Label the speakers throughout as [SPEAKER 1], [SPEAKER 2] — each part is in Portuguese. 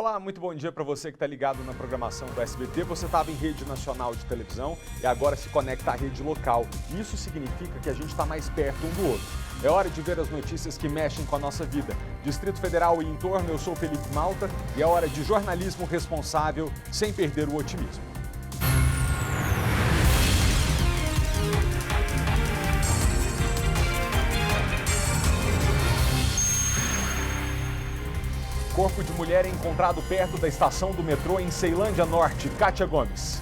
[SPEAKER 1] Olá, muito bom dia para você que está ligado na programação do SBT. Você estava em rede nacional de televisão e agora se conecta à rede local. Isso significa que a gente está mais perto um do outro. É hora de ver as notícias que mexem com a nossa vida. Distrito Federal e em torno, eu sou Felipe Malta e é hora de jornalismo responsável sem perder o otimismo. Corpo de mulher é encontrado perto da estação do metrô em Ceilândia Norte. Kátia Gomes.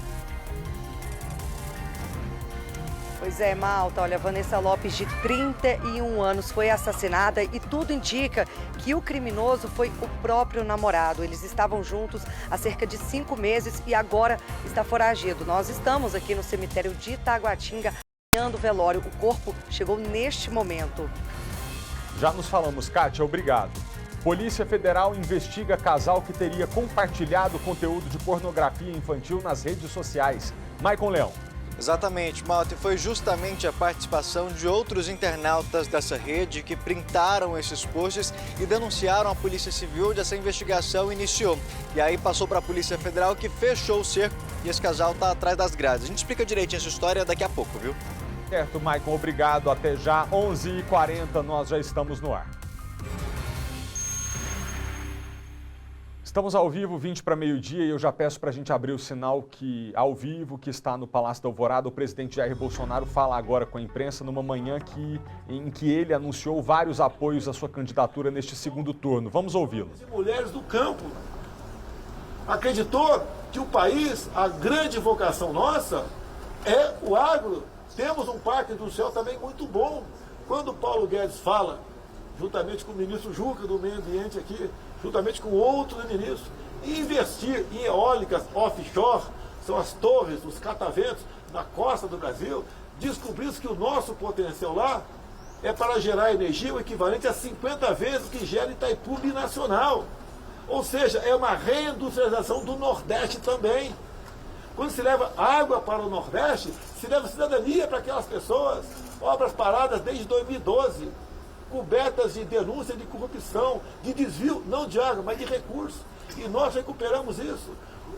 [SPEAKER 2] Pois é, Malta. Olha, Vanessa Lopes, de 31 anos, foi assassinada e tudo indica que o criminoso foi o próprio namorado. Eles estavam juntos há cerca de 5 meses e agora está foragido. Nós estamos aqui no cemitério de Itaguatinga, acompanhando o velório. O corpo chegou neste momento.
[SPEAKER 1] Já nos falamos, Kátia, obrigado. Polícia Federal investiga casal que teria compartilhado conteúdo de pornografia infantil nas redes sociais. Maicon Leão.
[SPEAKER 3] Exatamente, Malta, e foi justamente a participação de outros internautas dessa rede que printaram esses posts e denunciaram à Polícia Civil, onde essa investigação iniciou. E aí passou para a Polícia Federal, que fechou o cerco e esse casal está atrás das grades. A gente explica direitinho essa história daqui a pouco, viu?
[SPEAKER 1] Certo, Maicon, obrigado. Até já, 11h40, nós já estamos no ar. Estamos ao vivo, 20 para meio-dia, e eu já peço para a gente abrir o sinal ao vivo que está no Palácio da Alvorada. O presidente Jair Bolsonaro fala agora com a imprensa numa manhã em que ele anunciou vários apoios à sua candidatura neste segundo turno. Vamos ouvi-lo.
[SPEAKER 4] Mulheres do campo. Acreditou que o país, a grande vocação nossa, é o agro. Temos um parque industrial também muito bom. Quando o Paulo Guedes fala, juntamente com o ministro Juca do Meio Ambiente aqui, juntamente com outros ministros, e investir em eólicas offshore, são as torres, os cataventos na costa do Brasil, descobriu-se que o nosso potencial lá é para gerar energia o equivalente a 50 vezes que gera Itaipu Binacional. Ou seja, é uma reindustrialização do Nordeste também. Quando se leva água para o Nordeste, se leva cidadania para aquelas pessoas. Obras paradas desde 2012. Cobertas de denúncia de corrupção, de desvio, não de água, mas de recursos. E nós recuperamos isso.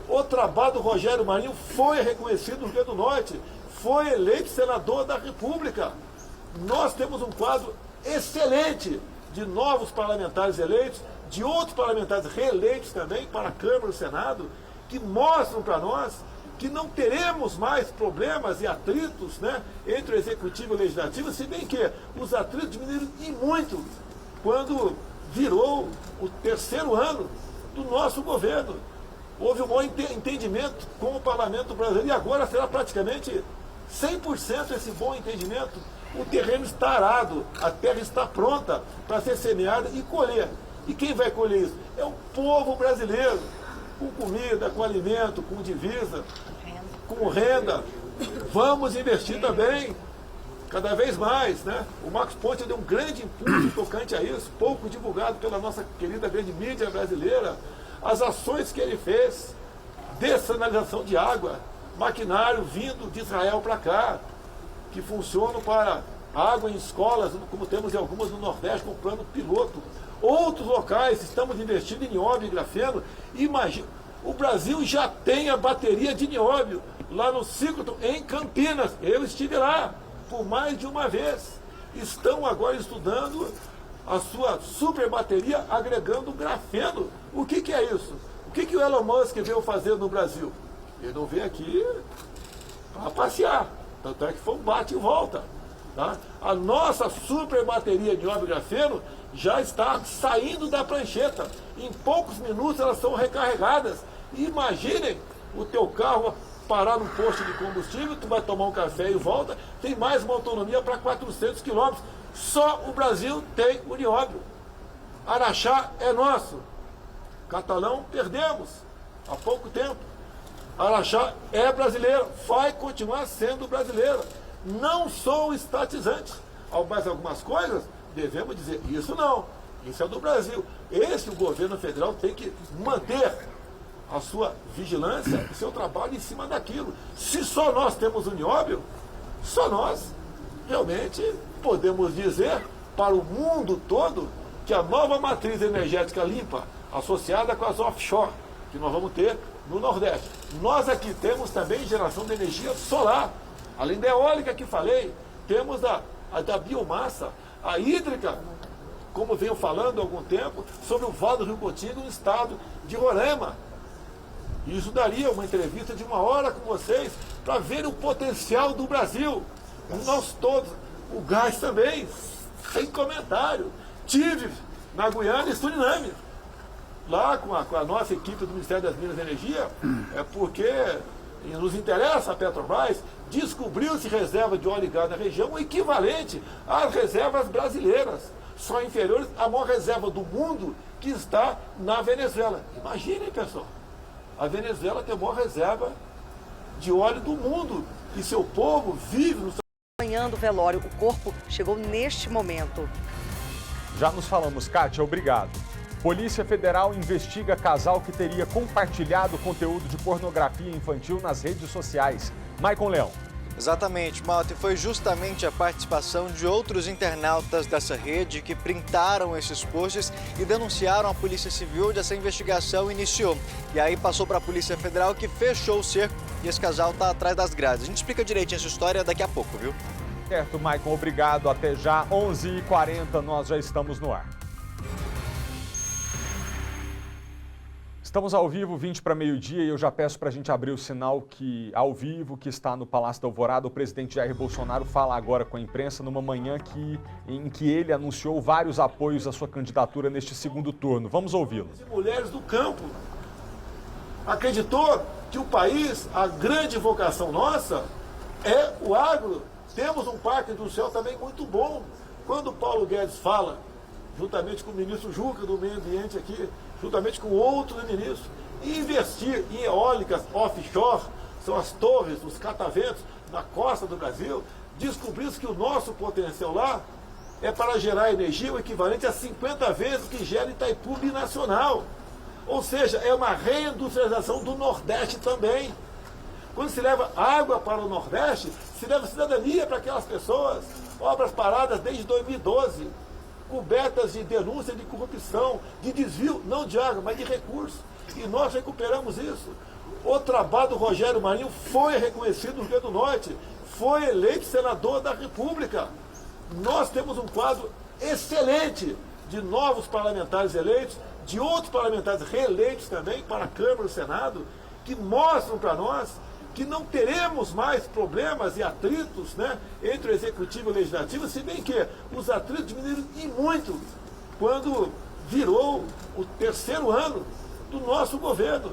[SPEAKER 4] O trabalho do Rogério Marinho foi reconhecido no Rio Grande do Norte, foi eleito senador da República. Nós temos um quadro excelente de novos parlamentares eleitos, de outros parlamentares reeleitos também para a Câmara e o Senado, que mostram para nós que não teremos mais problemas e atritos, né, entre o Executivo e o Legislativo, se bem que os atritos diminuíram e muito quando virou o terceiro ano do nosso governo. Houve um bom entendimento com o Parlamento brasileiro e agora será praticamente 100% esse bom entendimento. O terreno está arado, a terra está pronta para ser semeada e colher. E quem vai colher isso? É o povo brasileiro. Com comida, com alimento, com divisa, com renda. Vamos investir também, cada vez mais, né? O Marcos Ponte deu um grande impulso tocante a isso, pouco divulgado pela nossa querida grande mídia brasileira. As ações que ele fez, dessalinização de água, maquinário vindo de Israel para cá, que funcionam para água em escolas, como temos em algumas no Nordeste, com plano piloto. Outros locais, estamos investindo em nióbio e grafeno. Imagina, o Brasil já tem a bateria de nióbio lá no Ciclotron, em Campinas. Eu estive lá por mais de uma vez. Estão agora estudando a sua super bateria agregando grafeno. O que é isso? O que o Elon Musk veio fazer no Brasil? Ele não veio aqui para passear. Tanto é que foi um bate e volta. Tá? A nossa super bateria de nióbio e grafeno já está saindo da prancheta. Em poucos minutos elas são recarregadas. Imaginem o teu carro parar num posto de combustível, tu vai tomar um café e volta, tem mais uma autonomia para 400 quilômetros. Só o Brasil tem o nióbio. Araxá é nosso. Catalão perdemos há pouco tempo. Araxá é brasileiro, vai continuar sendo brasileira. Não sou estatizante. Mas algumas coisas devemos dizer, isso não, isso é do Brasil. O governo federal tem que manter a sua vigilância, o seu trabalho em cima daquilo. Se só nós temos o nióbio, só nós realmente podemos dizer para o mundo todo que a nova matriz energética limpa, associada com as offshore, que nós vamos ter no Nordeste. Nós aqui temos também geração de energia solar, além da eólica que falei, temos a da biomassa, a hídrica, como venho falando há algum tempo, sobre o Vale do Rio Cotinga, no estado de Roraima. Isso daria uma entrevista de 1 hora com vocês, para ver o potencial do Brasil. Nós todos, o gás também, sem comentário. Tive na Guiana e Suriname, lá com a nossa equipe do Ministério das Minas e Energia, porque nos interessa a Petrobras, descobriu-se reserva de óleo e gás na região equivalente às reservas brasileiras, só inferiores à maior reserva do mundo, que está na Venezuela. Imaginem, pessoal, a Venezuela tem a maior reserva de óleo do mundo e seu povo vive no...
[SPEAKER 2] Manhã do velório, o corpo chegou neste momento.
[SPEAKER 1] Já nos falamos, Kátia, obrigado. Polícia Federal investiga casal que teria compartilhado conteúdo de pornografia infantil nas redes sociais. Maicon Leão.
[SPEAKER 3] Exatamente, Malta, e foi justamente a participação de outros internautas dessa rede que printaram esses posts e denunciaram a Polícia Civil, onde essa investigação iniciou. E aí passou para a Polícia Federal, que fechou o cerco, e esse casal está atrás das grades. A gente explica direitinho essa história daqui a pouco, viu?
[SPEAKER 1] Certo, Maicon, obrigado. Até já, 11h40, nós já estamos no ar. Estamos ao vivo, 20 para meio-dia, e eu já peço para a gente abrir o sinal que, ao vivo, que está no Palácio da Alvorada. O presidente Jair Bolsonaro fala agora com a imprensa numa manhã em que ele anunciou vários apoios à sua candidatura neste segundo turno. Vamos ouvi-lo.
[SPEAKER 4] Mulheres do campo. Acreditou que o país, a grande vocação nossa, é o agro. Temos um parque industrial também muito bom. Quando o Paulo Guedes fala, juntamente com o ministro Juca do Meio Ambiente aqui, juntamente com outros ministros, investir em eólicas offshore, são as torres, os cataventos na costa do Brasil, descobriu-se que o nosso potencial lá é para gerar energia o equivalente a 50 vezes o que gera Itaipu Binacional. Ou seja, é uma reindustrialização do Nordeste também. Quando se leva água para o Nordeste, se leva cidadania para aquelas pessoas. Obras paradas desde 2012, cobertas de denúncia de corrupção, de desvio, não de água, mas de recursos. E nós recuperamos isso. O trabalho do Rogério Marinho foi reconhecido no Rio Grande do Norte, foi eleito senador da República. Nós temos um quadro excelente de novos parlamentares eleitos, de outros parlamentares reeleitos também para a Câmara e o Senado, que mostram para nós que não teremos mais problemas e atritos, né, entre o Executivo e o Legislativo, se bem que os atritos diminuíram e muito quando virou o terceiro ano do nosso governo.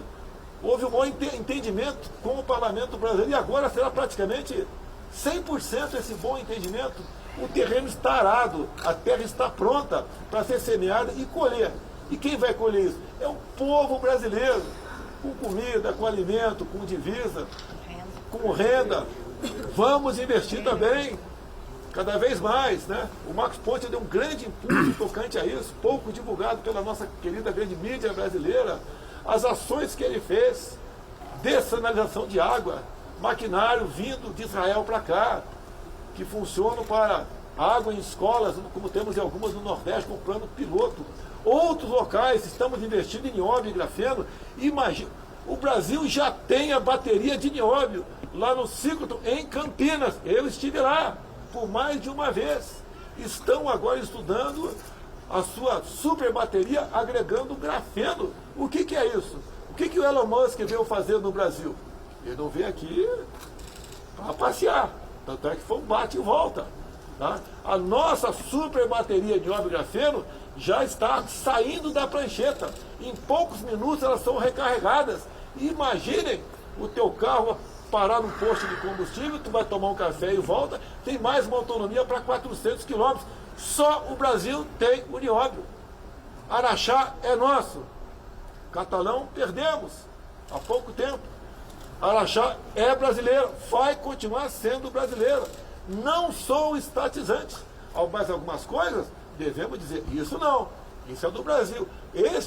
[SPEAKER 4] Houve um bom entendimento com o Parlamento brasileiro e agora será praticamente 100% esse bom entendimento. O terreno está arado, a terra está pronta para ser semeada e colher. E quem vai colher isso? É o povo brasileiro, com comida, com alimento, com divisa, com renda. Vamos investir também, cada vez mais, né? O Marcos Ponte deu um grande impulso tocante a isso, pouco divulgado pela nossa querida grande mídia brasileira. As ações que ele fez, dessalinização de água, maquinário vindo de Israel para cá, que funcionam para água em escolas, como temos em algumas no Nordeste, com plano piloto. Outros locais, estamos investindo em nióbio e grafeno. Imagina, o Brasil já tem a bateria de nióbio lá no Ciclotron, em Campinas. Eu estive lá por mais de uma vez. Estão agora estudando a sua super bateria agregando grafeno. O que é isso? O que o Elon Musk veio fazer no Brasil? Ele não veio aqui para passear. Tanto é que foi um bate e volta. Tá? A nossa super bateria de nióbio e grafeno já está saindo da prancheta. Em poucos minutos elas são recarregadas. Imaginem o teu carro parar num posto de combustível, tu vai tomar um café e volta, tem mais uma autonomia para 400 quilômetros. Só o Brasil tem o nióbio. Araxá é nosso. Catalão perdemos há pouco tempo. Araxá é brasileiro, vai continuar sendo brasileiro. Não sou estatizante. Mas algumas coisas devemos dizer, isso não, isso é do Brasil.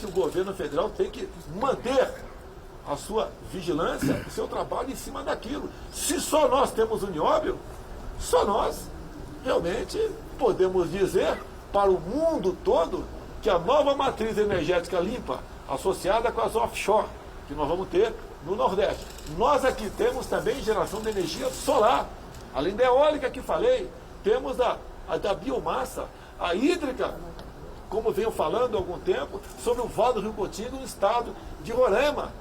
[SPEAKER 4] O governo federal tem que manter a sua vigilância, o seu trabalho em cima daquilo. Se só nós temos o nióbio, só nós realmente podemos dizer para o mundo todo que a nova matriz energética limpa, associada com as offshore, que nós vamos ter no Nordeste. Nós aqui temos também geração de energia solar, além da eólica que falei, temos a da biomassa, a hídrica, como venho falando há algum tempo, sobre o Vale do Rio Cotinho, no estado de Roraima.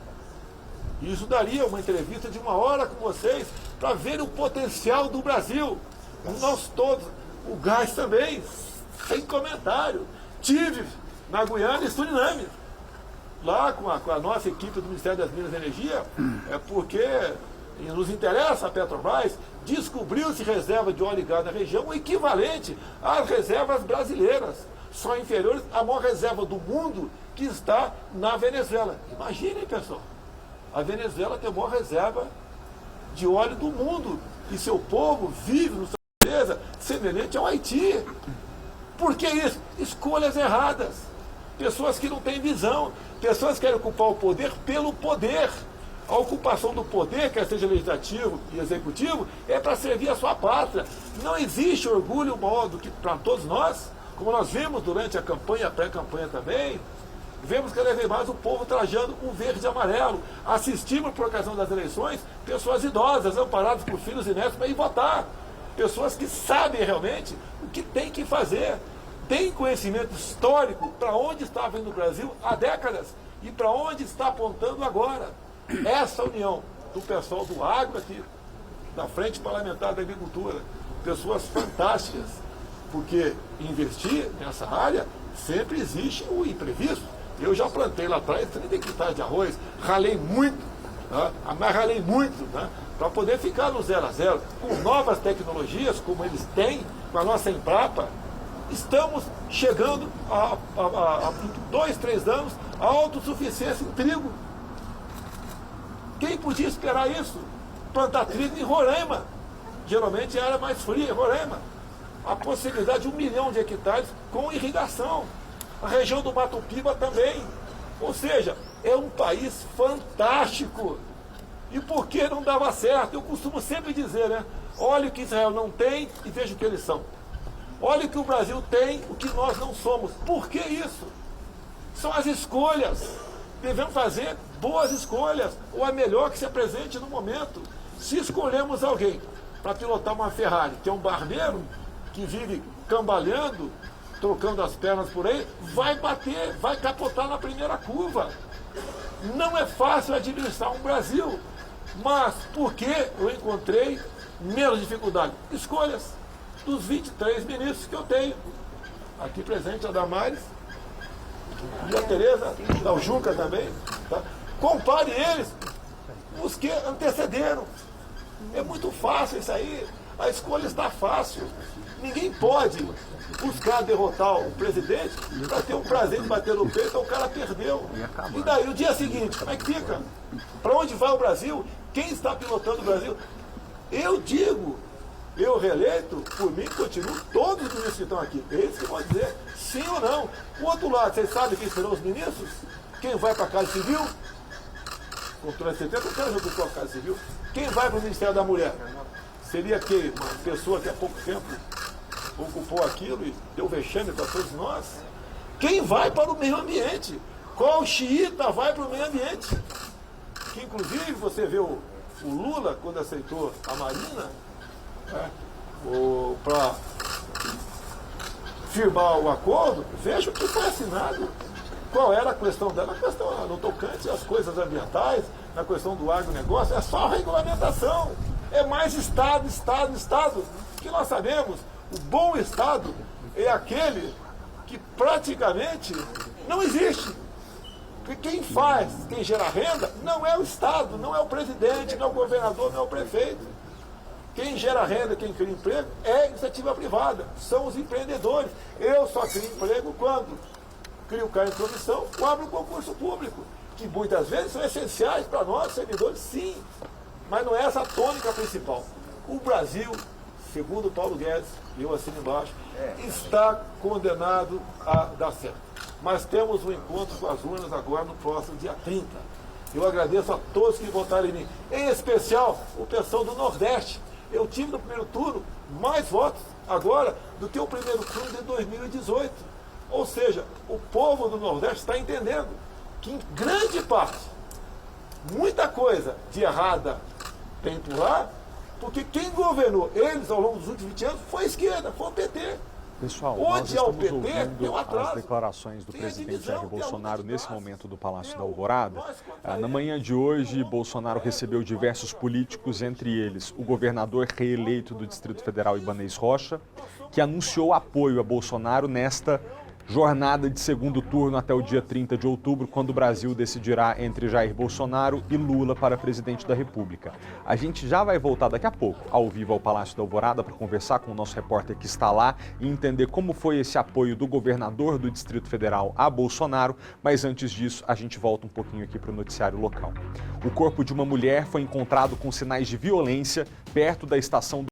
[SPEAKER 4] Isso daria uma entrevista de 1 hora com vocês, para ver o potencial do Brasil. Nós todos, o gás também, sem comentário. Tive na Guiana e Suriname, lá com a nossa equipe do Ministério das Minas e Energia, porque nos interessa a Petrobras, descobriu-se reserva de óleo e gás na região equivalente às reservas brasileiras, só inferiores à maior reserva do mundo, que está na Venezuela. Imaginem, pessoal, a Venezuela tem a maior reserva de óleo do mundo, e seu povo vive numa pobreza semelhante ao Haiti. Por que isso? Escolhas erradas. Pessoas que não têm visão, pessoas que querem ocupar o poder pelo poder. A ocupação do poder, quer seja legislativo e executivo, é para servir a sua pátria. Não existe orgulho maior do que para todos nós, como nós vimos durante a campanha, a pré-campanha também, vemos cada vez mais o povo trajando o verde e amarelo. Assistimos, por ocasião das eleições, pessoas idosas, amparadas por filhos e netos, para ir votar. Pessoas que sabem realmente o que tem que fazer. Tem conhecimento histórico para onde estava indo o Brasil há décadas e para onde está apontando agora. Essa união do pessoal do agro aqui, da Frente Parlamentar da Agricultura, pessoas fantásticas, porque investir nessa área sempre existe o imprevisto. Eu já plantei lá atrás 30 hectares de arroz, ralei muito, tá? Mas ralei muito, tá? Para poder ficar no 0 a 0. Com novas tecnologias, como eles têm, com a nossa Embrapa, estamos chegando a 2, 3 anos a autossuficiência em trigo. Quem podia esperar isso? Plantar trigo em Roraima. Geralmente é a área mais fria, Roraima. A possibilidade de 1 milhão de hectares com irrigação. A região do Mato Piba também. Ou seja, é um país fantástico. E por que não dava certo? Eu costumo sempre dizer, né? Olha o que Israel não tem e veja o que eles são. Olha o que o Brasil tem, o que nós não somos. Por que isso? São as escolhas. Devemos fazer boas escolhas, ou a melhor que se apresente no momento. Se escolhemos alguém para pilotar uma Ferrari, que é um barbeiro, que vive cambaleando, trocando as pernas por aí, vai bater, vai capotar na primeira curva. Não é fácil administrar um Brasil, mas por que eu encontrei menos dificuldade? Escolhas dos 23 ministros que eu tenho. Aqui presente a Damares, e a Tereza, o Juca também. Tá? Compare eles, os que antecederam. É muito fácil isso aí. A escolha está fácil. Ninguém pode buscar derrotar o presidente para ter o prazer de bater no peito, então o cara perdeu. E daí, o dia seguinte, como é que fica? Para onde vai o Brasil? Quem está pilotando o Brasil? Eu digo, eu reeleito, por mim, continuo todos os ministros que estão aqui. Eles que vão dizer sim ou não. O outro lado, vocês sabem quem serão os ministros? Quem vai para a Casa Civil? Controle 70, o cara já ocupou a Casa Civil. Quem vai para o Ministério da Mulher? Seria que uma pessoa que há pouco tempo ocupou aquilo e deu vexame para todos nós? Quem vai para o meio ambiente? Qual xiita vai para o meio ambiente? Que inclusive você vê o Lula, quando aceitou a Marina, para firmar o acordo, veja o que foi assinado. Qual era a questão dela? A questão no tocante às coisas ambientais, na questão do agronegócio, é só regulamentação. É mais Estado, Estado, Estado. Que nós sabemos, o bom Estado é aquele que praticamente não existe. Porque quem faz, quem gera renda, não é o Estado, não é o presidente, não é o governador, não é o prefeito. Quem gera renda, quem cria emprego, é a iniciativa privada, são os empreendedores. Eu só crio emprego quando crio cargo de comissão ou abro um concurso público, que muitas vezes são essenciais para nós, servidores, sim. Mas não é essa a tônica principal. O Brasil, segundo Paulo Guedes, e eu assino embaixo, está condenado a dar certo. Mas temos um encontro com as urnas agora no próximo dia 30. Eu agradeço a todos que votaram em mim, em especial o pessoal do Nordeste. Eu tive no primeiro turno mais votos agora do que o primeiro turno de 2018. Ou seja, o povo do Nordeste está entendendo que em grande parte, muita coisa de errada tem por lá, porque quem governou eles ao longo dos últimos 20 anos foi a esquerda, foi o PT.
[SPEAKER 1] Pessoal, nós
[SPEAKER 4] Onde é o
[SPEAKER 1] estamos
[SPEAKER 4] PT,
[SPEAKER 1] ouvindo
[SPEAKER 4] tem um atraso.
[SPEAKER 1] as declarações do
[SPEAKER 4] Tem a
[SPEAKER 1] presidente
[SPEAKER 4] divisão,
[SPEAKER 1] Jair
[SPEAKER 4] tem a
[SPEAKER 1] Bolsonaro
[SPEAKER 4] luta de
[SPEAKER 1] nesse
[SPEAKER 4] classe.
[SPEAKER 1] momento do Palácio da
[SPEAKER 4] Tem
[SPEAKER 1] Alvorada.
[SPEAKER 4] nós contra
[SPEAKER 1] Na manhã de hoje, Bolsonaro recebeu diversos políticos, entre eles o governador reeleito do Distrito Federal, Ibanez Rocha, que anunciou apoio a Bolsonaro nesta jornada de segundo turno até o dia 30 de outubro, quando o Brasil decidirá entre Jair Bolsonaro e Lula para presidente da República. A gente já vai voltar daqui a pouco ao vivo ao Palácio da Alvorada para conversar com o nosso repórter que está lá e entender como foi esse apoio do governador do Distrito Federal a Bolsonaro, mas antes disso a gente volta um pouquinho aqui para o noticiário local. O corpo de uma mulher foi encontrado com sinais de violência perto da estação do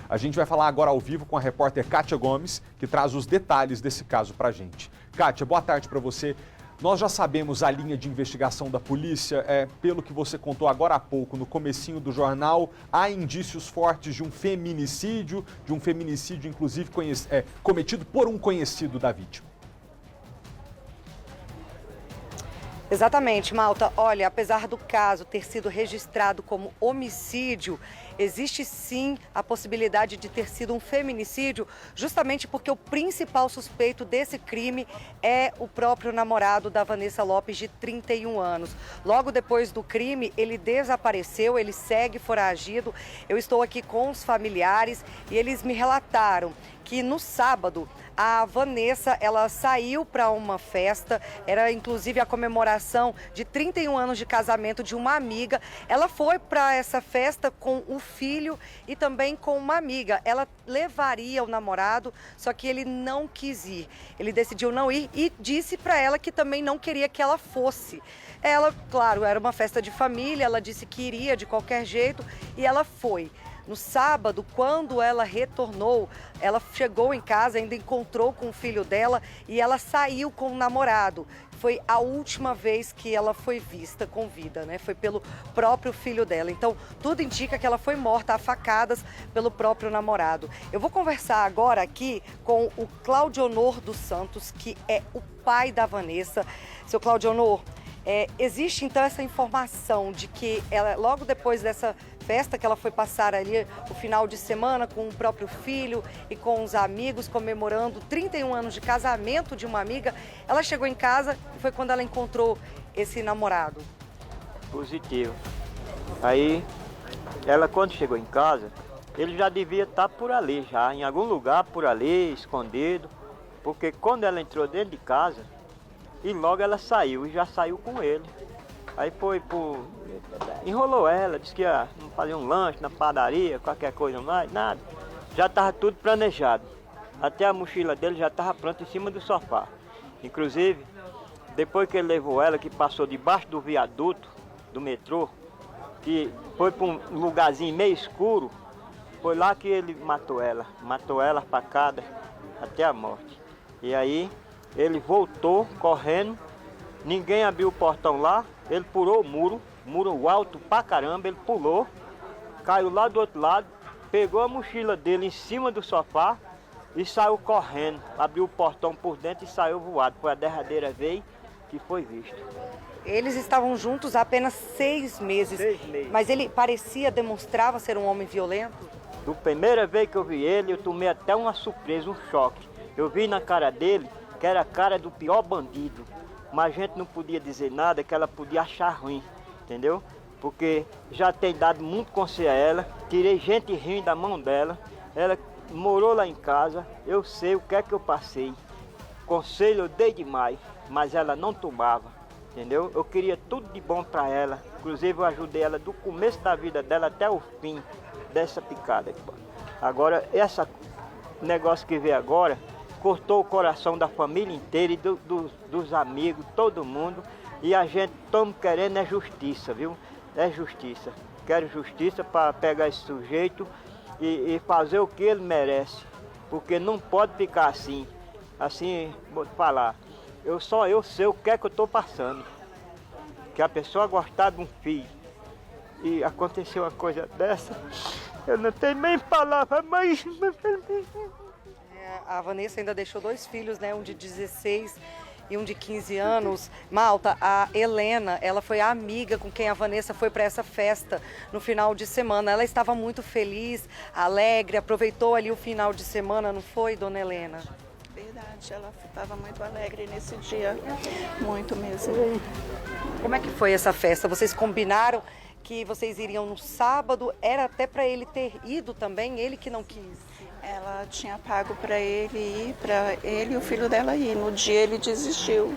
[SPEAKER 1] A gente vai falar agora ao vivo com a repórter Kátia Gomes, que traz os detalhes desse caso para a gente. Kátia, boa tarde para você. Nós já sabemos a linha de investigação da polícia, pelo que você contou agora há pouco, no comecinho do jornal, há indícios fortes de um feminicídio inclusive cometido por um conhecido da vítima.
[SPEAKER 2] Exatamente, Malta. Olha, apesar do caso ter sido registrado como homicídio, existe sim a possibilidade de ter sido um feminicídio, justamente porque o principal suspeito desse crime é o próprio namorado da Vanessa Lopes, de 31 anos. Logo depois do crime, ele desapareceu, ele segue foragido. Eu estou aqui com os familiares e eles me relataram que no sábado a Vanessa, ela saiu para uma festa, era inclusive a comemoração de 31 anos de casamento de uma amiga. Ela foi para essa festa com o filho e também com uma amiga. Ela levaria o namorado, só que ele não quis ir. Ele decidiu não ir e disse para ela que também não queria que ela fosse. Ela, claro, era uma festa de família, ela disse que iria de qualquer jeito e ela foi. No sábado, quando ela retornou, ela chegou em casa, ainda encontrou com o filho dela e ela saiu com o namorado. Foi a última vez que ela foi vista com vida, né? Foi pelo próprio filho dela. Então, tudo indica que ela foi morta a facadas pelo próprio namorado. Eu vou conversar agora aqui com o Claudionor dos Santos, que é o pai da Vanessa. Seu Claudionor, existe então essa informação de que ela, logo depois dessa festa que ela foi passar ali o final de semana com o próprio filho e com os amigos, comemorando 31 anos de casamento de uma amiga, ela chegou em casa e foi quando ela encontrou esse namorado.
[SPEAKER 5] Positivo. Aí, ela quando chegou em casa, ele já devia estar por ali já, em algum lugar por ali, escondido, porque quando ela entrou dentro de casa, e logo ela saiu, e já saiu com ele. Aí enrolou ela, disse que ia fazer um lanche na padaria, qualquer coisa mais, nada. Já estava tudo planejado. Até a mochila dele já estava pronta em cima do sofá. Inclusive, depois que ele levou ela, que passou debaixo do viaduto do metrô, que foi para um lugarzinho meio escuro, foi lá que ele matou ela facada até a morte. E aí ele voltou correndo, ninguém abriu o portão lá, ele pulou o muro alto pra caramba, ele pulou, caiu lá do outro lado, pegou a mochila dele em cima do sofá e saiu correndo, abriu o portão por dentro e saiu voado. Foi a derradeira vez que foi visto.
[SPEAKER 2] Eles estavam juntos há apenas 6 meses.
[SPEAKER 5] 6 meses.
[SPEAKER 2] Mas ele demonstrava ser um homem violento?
[SPEAKER 5] Da primeira vez que eu vi ele, eu tomei até uma surpresa, um choque. Eu vi na cara dele que era a cara do pior bandido. Mas a gente não podia dizer nada, que ela podia achar ruim, entendeu? Porque já tem dado muito conselho a ela, tirei gente rindo da mão dela, ela morou lá em casa, eu sei o que é que eu passei. Conselho eu dei demais, mas ela não tomava, entendeu? Eu queria tudo de bom para ela, inclusive eu ajudei ela do começo da vida dela até o fim dessa picada. Agora, esse negócio que veio agora, cortou o coração da família inteira e dos amigos, todo mundo. E a gente estamos querendo é justiça, viu? É justiça. Quero justiça para pegar esse sujeito e fazer o que ele merece. Porque não pode ficar assim. Assim, vou te falar. Eu sei o que é que eu estou passando. Que a pessoa gostar de um filho e aconteceu uma coisa dessa, eu não tenho nem palavra, mas...
[SPEAKER 2] A Vanessa ainda deixou 2 filhos, né? Um de 16 e um de 15 anos. Malta, a Helena, ela foi a amiga com quem a Vanessa foi para essa festa no final de semana. Ela estava muito feliz, alegre, aproveitou ali o final de semana, não foi, dona Helena?
[SPEAKER 6] Verdade, ela estava muito alegre nesse dia, muito mesmo.
[SPEAKER 2] Como é que foi essa festa? Vocês combinaram que vocês iriam no sábado, era até para ele ter ido também, ele que não quis.
[SPEAKER 6] Ela tinha pago para ele ir, para ele e o filho dela ir. No dia ele desistiu.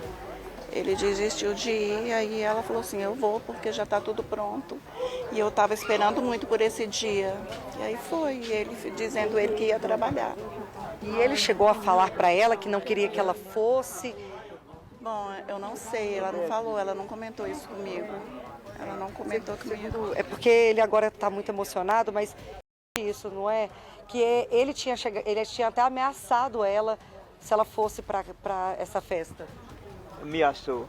[SPEAKER 6] Ele desistiu de ir, aí ela falou assim, eu vou porque já está tudo pronto. E eu estava esperando muito por esse dia. E aí foi, ele dizendo ele que ia trabalhar.
[SPEAKER 2] E ele chegou a falar para ela que não queria que ela fosse.
[SPEAKER 6] Bom, eu não sei, ela não falou, ela não comentou isso comigo. Ela não comentou comigo.
[SPEAKER 2] É porque ele agora está muito emocionado, mas isso, não é? Que ele tinha até ameaçado ela se ela fosse para essa festa.
[SPEAKER 5] Ameaçou.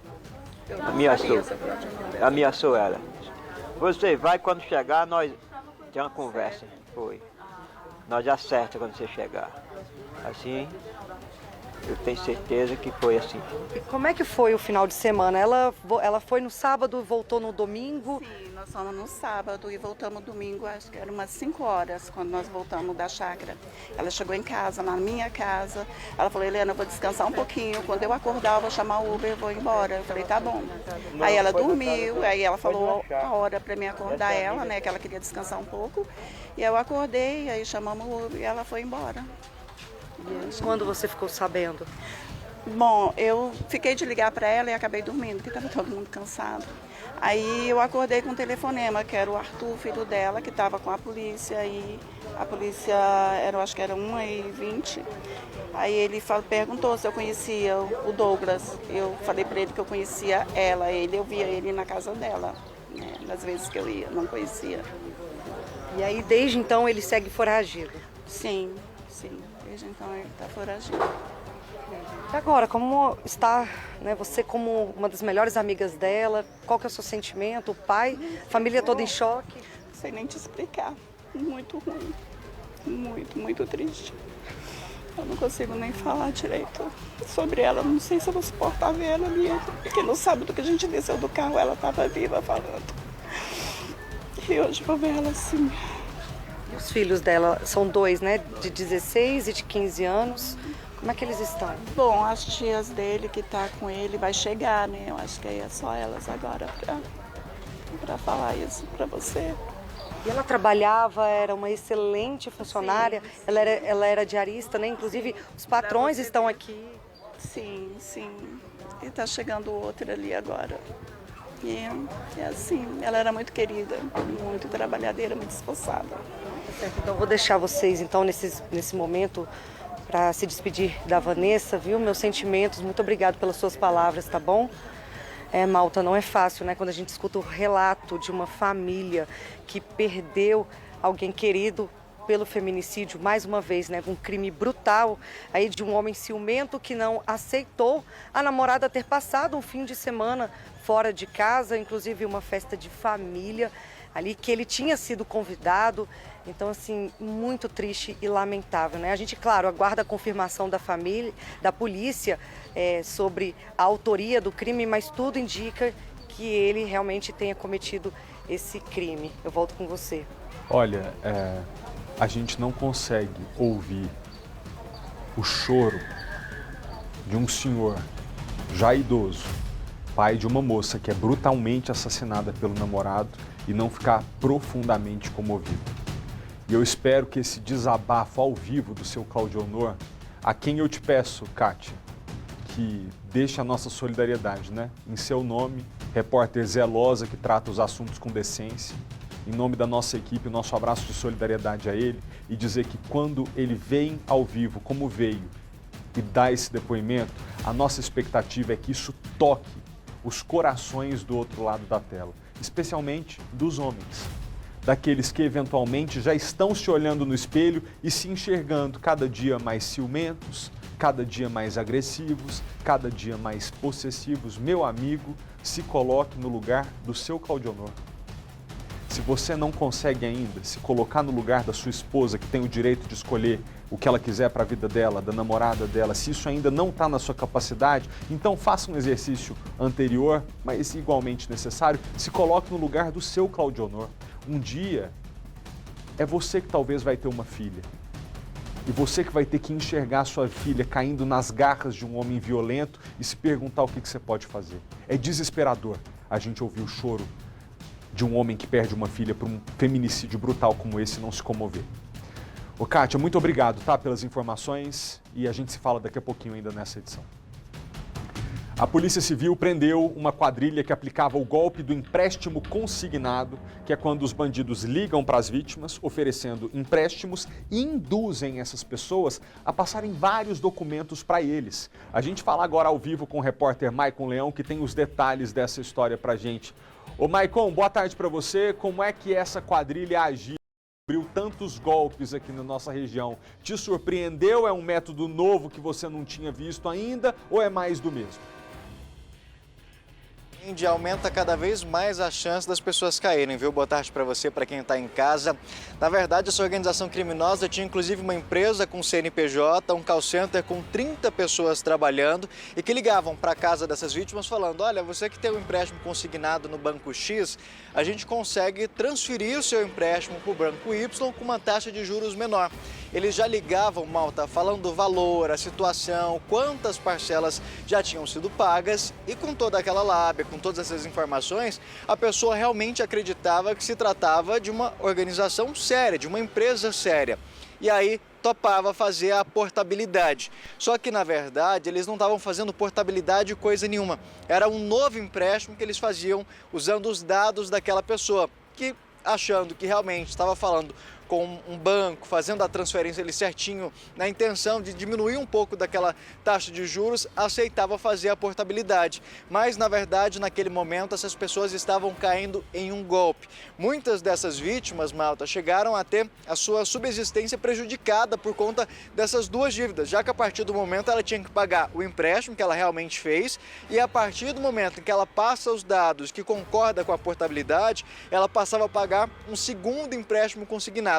[SPEAKER 5] Ameaçou ela. Você vai, quando chegar, nós tem uma conversa. Foi. Nós acerta quando você chegar. Assim, eu tenho certeza que foi assim.
[SPEAKER 2] E como é que foi o final de semana? Ela foi no sábado e voltou no domingo?
[SPEAKER 6] Sim, nós fomos no sábado e voltamos domingo, acho que era umas 5 horas, quando nós voltamos da chácara. Ela chegou em casa, na minha casa. Ela falou, Helena, eu vou descansar um pouquinho. Quando eu acordar, eu vou chamar o Uber e vou embora. Eu falei, tá bom. Aí ela dormiu, aí ela falou a hora para mim acordar ela, né, que ela queria descansar um pouco. E eu acordei, aí chamamos o Uber e ela foi embora.
[SPEAKER 2] Quando você ficou sabendo?
[SPEAKER 6] Bom, eu fiquei de ligar para ela e acabei dormindo, porque estava todo mundo cansado. Aí eu acordei com um telefonema, que era o Arthur, filho dela, que estava com a polícia, e a polícia, acho que era 1h20. Aí ele perguntou se eu conhecia o Douglas. Eu falei para ele que eu conhecia eu via ele na casa dela, né, nas vezes que eu ia, não conhecia.
[SPEAKER 2] E aí, desde então, ele segue foragido?
[SPEAKER 6] Sim, sim. Desde então ele está foragido.
[SPEAKER 2] E agora, como está, né, você como uma das melhores amigas dela, qual que é o seu sentimento? O pai, a família toda em choque?
[SPEAKER 6] Não sei nem te explicar. Muito ruim. Muito, muito triste. Eu não consigo nem falar direito sobre ela. Não sei se eu vou suportar ver ela ali. Porque no sábado que a gente desceu do carro, ela estava viva falando. E hoje vou ver ela assim.
[SPEAKER 2] E os filhos dela são 2, né? De 16 e de 15 anos. Como é que eles estão?
[SPEAKER 6] Bom, as tias dele que tá com ele vai chegar, né? Eu acho que é só elas agora pra falar isso pra você.
[SPEAKER 2] E ela trabalhava, era uma excelente funcionária. Sim. Ela era diarista, né? Inclusive, os patrões estão aqui.
[SPEAKER 6] Sim, sim. E tá chegando outro ali agora. E é assim, ela era muito querida, muito trabalhadeira, muito esforçada.
[SPEAKER 2] Certo, então vou deixar vocês então nesse momento para se despedir da Vanessa, viu? Meus sentimentos, muito obrigado pelas suas palavras, tá bom? Malta, não é fácil, né? Quando a gente escuta o relato de uma família que perdeu alguém querido pelo feminicídio, mais uma vez, né? Um crime brutal aí de um homem ciumento que não aceitou a namorada ter passado um fim de semana fora de casa, inclusive uma festa de família ali que ele tinha sido convidado. Então, assim, muito triste e lamentável, né? A gente, claro, aguarda a confirmação da família, da polícia sobre a autoria do crime, mas tudo indica que ele realmente tenha cometido esse crime. Eu volto com você.
[SPEAKER 1] Olha, a gente não consegue ouvir o choro de um senhor já idoso, pai de uma moça que é brutalmente assassinada pelo namorado e não ficar profundamente comovido. E eu espero que esse desabafo ao vivo do seu Claudio Honor, a quem eu te peço, Kátia, que deixe a nossa solidariedade, né? Em seu nome, repórter zelosa que trata os assuntos com decência, em nome da nossa equipe, nosso abraço de solidariedade a ele e dizer que quando ele vem ao vivo como veio e dá esse depoimento, a nossa expectativa é que isso toque os corações do outro lado da tela, especialmente dos homens, daqueles que eventualmente já estão se olhando no espelho e se enxergando cada dia mais ciumentos, cada dia mais agressivos, cada dia mais possessivos. Meu amigo, se coloque no lugar do seu Claudio Honor. Se você não consegue ainda se colocar no lugar da sua esposa, que tem o direito de escolher o que ela quiser para a vida dela, da namorada dela, se isso ainda não está na sua capacidade, então faça um exercício anterior, mas igualmente necessário, se coloque no lugar do seu Claudionor. Um dia, é você que talvez vai ter uma filha. E você que vai ter que enxergar sua filha caindo nas garras de um homem violento e se perguntar o que você pode fazer. É desesperador a gente ouvir o choro de um homem que perde uma filha por um feminicídio brutal como esse e não se comover. Ô Kátia, muito obrigado, tá, pelas informações e a gente se fala daqui a pouquinho ainda nessa edição. A Polícia Civil prendeu uma quadrilha que aplicava o golpe do empréstimo consignado, que é quando os bandidos ligam para as vítimas, oferecendo empréstimos e induzem essas pessoas a passarem vários documentos para eles. A gente fala agora ao vivo com o repórter Maicon Leão, que tem os detalhes dessa história para a gente. Ô Maicon, boa tarde para você. Como é que essa quadrilha agiu? Abriu tantos golpes aqui na nossa região. Te surpreendeu? É um método novo que você não tinha visto ainda ou é mais do mesmo?
[SPEAKER 3] Aumenta cada vez mais a chance das pessoas caírem, viu? Boa tarde para você, para quem está em casa. Na verdade, essa organização criminosa tinha inclusive uma empresa com CNPJ, um call center com 30 pessoas trabalhando e que ligavam para a casa dessas vítimas falando: olha, você que tem um empréstimo consignado no banco X, a gente consegue transferir o seu empréstimo para o banco Y com uma taxa de juros menor. Eles já ligavam, Malta, falando do valor, a situação, quantas parcelas já tinham sido pagas e com toda aquela lábia, com todas essas informações, a pessoa realmente acreditava que se tratava de uma organização séria, de uma empresa séria. E aí topava fazer a portabilidade. Só que, na verdade, eles não estavam fazendo portabilidade coisa nenhuma. Era um novo empréstimo que eles faziam usando os dados daquela pessoa, que achando que realmente estava falando com um banco, fazendo a transferência ali certinho, na intenção de diminuir um pouco daquela taxa de juros, aceitava fazer a portabilidade. Mas, na verdade, naquele momento, essas pessoas estavam caindo em um golpe. Muitas dessas vítimas, Malta, chegaram a ter a sua subsistência prejudicada por conta dessas duas dívidas, já que a partir do momento ela tinha que pagar o empréstimo que ela realmente fez e a partir do momento em que ela passa os dados que concorda com a portabilidade, ela passava a pagar um segundo empréstimo consignado.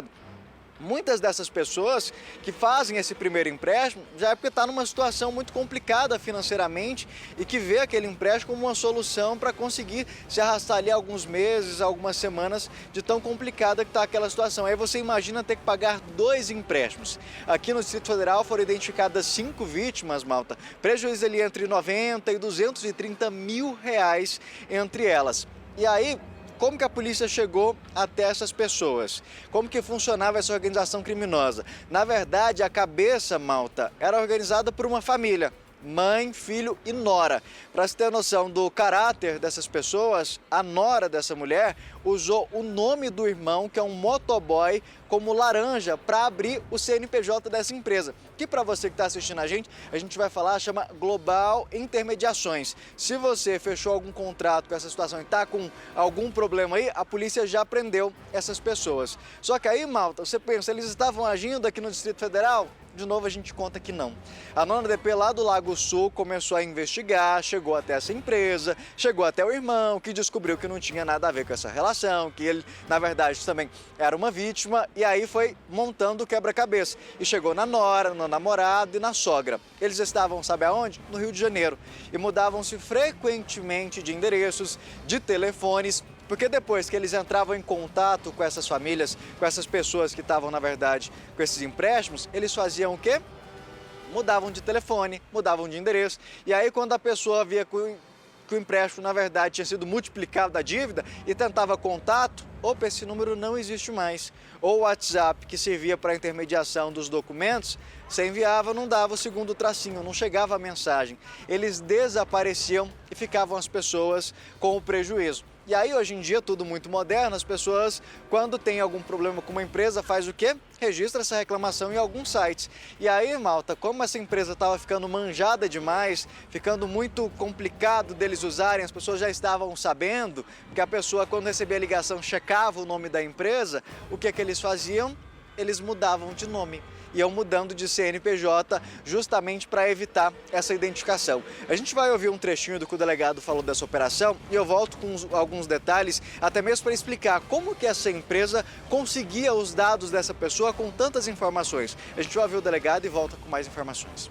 [SPEAKER 3] Muitas dessas pessoas que fazem esse primeiro empréstimo já é porque está numa situação muito complicada financeiramente e que vê aquele empréstimo como uma solução para conseguir se arrastar ali alguns meses, algumas semanas de tão complicada que está aquela situação. Aí você imagina ter que pagar 2 empréstimos. Aqui no Distrito Federal foram identificadas 5 vítimas, Malta. Prejuízo ali entre 90 e 230 mil reais entre elas. E aí, como que a polícia chegou até essas pessoas? Como que funcionava essa organização criminosa? Na verdade, a cabeça, Malta, era organizada por uma família. Mãe, filho e nora. Para se ter noção do caráter dessas pessoas, a nora dessa mulher usou o nome do irmão, que é um motoboy, como laranja para abrir o CNPJ dessa empresa. Que para você que está assistindo a gente vai falar, chama Global Intermediações. Se você fechou algum contrato com essa situação e está com algum problema aí, a polícia já prendeu essas pessoas. Só que aí, Malta, você pensa, eles estavam agindo aqui no Distrito Federal? De novo a gente conta que não. A 9ª DP lá do Lago Sul começou a investigar, chegou até essa empresa, chegou até o irmão, que descobriu que não tinha nada a ver com essa relação, que ele, na verdade, também era uma vítima, e aí foi montando o quebra-cabeça. E chegou na nora, no namorado e na sogra. Eles estavam, sabe aonde? No Rio de Janeiro. E mudavam-se frequentemente de endereços, de telefones, porque depois que eles entravam em contato com essas famílias, com essas pessoas que estavam, na verdade, com esses empréstimos, eles faziam o quê? Mudavam de telefone, mudavam de endereço. E aí, quando a pessoa via que o empréstimo, na verdade, tinha sido multiplicado da dívida e tentava contato, opa, esse número não existe mais. Ou o WhatsApp, que servia para a intermediação dos documentos, você enviava, não dava o segundo tracinho, não chegava a mensagem. Eles desapareciam e ficavam as pessoas com o prejuízo. E aí, hoje em dia, tudo muito moderno, as pessoas, quando tem algum problema com uma empresa, faz o quê? Registra essa reclamação em alguns sites. E aí, Malta, como essa empresa estava ficando manjada demais, ficando muito complicado deles usarem, as pessoas já estavam sabendo que a pessoa, quando recebia a ligação, checava o nome da empresa, o que é que eles faziam? Eles mudavam de nome. iam mudando de CNPJ justamente para evitar essa identificação. A gente vai ouvir um trechinho do que o delegado falou dessa operação e eu volto com alguns detalhes, até mesmo para explicar como que essa empresa conseguia os dados dessa pessoa com tantas informações. A gente vai ouvir o delegado e volta com mais informações.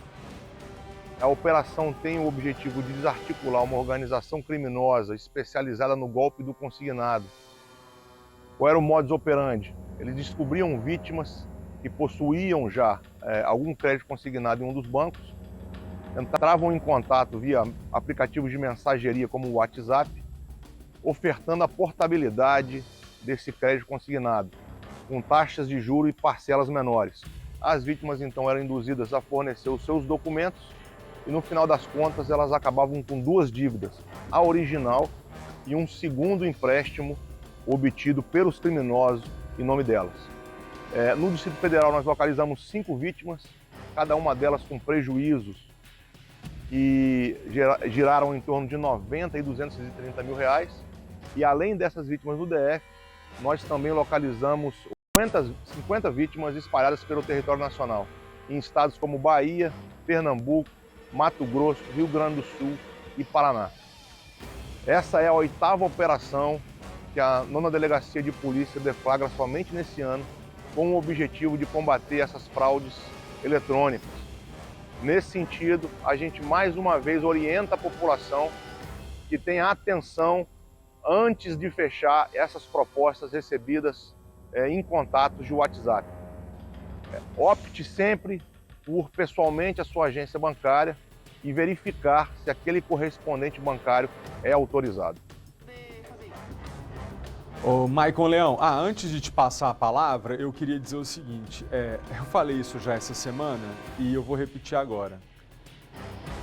[SPEAKER 7] A operação tem o objetivo de desarticular uma organização criminosa especializada no golpe do consignado. Qual era o modus operandi? Eles descobriam vítimas que possuíam já algum crédito consignado em um dos bancos, entravam em contato via aplicativos de mensageria como o WhatsApp, ofertando a portabilidade desse crédito consignado, com taxas de juros e parcelas menores. As vítimas então eram induzidas a fornecer os seus documentos e no final das contas elas acabavam com duas dívidas, a original e um segundo empréstimo obtido pelos criminosos em nome delas. No Distrito Federal nós localizamos 5 vítimas, cada uma delas com prejuízos que giraram em torno de 90 e 230 mil reais. E além dessas vítimas do DF, nós também localizamos 50 vítimas espalhadas pelo território nacional, em estados como Bahia, Pernambuco, Mato Grosso, Rio Grande do Sul e Paraná. Essa é a 8ª operação que a 9ª Delegacia de Polícia deflagra somente nesse ano, com o objetivo de combater essas fraudes eletrônicas. Nesse sentido, a gente mais uma vez orienta a população que tenha atenção antes de fechar essas propostas recebidas em contatos de WhatsApp. Opte sempre por pessoalmente a sua agência bancária e verificar se aquele correspondente bancário é autorizado.
[SPEAKER 1] Ô, Maicon Leão, antes de te passar a palavra, eu queria dizer o seguinte, eu falei isso já essa semana e eu vou repetir agora.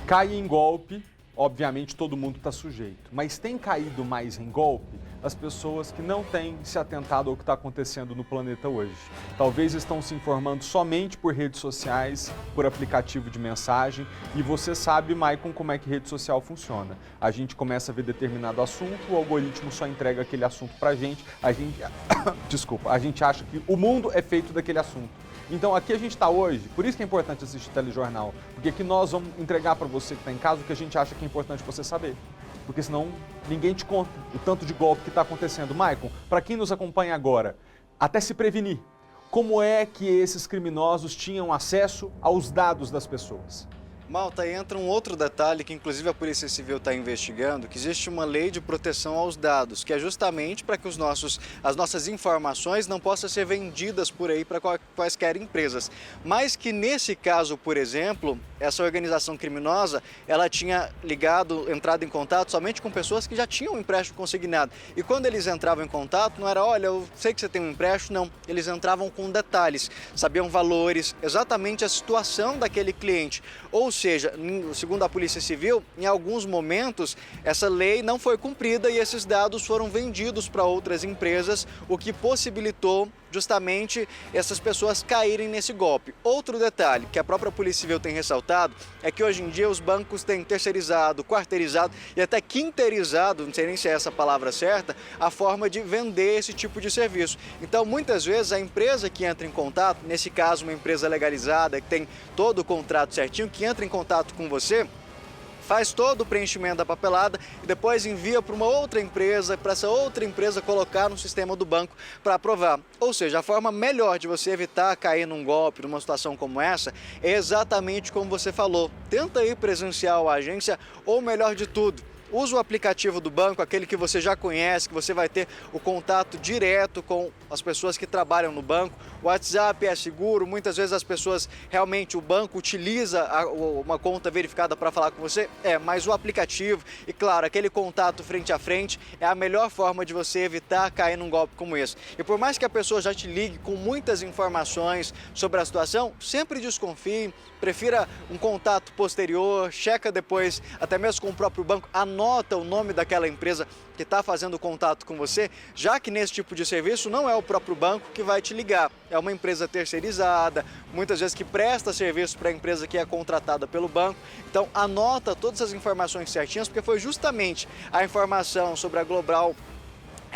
[SPEAKER 1] Cai em golpe, obviamente todo mundo está sujeito, mas tem caído mais em golpe as pessoas que não têm se atentado ao que está acontecendo no planeta hoje. Talvez estão se informando somente por redes sociais, por aplicativo de mensagem, e você sabe, Maicon, como é que rede social funciona. A gente começa a ver determinado assunto, o algoritmo só entrega aquele assunto pra gente, desculpa, a gente acha que o mundo é feito daquele assunto. Então aqui a gente está hoje, por isso que é importante assistir telejornal, porque aqui nós vamos entregar para você que está em casa o que a gente acha que é importante você saber. Porque senão ninguém te conta o tanto de golpe que está acontecendo. Maicon, para quem nos acompanha agora, até se prevenir, como é que esses criminosos tinham acesso aos dados das pessoas?
[SPEAKER 3] Malta, entra um outro detalhe que inclusive a Polícia Civil está investigando, que existe uma lei de proteção aos dados, que é justamente para que as nossas informações não possam ser vendidas por aí para quaisquer empresas. Mas que nesse caso, por exemplo, essa organização criminosa, ela tinha entrado em contato somente com pessoas que já tinham um empréstimo consignado. E quando eles entravam em contato, não era, olha, eu sei que você tem um empréstimo, não. Eles entravam com detalhes, sabiam valores, exatamente a situação daquele cliente. Ou seja, segundo a Polícia Civil, em alguns momentos essa lei não foi cumprida e esses dados foram vendidos para outras empresas, o que possibilitou justamente essas pessoas caírem nesse golpe. Outro detalhe que a própria Polícia Civil tem ressaltado é que hoje em dia os bancos têm terceirizado, quarteirizado e até quinterizado, não sei nem se é essa a palavra certa, a forma de vender esse tipo de serviço. Então, muitas vezes a empresa que entra em contato, nesse caso uma empresa legalizada, que tem todo o contrato certinho, que entra em contato com você, faz todo o preenchimento da papelada e depois envia para uma outra empresa, para essa outra empresa colocar no sistema do banco para aprovar. Ou seja, a forma melhor de você evitar cair num golpe, numa situação como essa, é exatamente como você falou. Tenta ir presencial à agência ou, melhor de tudo, usa o aplicativo do banco, aquele que você já conhece, que você vai ter o contato direto com as pessoas que trabalham no banco. O WhatsApp é seguro, muitas vezes as pessoas, realmente o banco utiliza uma conta verificada para falar com você, mas o aplicativo e, claro, aquele contato frente a frente é a melhor forma de você evitar cair num golpe como esse. E por mais que a pessoa já te ligue com muitas informações sobre a situação, sempre desconfie, prefira um contato posterior, checa depois, até mesmo com o próprio banco, anota o nome daquela empresa que está fazendo o contato com você, já que nesse tipo de serviço não é o próprio banco que vai te ligar, é uma empresa terceirizada, muitas vezes que presta serviço para a empresa que é contratada pelo banco. Então anota todas as informações certinhas, porque foi justamente a informação sobre a Global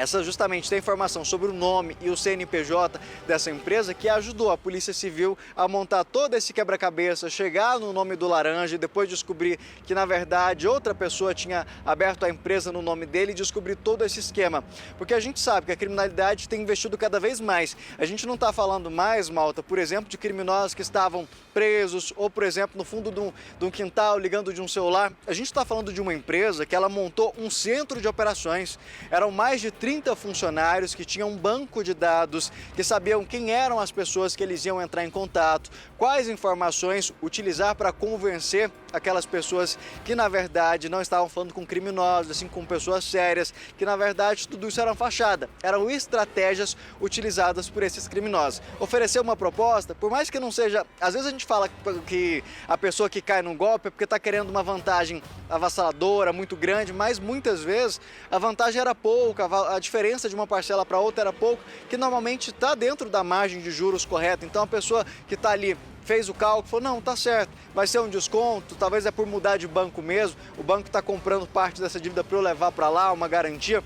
[SPEAKER 3] essa justamente tem informação sobre o nome e o CNPJ dessa empresa que ajudou a Polícia Civil a montar todo esse quebra-cabeça, chegar no nome do Laranja e depois descobrir que, na verdade, outra pessoa tinha aberto a empresa no nome dele e descobrir todo esse esquema. Porque a gente sabe que a criminalidade tem investido cada vez mais. A gente não está falando mais, Malta, por exemplo, de criminosos que estavam presos ou, por exemplo, no fundo de um quintal, ligando de um celular. A gente está falando de uma empresa que ela montou um centro de operações. Eram mais de 30 funcionários que tinham um banco de dados, que sabiam quem eram as pessoas que eles iam entrar em contato, quais informações utilizar para convencer aquelas pessoas que, na verdade, não estavam falando com criminosos, assim, com pessoas sérias, que, na verdade, tudo isso era fachada. Eram estratégias utilizadas por esses criminosos. Oferecer uma proposta, por mais que não seja... Às vezes a gente fala que a pessoa que cai num golpe é porque está querendo uma vantagem avassaladora, muito grande, mas muitas vezes a vantagem era pouca, a diferença de uma parcela para outra era pouco, que normalmente está dentro da margem de juros correta. Então a pessoa que está ali fez o cálculo, falou, não, tá certo, vai ser um desconto, talvez é por mudar de banco mesmo, o banco está comprando parte dessa dívida para eu levar para lá, uma garantia.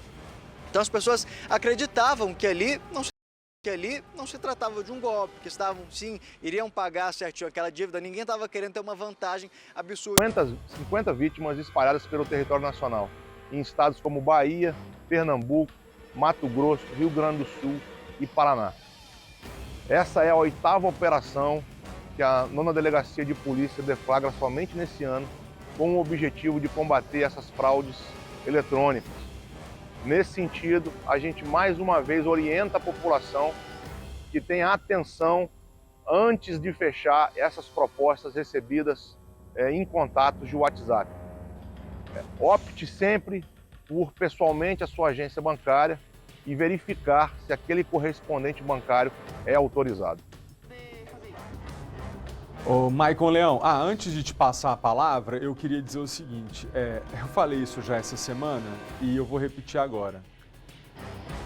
[SPEAKER 3] Então as pessoas acreditavam que ali não se tratava de um golpe, que estavam, sim, iriam pagar certinho aquela dívida, ninguém estava querendo ter uma vantagem absurda.
[SPEAKER 7] 50 vítimas espalhadas pelo território nacional, em estados como Bahia, Pernambuco, Mato Grosso, Rio Grande do Sul e Paraná. Essa é a 8ª operação que a 9ª Delegacia de Polícia deflagra somente nesse ano, com o objetivo de combater essas fraudes eletrônicas. Nesse sentido, a gente mais uma vez orienta a população que tenha atenção antes de fechar essas propostas recebidas em contatos de WhatsApp. Opte sempre por pessoalmente a sua agência bancária e verificar se aquele correspondente bancário é autorizado.
[SPEAKER 1] Ô, Maicon Leão, antes de te passar a palavra, eu queria dizer o seguinte, eu falei isso já essa semana e eu vou repetir agora.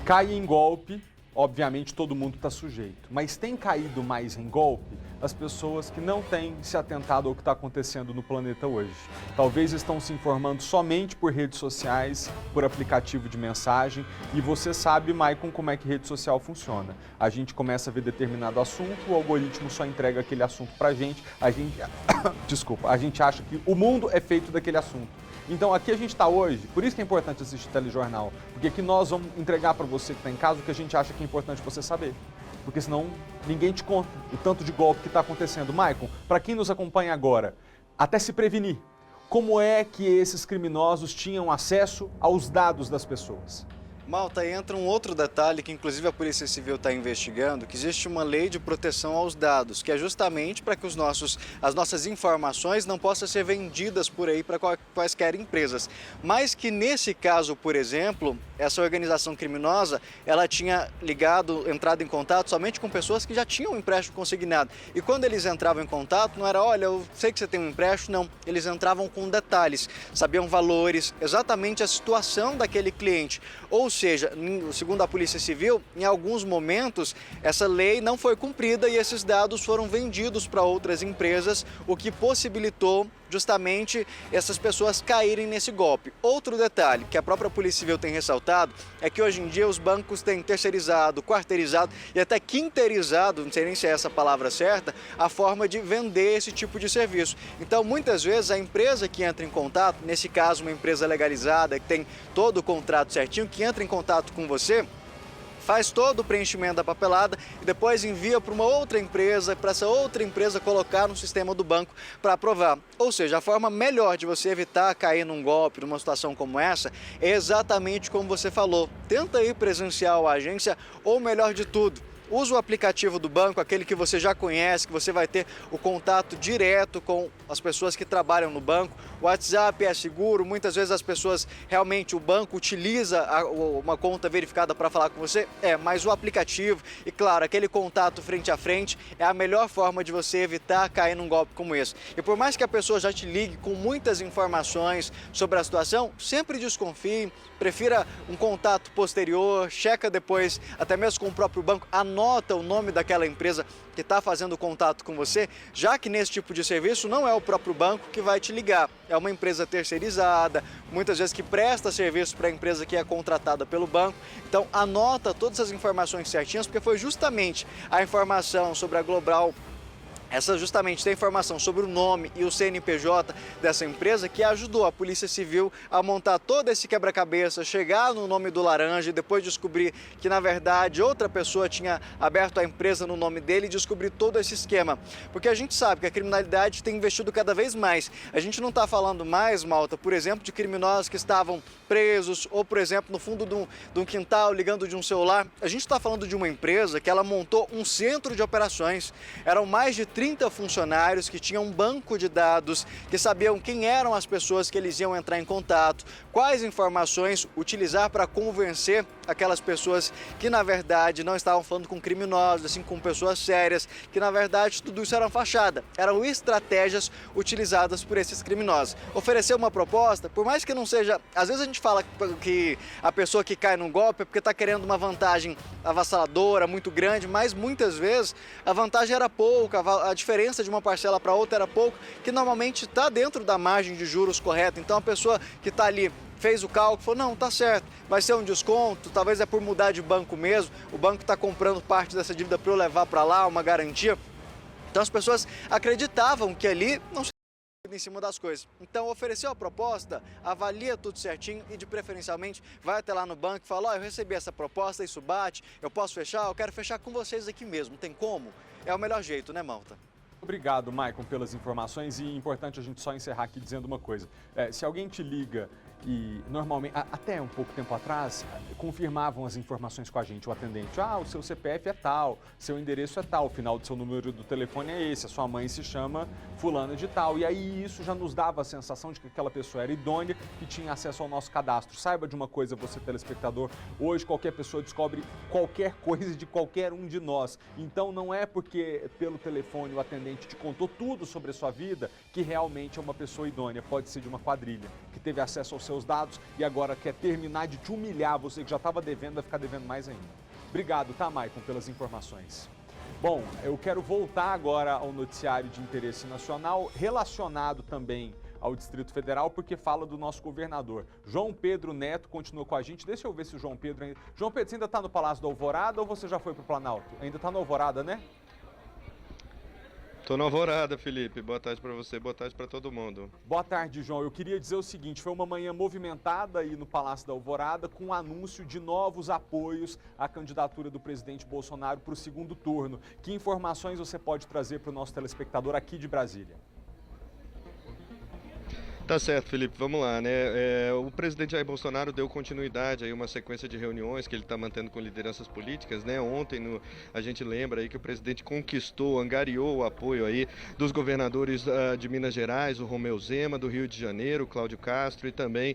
[SPEAKER 1] Cai em golpe, obviamente todo mundo está sujeito, mas tem caído mais em golpe as pessoas que não têm se atentado ao que está acontecendo no planeta hoje. Talvez estão se informando somente por redes sociais, por aplicativo de mensagem, e você sabe, Maicon, como é que rede social funciona. A gente começa a ver determinado assunto, o algoritmo só entrega aquele assunto pra gente, a gente acha que o mundo é feito daquele assunto. Então aqui a gente está hoje, por isso que é importante assistir telejornal, porque aqui nós vamos entregar para você que está em casa o que a gente acha que é importante você saber. Porque senão ninguém te conta o tanto de golpe que está acontecendo. Maicon, para quem nos acompanha agora, até se prevenir, como é que esses criminosos tinham acesso aos dados das pessoas?
[SPEAKER 3] Malta, entra um outro detalhe que inclusive a Polícia Civil está investigando, que existe uma lei de proteção aos dados, que é justamente para que as nossas informações não possam ser vendidas por aí para quaisquer empresas. Mas que nesse caso, por exemplo, essa organização criminosa, ela tinha entrado em contato somente com pessoas que já tinham um empréstimo consignado. E quando eles entravam em contato, não era, olha, eu sei que você tem um empréstimo, não. Eles entravam com detalhes, sabiam valores, exatamente a situação daquele cliente. Ou seja, segundo a Polícia Civil, em alguns momentos essa lei não foi cumprida e esses dados foram vendidos para outras empresas, o que possibilitou justamente essas pessoas caírem nesse golpe. Outro detalhe que a própria Polícia Civil tem ressaltado é que hoje em dia os bancos têm terceirizado, quarteirizado e até quinteirizado, não sei nem se é essa a palavra certa, a forma de vender esse tipo de serviço. Então, muitas vezes, a empresa que entra em contato, nesse caso uma empresa legalizada, que tem todo o contrato certinho, que entra em contato com você, faz todo o preenchimento da papelada e depois envia para uma outra empresa, para essa outra empresa colocar no sistema do banco para aprovar. Ou seja, a forma melhor de você evitar cair num golpe, numa situação como essa, é exatamente como você falou. Tenta ir presencial à agência ou, melhor de tudo, usa o aplicativo do banco, aquele que você já conhece, que você vai ter o contato direto com as pessoas que trabalham no banco. O WhatsApp é seguro, muitas vezes as pessoas, realmente o banco utiliza uma conta verificada para falar com você, mas o aplicativo e, claro, aquele contato frente a frente é a melhor forma de você evitar cair num golpe como esse. E por mais que a pessoa já te ligue com muitas informações sobre a situação, sempre desconfie, prefira um contato posterior, checa depois, até mesmo com o próprio banco, anota anota o nome daquela empresa que está fazendo contato com você, já que nesse tipo de serviço não é o próprio banco que vai te ligar, é uma empresa terceirizada, muitas vezes que presta serviço para a empresa que é contratada pelo banco. Então anota todas as informações certinhas, porque foi justamente a informação sobre a Global, essa justamente tem informação sobre o nome e o CNPJ dessa empresa que ajudou a Polícia Civil a montar todo esse quebra-cabeça, chegar no nome do Laranja e depois descobrir que, na verdade, outra pessoa tinha aberto a empresa no nome dele e descobrir todo esse esquema. Porque a gente sabe que a criminalidade tem investido cada vez mais. A gente não está falando mais, Malta, por exemplo, de criminosos que estavam presos ou, por exemplo, no fundo de um quintal ligando de um celular. A gente está falando de uma empresa que ela montou um centro de operações. Eram mais de 30 funcionários que tinham um banco de dados, que sabiam quem eram as pessoas que eles iam entrar em contato, quais informações utilizar para convencer aquelas pessoas que na verdade não estavam falando com criminosos, assim, com pessoas sérias, que na verdade tudo isso era fachada, eram estratégias utilizadas por esses criminosos. Oferecer uma proposta, por mais que não seja, às vezes a gente fala que a pessoa que cai num golpe é porque está querendo uma vantagem avassaladora, muito grande, mas muitas vezes a vantagem era pouca, a diferença de uma parcela para outra era pouco, que normalmente está dentro da margem de juros correta. Então a pessoa que está ali fez o cálculo, falou, não, tá certo, vai ser um desconto, talvez é por mudar de banco mesmo, o banco está comprando parte dessa dívida para eu levar para lá, uma garantia. Então as pessoas acreditavam que ali não se em cima das coisas. Então ofereceu a proposta, avalia tudo certinho e de preferencialmente vai até lá no banco e fala, ó, eu recebi essa proposta, isso bate, eu posso fechar, eu quero fechar com vocês aqui mesmo, tem como? É o melhor jeito, né, Malta?
[SPEAKER 1] Obrigado, Maicon, pelas informações, e é importante a gente só encerrar aqui dizendo uma coisa. Se alguém te liga e normalmente, até um pouco tempo atrás, confirmavam as informações com a gente, o atendente, o seu CPF é tal, seu endereço é tal, o final do seu número do telefone é esse, a sua mãe se chama fulana de tal, e aí isso já nos dava a sensação de que aquela pessoa era idônea e tinha acesso ao nosso cadastro. Saiba de uma coisa, você telespectador, hoje qualquer pessoa descobre qualquer coisa de qualquer um de nós, então não é porque pelo telefone o atendente te contou tudo sobre a sua vida que realmente é uma pessoa idônea, pode ser de uma quadrilha, que teve acesso aos seus dados e agora quer terminar de te humilhar, você que já estava devendo, vai ficar devendo mais ainda. Obrigado, tá, Maicon, pelas informações. Bom, eu quero voltar agora ao noticiário de interesse nacional, relacionado também ao Distrito Federal, porque fala do nosso governador. João Pedro Neto continua com a gente. Deixa eu ver se o João Pedro ainda... João Pedro, você ainda está no Palácio da Alvorada ou você já foi para o Planalto? Ainda está na Alvorada, né?
[SPEAKER 8] Tô na Alvorada, Felipe. Boa tarde para você, boa tarde para todo mundo.
[SPEAKER 1] Boa tarde, João. Eu queria dizer o seguinte, foi uma manhã movimentada aí no Palácio da Alvorada com o anúncio de novos apoios à candidatura do presidente Bolsonaro para o segundo turno. Que informações você pode trazer para o nosso telespectador aqui de Brasília?
[SPEAKER 8] Tá certo, Felipe, vamos lá, né? O presidente Jair Bolsonaro deu continuidade a uma sequência de reuniões que ele está mantendo com lideranças políticas, né? Ontem a gente lembra aí que o presidente conquistou, angariou o apoio aí dos governadores de Minas Gerais, o Romeu Zema, do Rio de Janeiro, Cláudio Castro, e também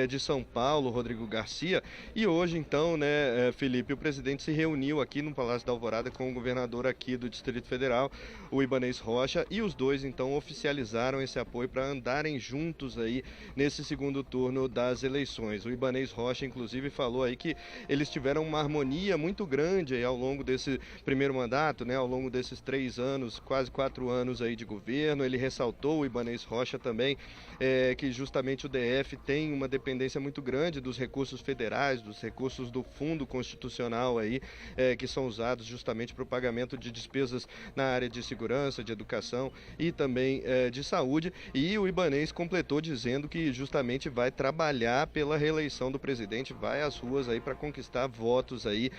[SPEAKER 8] de São Paulo, Rodrigo Garcia. E hoje, então, né, Felipe, o presidente se reuniu aqui no Palácio da Alvorada com o governador aqui do Distrito Federal, o Ibanez Rocha, e os dois, então, oficializaram esse apoio para andarem juntos aí nesse segundo turno das eleições. O Ibanez Rocha, inclusive, falou aí que eles tiveram uma harmonia muito grande aí ao longo desse primeiro mandato, né, ao longo desses 3 anos, quase 4 anos aí de governo. Ele ressaltou, o Ibanez Rocha também, que justamente o DF tem uma dependência muito grande dos recursos federais, dos recursos do Fundo Constitucional aí, que são usados justamente para o pagamento de despesas na área de segurança, de educação e também de saúde. E o Ibanez completou dizendo que justamente vai trabalhar pela reeleição do presidente, vai às ruas aí para conquistar votos aí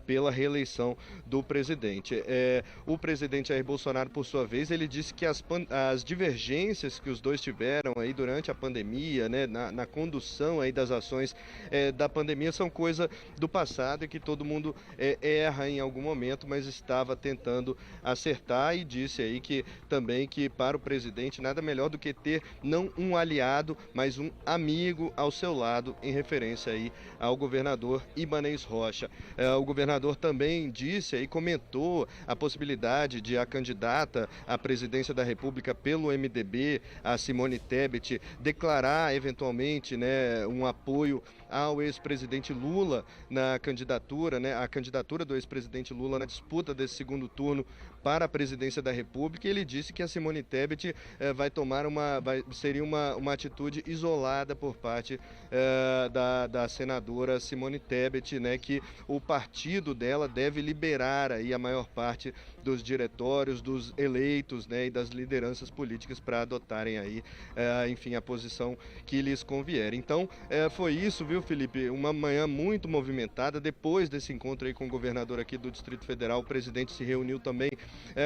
[SPEAKER 8] pela reeleição do presidente. O presidente Jair Bolsonaro, por sua vez, ele disse que as divergências que os dois tiveram aí durante a pandemia, né, na condução aí das ações da pandemia são coisa do passado e que todo mundo erra em algum momento, mas estava tentando acertar, e disse aí que também que para o presidente nada melhor do que ter não um aliado, mas um amigo ao seu lado, em referência aí ao governador Ibanez Rocha. O governador também disse e comentou a possibilidade de a candidata à presidência da República pelo MDB, a Simone Tebet, declarar eventualmente, né, um apoio ao ex-presidente Lula na candidatura, né, a candidatura do ex-presidente Lula na disputa desse segundo turno para a presidência da República. E ele disse que a Simone Tebet seria uma atitude isolada por parte da senadora Simone Tebet, né, que o partido dela deve liberar aí a maior parte dos diretórios, dos eleitos, né, e das lideranças políticas para adotarem aí, enfim, a posição que lhes convier. Então, foi isso, viu, Felipe? Uma manhã muito movimentada. Depois desse encontro aí com o governador aqui do Distrito Federal, o presidente se reuniu também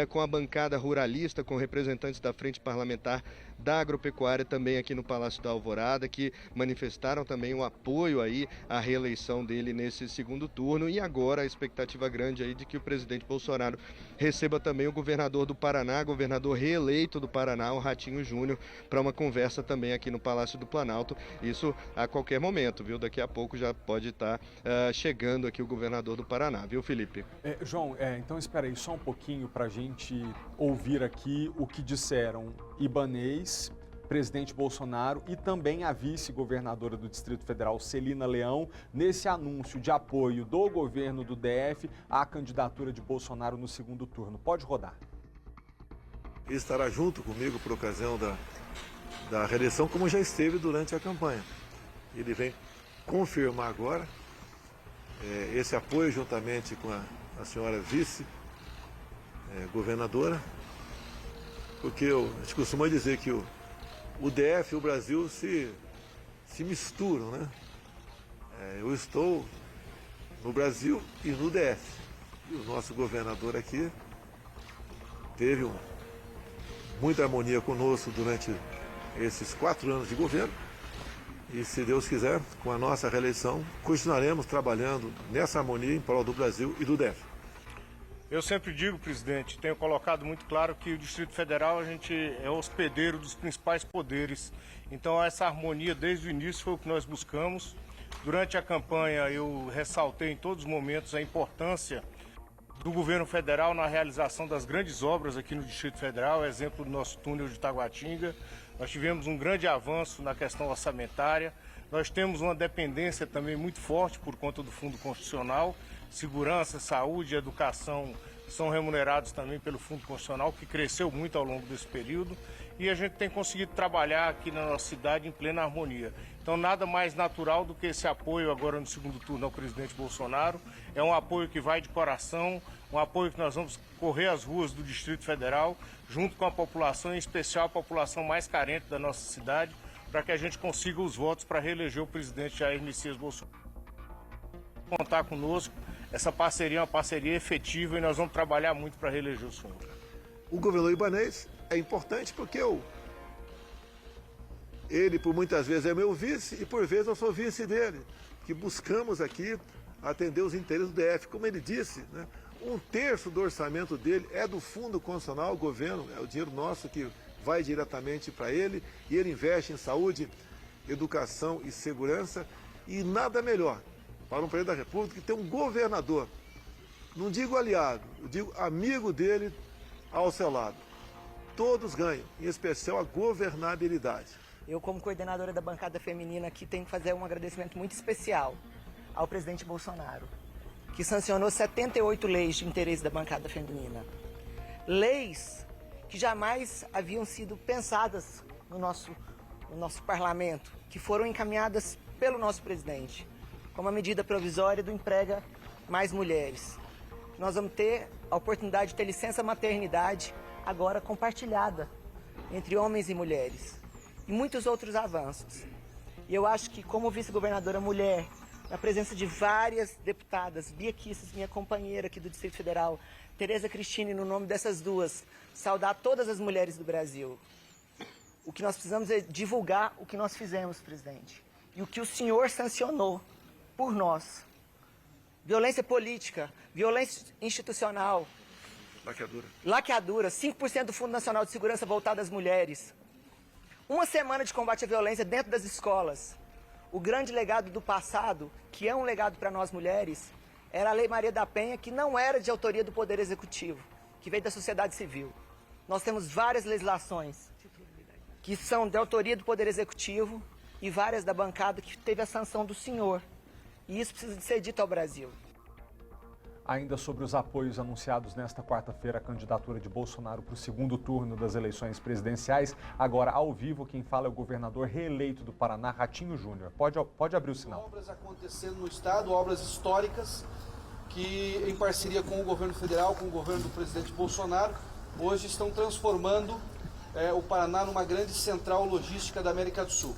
[SPEAKER 8] com a bancada ruralista, com representantes da Frente Parlamentar da Agropecuária, também aqui no Palácio da Alvorada, que manifestaram também o apoio aí à reeleição dele nesse segundo turno. E agora a expectativa grande aí de que o presidente Bolsonaro receba também o governador do Paraná, governador reeleito do Paraná, o Ratinho Júnior, para uma conversa também aqui no Palácio do Planalto. Isso a qualquer momento, viu? Daqui a pouco já pode estar chegando aqui o governador do Paraná, viu, Felipe?
[SPEAKER 1] João, então espera aí só um pouquinho para a gente ouvir aqui o que disseram Ibanez, presidente Bolsonaro e também a vice-governadora do Distrito Federal, Celina Leão, nesse anúncio de apoio do governo do DF à candidatura de Bolsonaro no segundo turno. Pode rodar.
[SPEAKER 4] Ele estará junto comigo por ocasião da reeleição, como já esteve durante a campanha. Ele vem confirmar agora esse apoio juntamente com a senhora vice-governadora, porque a gente costuma dizer que o DF e o Brasil se misturam, né? Eu estou no Brasil e no DF. E o nosso governador aqui teve muita harmonia conosco durante esses 4 anos de governo. E se Deus quiser, com a nossa reeleição, continuaremos trabalhando nessa harmonia em prol do Brasil e do DF.
[SPEAKER 9] Eu sempre digo, presidente, tenho colocado muito claro que o Distrito Federal a gente é hospedeiro dos principais poderes. Então essa harmonia desde o início foi o que nós buscamos. Durante a campanha eu ressaltei em todos os momentos a importância do governo federal na realização das grandes obras aqui no Distrito Federal, exemplo do nosso túnel de Taguatinga. Nós tivemos um grande avanço na questão orçamentária. Nós temos uma dependência também muito forte por conta do Fundo Constitucional. Segurança, saúde e educação são remunerados também pelo Fundo Constitucional, que cresceu muito ao longo desse período. E a gente tem conseguido trabalhar aqui na nossa cidade em plena harmonia. Então, nada mais natural do que esse apoio agora no segundo turno ao presidente Bolsonaro. É um apoio que vai de coração, um apoio que nós vamos correr as ruas do Distrito Federal, junto com a população, em especial a população mais carente da nossa cidade, para que a gente consiga os votos para reeleger o presidente Jair Messias Bolsonaro. Contar conosco, essa parceria é uma parceria efetiva e nós vamos trabalhar muito para reeleger o senhor.
[SPEAKER 4] O governador Ibanez é importante porque ele por muitas vezes é meu vice e por vezes eu sou vice dele, que buscamos aqui atender os interesses do DF. Como ele disse, né, 1/3 do orçamento dele é do Fundo Constitucional, o governo, é o dinheiro nosso que vai diretamente para ele, e ele investe em saúde, educação e segurança, e nada melhor para um presidente da República que ter um governador, não digo aliado, eu digo amigo dele ao seu lado. Todos ganham, em especial a governabilidade.
[SPEAKER 10] Eu, como coordenadora da bancada feminina aqui, tenho que fazer um agradecimento muito especial ao presidente Bolsonaro, que sancionou 78 leis de interesse da bancada feminina. Leis que jamais haviam sido pensadas no nosso parlamento, que foram encaminhadas pelo nosso presidente, como a medida provisória do Emprega Mais Mulheres. Nós vamos ter a oportunidade de ter licença maternidade agora compartilhada entre homens e mulheres. E muitos outros avanços. E eu acho que, como vice-governadora mulher, na presença de várias deputadas, Bia Kicis, minha companheira aqui do Distrito Federal, Tereza Cristine, no nome dessas duas, saudar todas as mulheres do Brasil. O que nós precisamos é divulgar o que nós fizemos, presidente. E o que o senhor sancionou por nós. Violência política, violência institucional. Laqueadura, 5% do Fundo Nacional de Segurança voltado às mulheres. Uma semana de combate à violência dentro das escolas. O grande legado do passado, que é um legado para nós mulheres, era a Lei Maria da Penha, que não era de autoria do Poder Executivo, que veio da sociedade civil. Nós temos várias legislações que são de autoria do Poder Executivo, e várias da bancada que teve a sanção do senhor. E isso precisa de ser dito ao Brasil.
[SPEAKER 1] Ainda sobre os apoios anunciados nesta quarta-feira à candidatura de Bolsonaro para o segundo turno das eleições presidenciais, agora ao vivo quem fala é o governador reeleito do Paraná, Ratinho Júnior. Pode abrir o sinal.
[SPEAKER 11] Obras acontecendo no estado, obras históricas que em parceria com o governo federal, com o governo do presidente Bolsonaro, hoje estão transformando o Paraná numa grande central logística da América do Sul.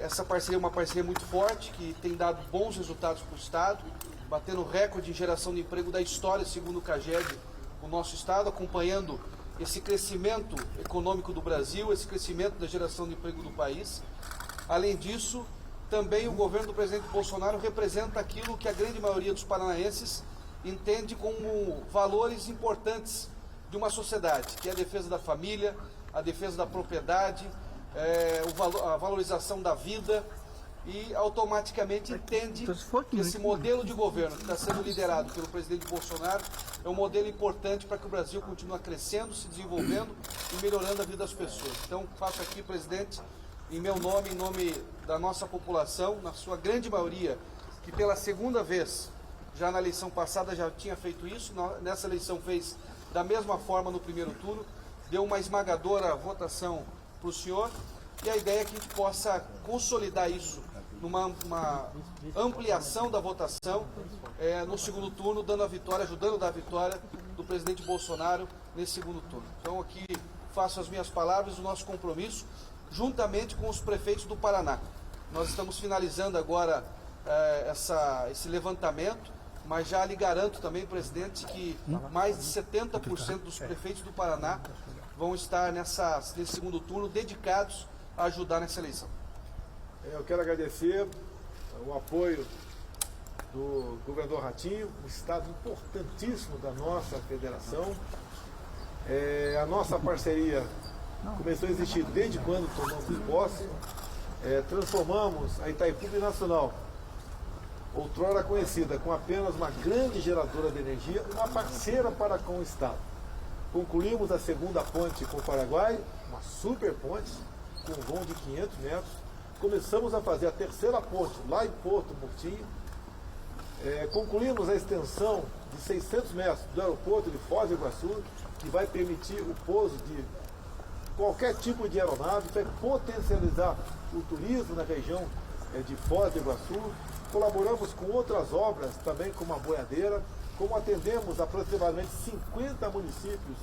[SPEAKER 11] Essa parceria é uma parceria muito forte, que tem dado bons resultados para o estado, batendo recorde em geração de emprego da história, segundo o CAGED, o nosso estado, acompanhando esse crescimento econômico do Brasil, esse crescimento da geração de emprego do país. Além disso, também o governo do presidente Bolsonaro representa aquilo que a grande maioria dos paranaenses entende como valores importantes de uma sociedade, que é a defesa da família, a defesa da propriedade, a valorização da vida, e automaticamente entende que esse modelo de governo que está sendo liderado pelo presidente Bolsonaro é um modelo importante para que o Brasil continue crescendo, se desenvolvendo e melhorando a vida das pessoas. Então, faço aqui, presidente, em meu nome, em nome da nossa população, na sua grande maioria, que pela segunda vez, já na eleição passada já tinha feito isso, nessa eleição fez da mesma forma no primeiro turno, deu uma esmagadora votação para o senhor, e a ideia é que a gente possa consolidar isso numa ampliação da votação no segundo turno, dando a vitória, ajudando a dar a vitória do presidente Bolsonaro nesse segundo turno. Então aqui faço as minhas palavras, o nosso compromisso, juntamente com os prefeitos do Paraná. Nós estamos finalizando agora esse levantamento, mas já lhe garanto também, presidente, que mais de 70% dos prefeitos do Paraná vão estar nesse segundo turno dedicados a ajudar nessa eleição.
[SPEAKER 4] Eu quero agradecer o apoio do governador Ratinho, um estado importantíssimo da nossa federação. A nossa parceria começou a existir desde quando tomamos posse. Transformamos a Itaipu Binacional, outrora conhecida como apenas uma grande geradora de energia, uma parceira para com o estado. Concluímos a segunda ponte com o Paraguai, uma super ponte, com um vão de 500 metros. Começamos a fazer a terceira ponte lá em Porto Murtinho. Concluímos a extensão de 600 metros do aeroporto de Foz do Iguaçu, que vai permitir o pouso de qualquer tipo de aeronave, vai potencializar o turismo na região de Foz do Iguaçu. Colaboramos com outras obras, também como a boiadeira, como atendemos aproximadamente 50 municípios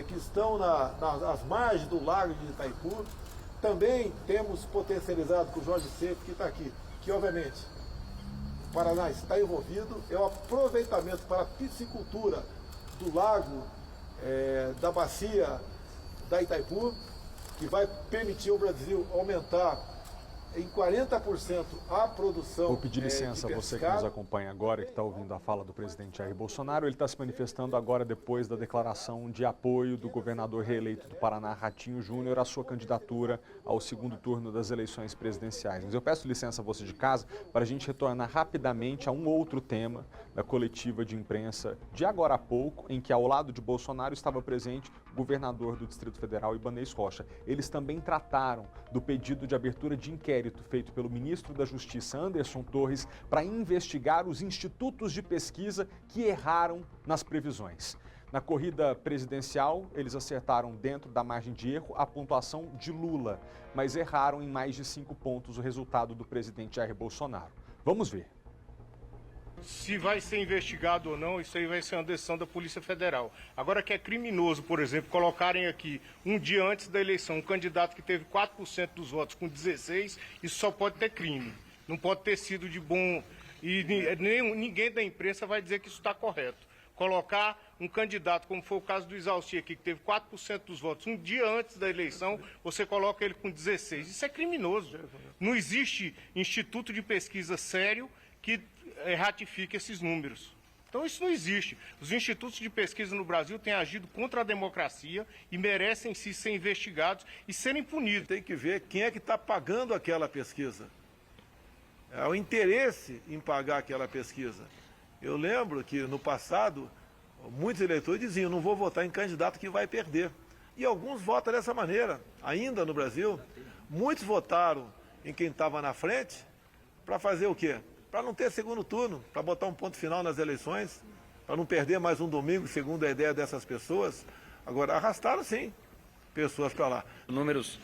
[SPEAKER 4] que estão nas margens do lago de Itaipu. Também temos potencializado com o Jorge Seco, que está aqui, que obviamente o Paraná está envolvido, é o aproveitamento para a piscicultura do lago, da bacia da Itaipu, que vai permitir ao Brasil aumentar em 40% a produção.
[SPEAKER 1] Vou pedir licença a você que nos acompanha agora, que está ouvindo a fala do presidente Jair Bolsonaro. Ele está se manifestando agora depois da declaração de apoio do governador reeleito do Paraná, Ratinho Júnior, à sua candidatura ao segundo turno das eleições presidenciais. Mas eu peço licença a você de casa para a gente retornar rapidamente a um outro tema da coletiva de imprensa de agora há pouco, em que ao lado de Bolsonaro estava presente o governador do Distrito Federal, Ibanez Rocha. Eles também trataram do pedido de abertura de inquérito feito pelo ministro da Justiça, Anderson Torres, para investigar os institutos de pesquisa que erraram nas previsões. Na corrida presidencial, eles acertaram dentro da margem de erro a pontuação de Lula, mas erraram em mais de 5 pontos o resultado do presidente Jair Bolsonaro. Vamos ver.
[SPEAKER 9] Se vai ser investigado ou não, isso aí vai ser uma decisão da Polícia Federal. Agora que é criminoso, por exemplo, colocarem aqui, um dia antes da eleição, um candidato que teve 4% dos votos com 16%, isso só pode ter crime. Não pode ter sido de bom... E ninguém da imprensa vai dizer que isso está correto. Colocar um candidato, como foi o caso do Exausti aqui, que teve 4% dos votos, um dia antes da eleição, você coloca ele com 16%. Isso é criminoso. Não existe instituto de pesquisa sério que ratifique esses números. Então isso não existe. Os institutos de pesquisa no Brasil têm agido contra a democracia e merecem sim ser investigados e serem punidos.
[SPEAKER 4] Tem que ver quem é que está pagando aquela pesquisa. É o interesse em pagar aquela pesquisa. Eu lembro que no passado, muitos eleitores diziam, não vou votar em candidato que vai perder. E alguns votam dessa maneira. Ainda no Brasil, Muitos votaram em quem estava na frente para fazer o quê? Para não ter segundo turno, para botar um ponto final nas eleições, para não perder mais um domingo, segundo a ideia dessas pessoas. Agora, arrastaram sim pessoas para lá.
[SPEAKER 12] Números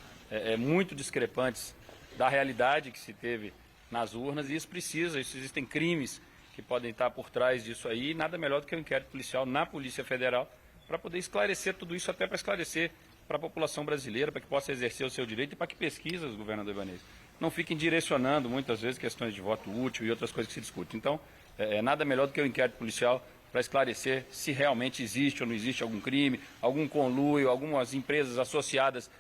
[SPEAKER 12] muito discrepantes da realidade que se teve nas urnas, e isso existem crimes que podem estar por trás disso aí, e nada melhor do que um inquérito policial na Polícia Federal para poder esclarecer tudo isso, até para esclarecer para a população brasileira, para que possa exercer o seu direito e para que pesquisas, governador Ibanez, não fiquem direcionando muitas vezes questões de voto útil e outras coisas que se discutem. Então, nada melhor do que o inquérito policial para esclarecer se realmente existe ou não existe algum crime, algum conluio, algumas empresas associadas,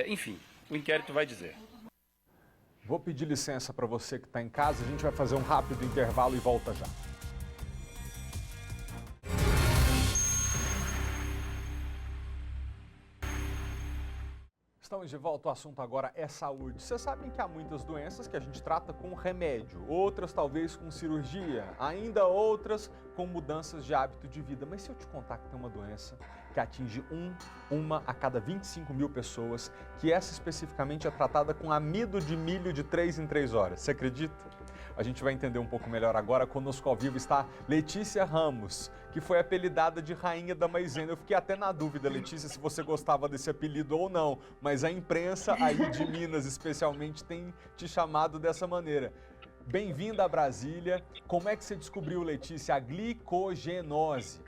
[SPEAKER 12] enfim, o inquérito vai dizer.
[SPEAKER 1] Vou pedir licença para você que está em casa, a gente vai fazer um rápido intervalo e volta já. Estamos de volta, o assunto agora é saúde. Vocês sabem que há muitas doenças que a gente trata com remédio, outras talvez com cirurgia, ainda outras com mudanças de hábito de vida. Mas se eu te contar que tem uma doença que atinge uma a cada 25 mil pessoas, que essa especificamente é tratada com amido de milho de 3 em 3 horas, você acredita? A gente vai entender um pouco melhor agora. Conosco ao vivo está Letícia Ramos, que foi apelidada de Rainha da Maisena. Eu fiquei até na dúvida, Letícia, se você gostava desse apelido ou não, mas a imprensa aí de Minas, especialmente, tem te chamado dessa maneira. Bem-vinda a Brasília. Como é que você descobriu, Letícia, a glicogenose?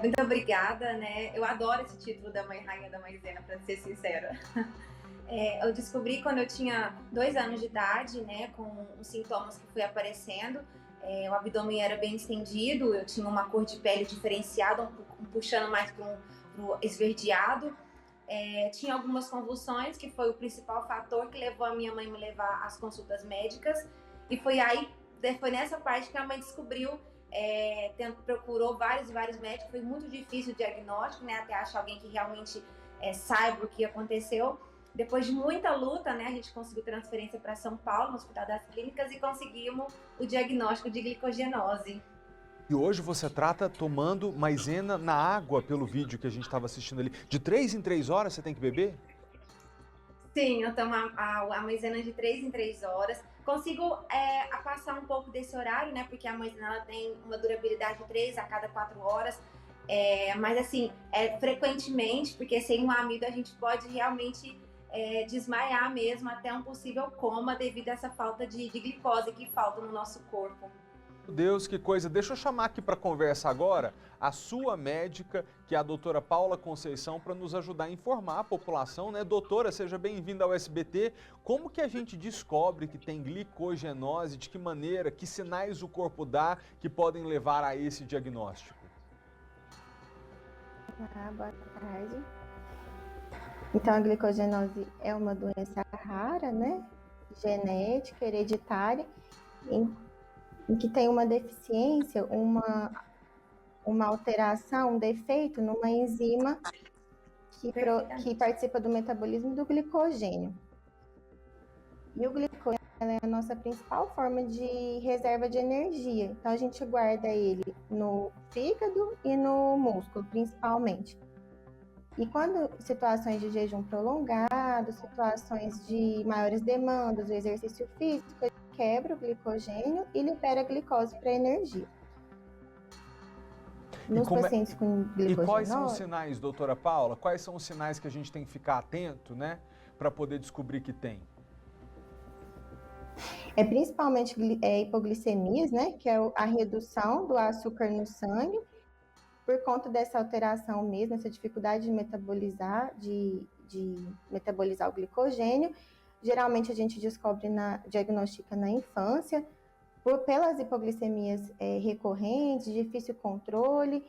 [SPEAKER 13] Muito obrigada, né? Eu adoro esse título da Mãe Rainha da Maisena, para ser sincera. Eu descobri quando eu tinha 2 anos de idade, né, com os sintomas que fui aparecendo. O abdômen era bem estendido, eu tinha uma cor de pele diferenciada, puxando mais para o esverdeado. Tinha algumas convulsões, que foi o principal fator que levou a minha mãe a me levar às consultas médicas. E foi nessa parte que a mãe descobriu, procurou vários médicos. Foi muito difícil o diagnóstico, né, até achar alguém que realmente saiba o que aconteceu. Depois de muita luta, né, a gente conseguiu transferência para São Paulo, no Hospital das Clínicas, e conseguimos o diagnóstico de glicogenose.
[SPEAKER 1] E hoje você trata tomando maisena na água, pelo vídeo que a gente estava assistindo ali. De 3 em 3 horas você tem que beber?
[SPEAKER 13] Sim, eu tomo a maisena de 3 em 3 horas. Consigo passar um pouco desse horário, né, porque a maisena ela tem uma durabilidade de 3 a cada 4 horas. Mas assim, frequentemente, porque sem o amido a gente pode realmente desmaiar mesmo, até um possível coma devido a essa falta de glicose que falta no nosso corpo.
[SPEAKER 1] Meu Deus, que coisa. Deixa eu chamar aqui para conversa agora a sua médica, que é a doutora Paula Conceição, para nos ajudar a informar a população, né? Doutora, seja bem-vinda ao SBT. Como que a gente descobre que tem glicogenose? De que maneira? Que sinais o corpo dá que podem levar a esse diagnóstico?
[SPEAKER 14] Boa tarde. Então, a glicogenose é uma doença rara, né? Genética, hereditária, em que tem uma deficiência, uma alteração, um defeito numa enzima que participa do metabolismo do glicogênio. E o glicogênio é a nossa principal forma de reserva de energia. Então, a gente guarda ele no fígado e no músculo, principalmente. E quando situações de jejum prolongado, situações de maiores demandas, o exercício físico, ele quebra o glicogênio e libera a glicose para energia. Nos pacientes com glicogenose...
[SPEAKER 1] E quais são os sinais, doutora Paula? Quais são os sinais que a gente tem que ficar atento, né, para poder descobrir que tem?
[SPEAKER 14] Principalmente hipoglicemias, né, que é a redução do açúcar no sangue, por conta dessa alteração mesmo, essa dificuldade de metabolizar, de metabolizar o glicogênio. Geralmente a gente diagnostica na infância, pelas hipoglicemias recorrentes, difícil controle,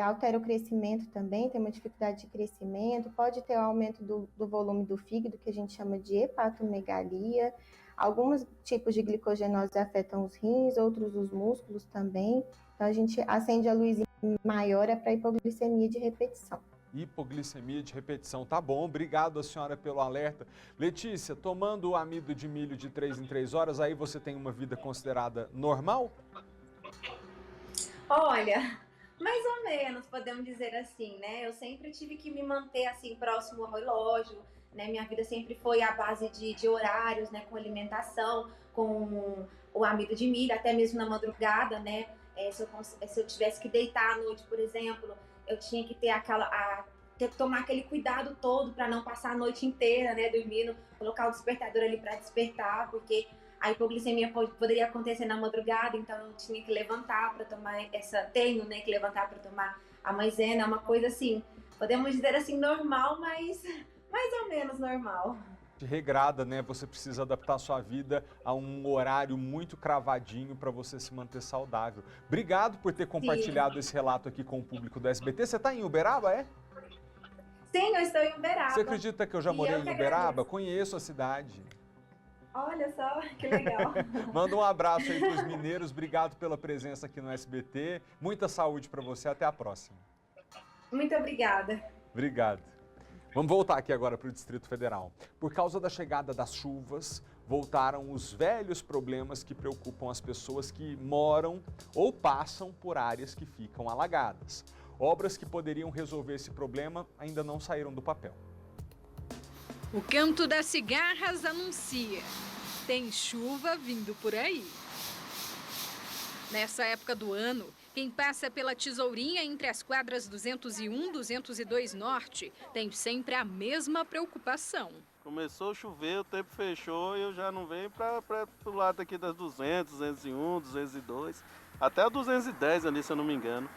[SPEAKER 14] altera o crescimento também, tem uma dificuldade de crescimento, pode ter o aumento do volume do fígado, que a gente chama de hepatomegalia. Alguns tipos de glicogenose afetam os rins, outros os músculos também. Então, a gente acende a luzinha maior para hipoglicemia de repetição.
[SPEAKER 1] Hipoglicemia de repetição, tá bom. Obrigado a senhora pelo alerta. Letícia, tomando o amido de milho de 3 em 3 horas, aí você tem uma vida considerada normal?
[SPEAKER 13] Olha, Mais ou menos, podemos dizer assim, né? Eu sempre tive que me manter assim próximo ao relógio, né? Minha vida sempre foi à base de horários, né? Com alimentação, com o amido de milho, até mesmo na madrugada, né? Se eu tivesse que deitar à noite, por exemplo, eu tinha que ter ter que tomar aquele cuidado todo para não passar a noite inteira, né? Dormindo, colocar o despertador ali para despertar, porque a hipoglicemia poderia acontecer na madrugada, então eu tinha que levantar para tomar tenho, né, que levantar para tomar a maisena, uma coisa assim, podemos dizer assim, normal, mas mais ou menos normal.
[SPEAKER 1] Regrada, né? Você precisa adaptar a sua vida a um horário muito cravadinho para você se manter saudável. Obrigado por ter compartilhado esse relato aqui com o público do SBT. Você está em Uberaba, é?
[SPEAKER 13] Sim, eu estou em Uberaba.
[SPEAKER 1] Você acredita que eu já morei em Uberaba? Conheço a cidade.
[SPEAKER 13] Olha só, que legal.
[SPEAKER 1] Manda um abraço aí para os mineiros. Obrigado pela presença aqui no SBT. Muita saúde para você. Até a próxima.
[SPEAKER 13] Muito obrigada.
[SPEAKER 1] Obrigado. Vamos voltar aqui agora para o Distrito Federal. Por causa da chegada das chuvas, voltaram os velhos problemas que preocupam as pessoas que moram ou passam por áreas que ficam alagadas. Obras que poderiam resolver esse problema ainda não saíram do papel.
[SPEAKER 15] O canto das cigarras anuncia. Tem chuva vindo por aí. Nessa época do ano, quem passa pela Tesourinha entre as quadras 201 e 202 Norte tem sempre a mesma preocupação.
[SPEAKER 16] Começou a chover, o tempo fechou e eu já não venho para o lado aqui das 200, 201, 202, até a 210 ali, se eu não me engano.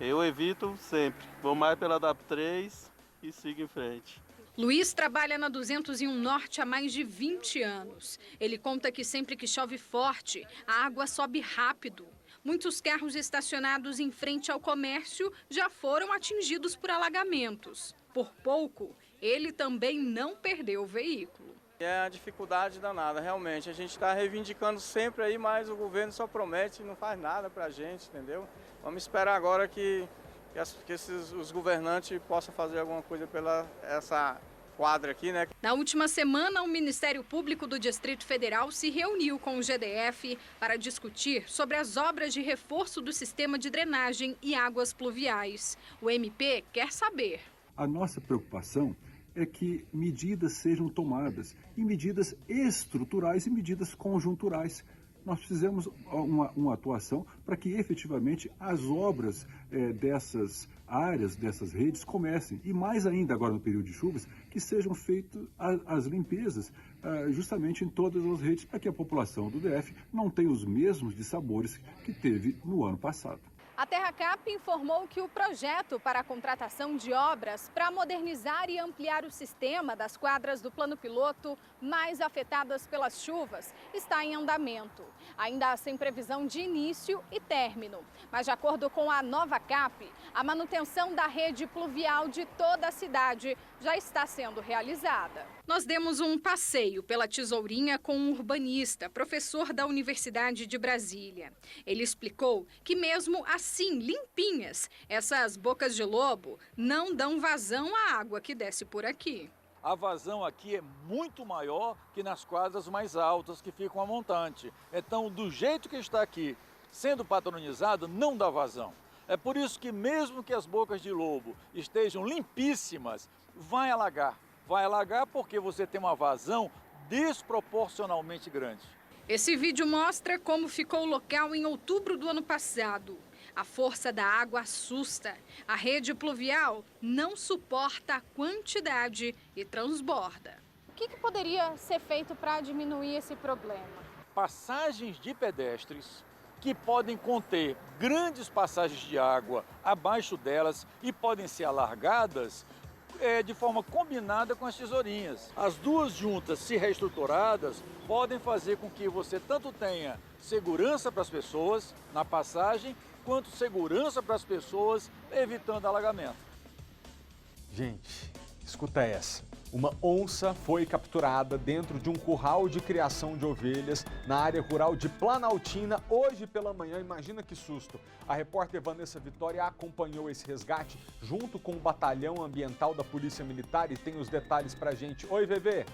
[SPEAKER 16] Eu evito sempre, vou mais pela DAP3 e sigo em frente.
[SPEAKER 15] Luiz trabalha na 201 Norte há mais de 20 anos. Ele conta que sempre que chove forte, a água sobe rápido. Muitos carros estacionados em frente ao comércio já foram atingidos por alagamentos. Por pouco, ele também não perdeu o veículo.
[SPEAKER 17] É a dificuldade danada, realmente. A gente está reivindicando sempre aí, mas o governo só promete e não faz nada para a gente, entendeu? Vamos esperar agora que os governantes possam fazer alguma coisa pela essa quadra aqui, né?
[SPEAKER 15] Na última semana, o Ministério Público do Distrito Federal se reuniu com o GDF para discutir sobre as obras de reforço do sistema de drenagem e águas pluviais. O MP quer saber.
[SPEAKER 18] A nossa preocupação é que medidas sejam tomadas, e medidas estruturais e medidas conjunturais. Nós fizemos uma atuação para que efetivamente as obras dessas áreas, dessas redes comecem. E mais ainda agora no período de chuvas, que sejam feitas as limpezas justamente em todas as redes, para que a população do DF não tenha os mesmos dissabores que teve no ano passado.
[SPEAKER 15] A Terracap informou que o projeto para a contratação de obras para modernizar e ampliar o sistema das quadras do Plano Piloto mais afetadas pelas chuvas está em andamento. Ainda sem previsão de início e término. Mas, de acordo com a nova CAP, a manutenção da rede pluvial de toda a cidade já está sendo realizada. Nós demos um passeio pela Tesourinha com um urbanista, professor da Universidade de Brasília. Ele explicou que mesmo assim limpinhas, essas bocas de lobo não dão vazão à água que desce por aqui.
[SPEAKER 19] A vazão aqui é muito maior que nas quadras mais altas que ficam a montante. Então, do jeito que está aqui, sendo padronizado, não dá vazão. É por isso que mesmo que as bocas de lobo estejam limpíssimas, vai alagar. Vai alagar porque você tem uma vazão desproporcionalmente grande.
[SPEAKER 15] Esse vídeo mostra como ficou o local em outubro do ano passado. A força da água assusta. A rede pluvial não suporta a quantidade e transborda. O que poderia ser feito para diminuir esse problema?
[SPEAKER 19] Passagens de pedestres que podem conter grandes passagens de água abaixo delas e podem ser alargadas de forma combinada com as tesourinhas. As duas juntas, se reestruturadas, podem fazer com que você tanto tenha segurança para as pessoas na passagem, quanto segurança para as pessoas, evitando alagamento.
[SPEAKER 1] Gente, escuta essa. Uma onça foi capturada dentro de um curral de criação de ovelhas na área rural de Planaltina hoje pela manhã. Imagina que susto! A repórter Vanessa Vitória acompanhou esse resgate junto com o Batalhão Ambiental da Polícia Militar e tem os detalhes pra gente. Oi, VV!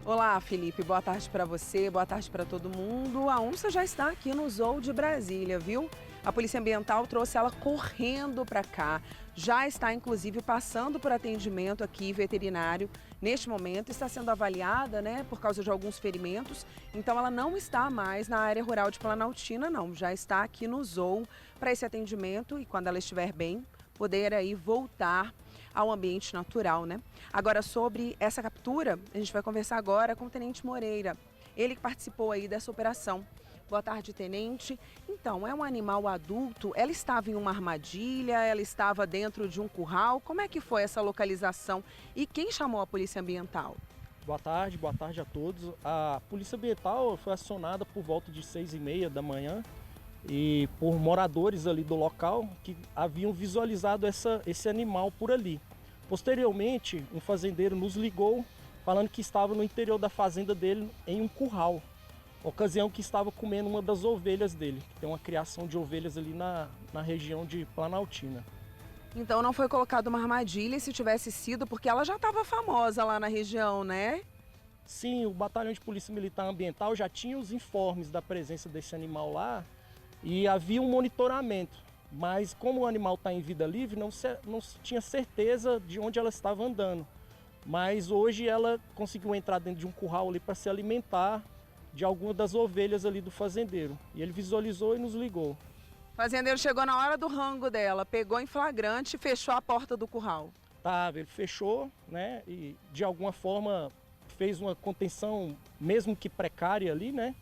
[SPEAKER 20] Olá, Felipe. Boa tarde para você, boa tarde para todo mundo. A onça já está aqui no Zoo de Brasília, viu? A Polícia Ambiental trouxe ela correndo para cá. Já está, inclusive, passando por atendimento aqui veterinário. Neste momento está sendo avaliada, né, por causa de alguns ferimentos. Então ela não está mais na área rural de Planaltina, não. Já está aqui no Zoo para esse atendimento e quando ela estiver bem, poder aí voltar ao ambiente natural, né? Agora, sobre essa captura, a gente vai conversar agora com o Tenente Moreira. Ele que participou aí dessa operação. Boa tarde, Tenente. Então, é um animal adulto? Ela estava em uma armadilha? Ela estava dentro de um curral? Como é que foi essa localização? E quem chamou a Polícia Ambiental?
[SPEAKER 21] Boa tarde a todos. A Polícia Ambiental foi acionada por volta de 6h30 da manhã e por moradores ali do local que haviam visualizado esse animal por ali. Posteriormente, um fazendeiro nos ligou falando que estava no interior da fazenda dele em um curral. Ocasião que estava comendo uma das ovelhas dele, que tem uma criação de ovelhas ali na região de Planaltina.
[SPEAKER 20] Então não foi colocada uma armadilha, e se tivesse sido, porque ela já estava famosa lá na região, né?
[SPEAKER 21] Sim, o Batalhão de Polícia Militar Ambiental já tinha os informes da presença desse animal lá e havia um monitoramento. Mas como o animal está em vida livre, não se tinha certeza de onde ela estava andando. Mas hoje ela conseguiu entrar dentro de um curral ali para se alimentar de alguma das ovelhas ali do fazendeiro. E ele visualizou e nos ligou.
[SPEAKER 20] O fazendeiro chegou na hora do rango dela, pegou em flagrante e fechou a porta do curral.
[SPEAKER 21] Ele fechou, né? E de alguma forma fez uma contenção, mesmo que precária ali, né?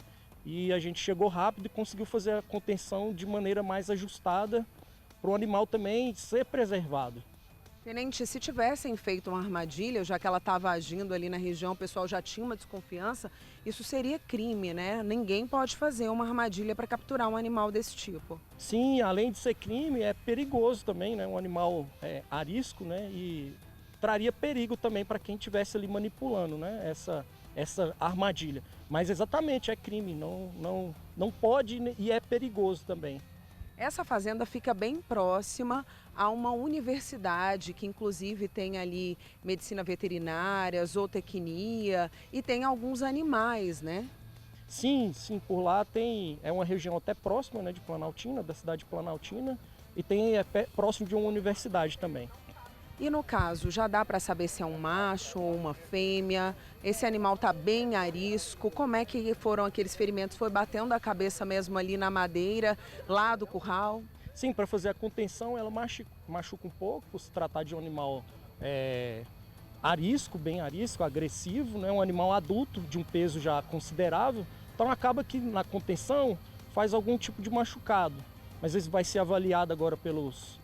[SPEAKER 21] E a gente chegou rápido e conseguiu fazer a contenção de maneira mais ajustada para o animal também ser preservado.
[SPEAKER 20] Tenente, se tivessem feito uma armadilha, já que ela estava agindo ali na região, o pessoal já tinha uma desconfiança, isso seria crime, né? Ninguém pode fazer uma armadilha para capturar um animal desse tipo.
[SPEAKER 21] Sim, além de ser crime, é perigoso também, né? Um animal arisco, né? E traria perigo também para quem estivesse ali manipulando, né? Essa armadilha. Mas exatamente, é crime, não pode e é perigoso também.
[SPEAKER 20] Essa fazenda fica bem próxima a uma universidade que inclusive tem ali medicina veterinária, zootecnia e tem alguns animais, né?
[SPEAKER 21] Sim, por lá é uma região até próxima, né, de Planaltina, da cidade de Planaltina, e próximo de uma universidade também.
[SPEAKER 20] E no caso, já dá para saber se é um macho ou uma fêmea? Esse animal está bem arisco? Como é que foram aqueles ferimentos? Foi batendo a cabeça mesmo ali na madeira, lá do curral?
[SPEAKER 21] Sim, para fazer a contenção ela machuca um pouco, por se tratar de um animal arisco, bem arisco, agressivo, né? Um animal adulto de um peso já considerável. Então acaba que na contenção faz algum tipo de machucado. Mas isso vai ser avaliado agora pelos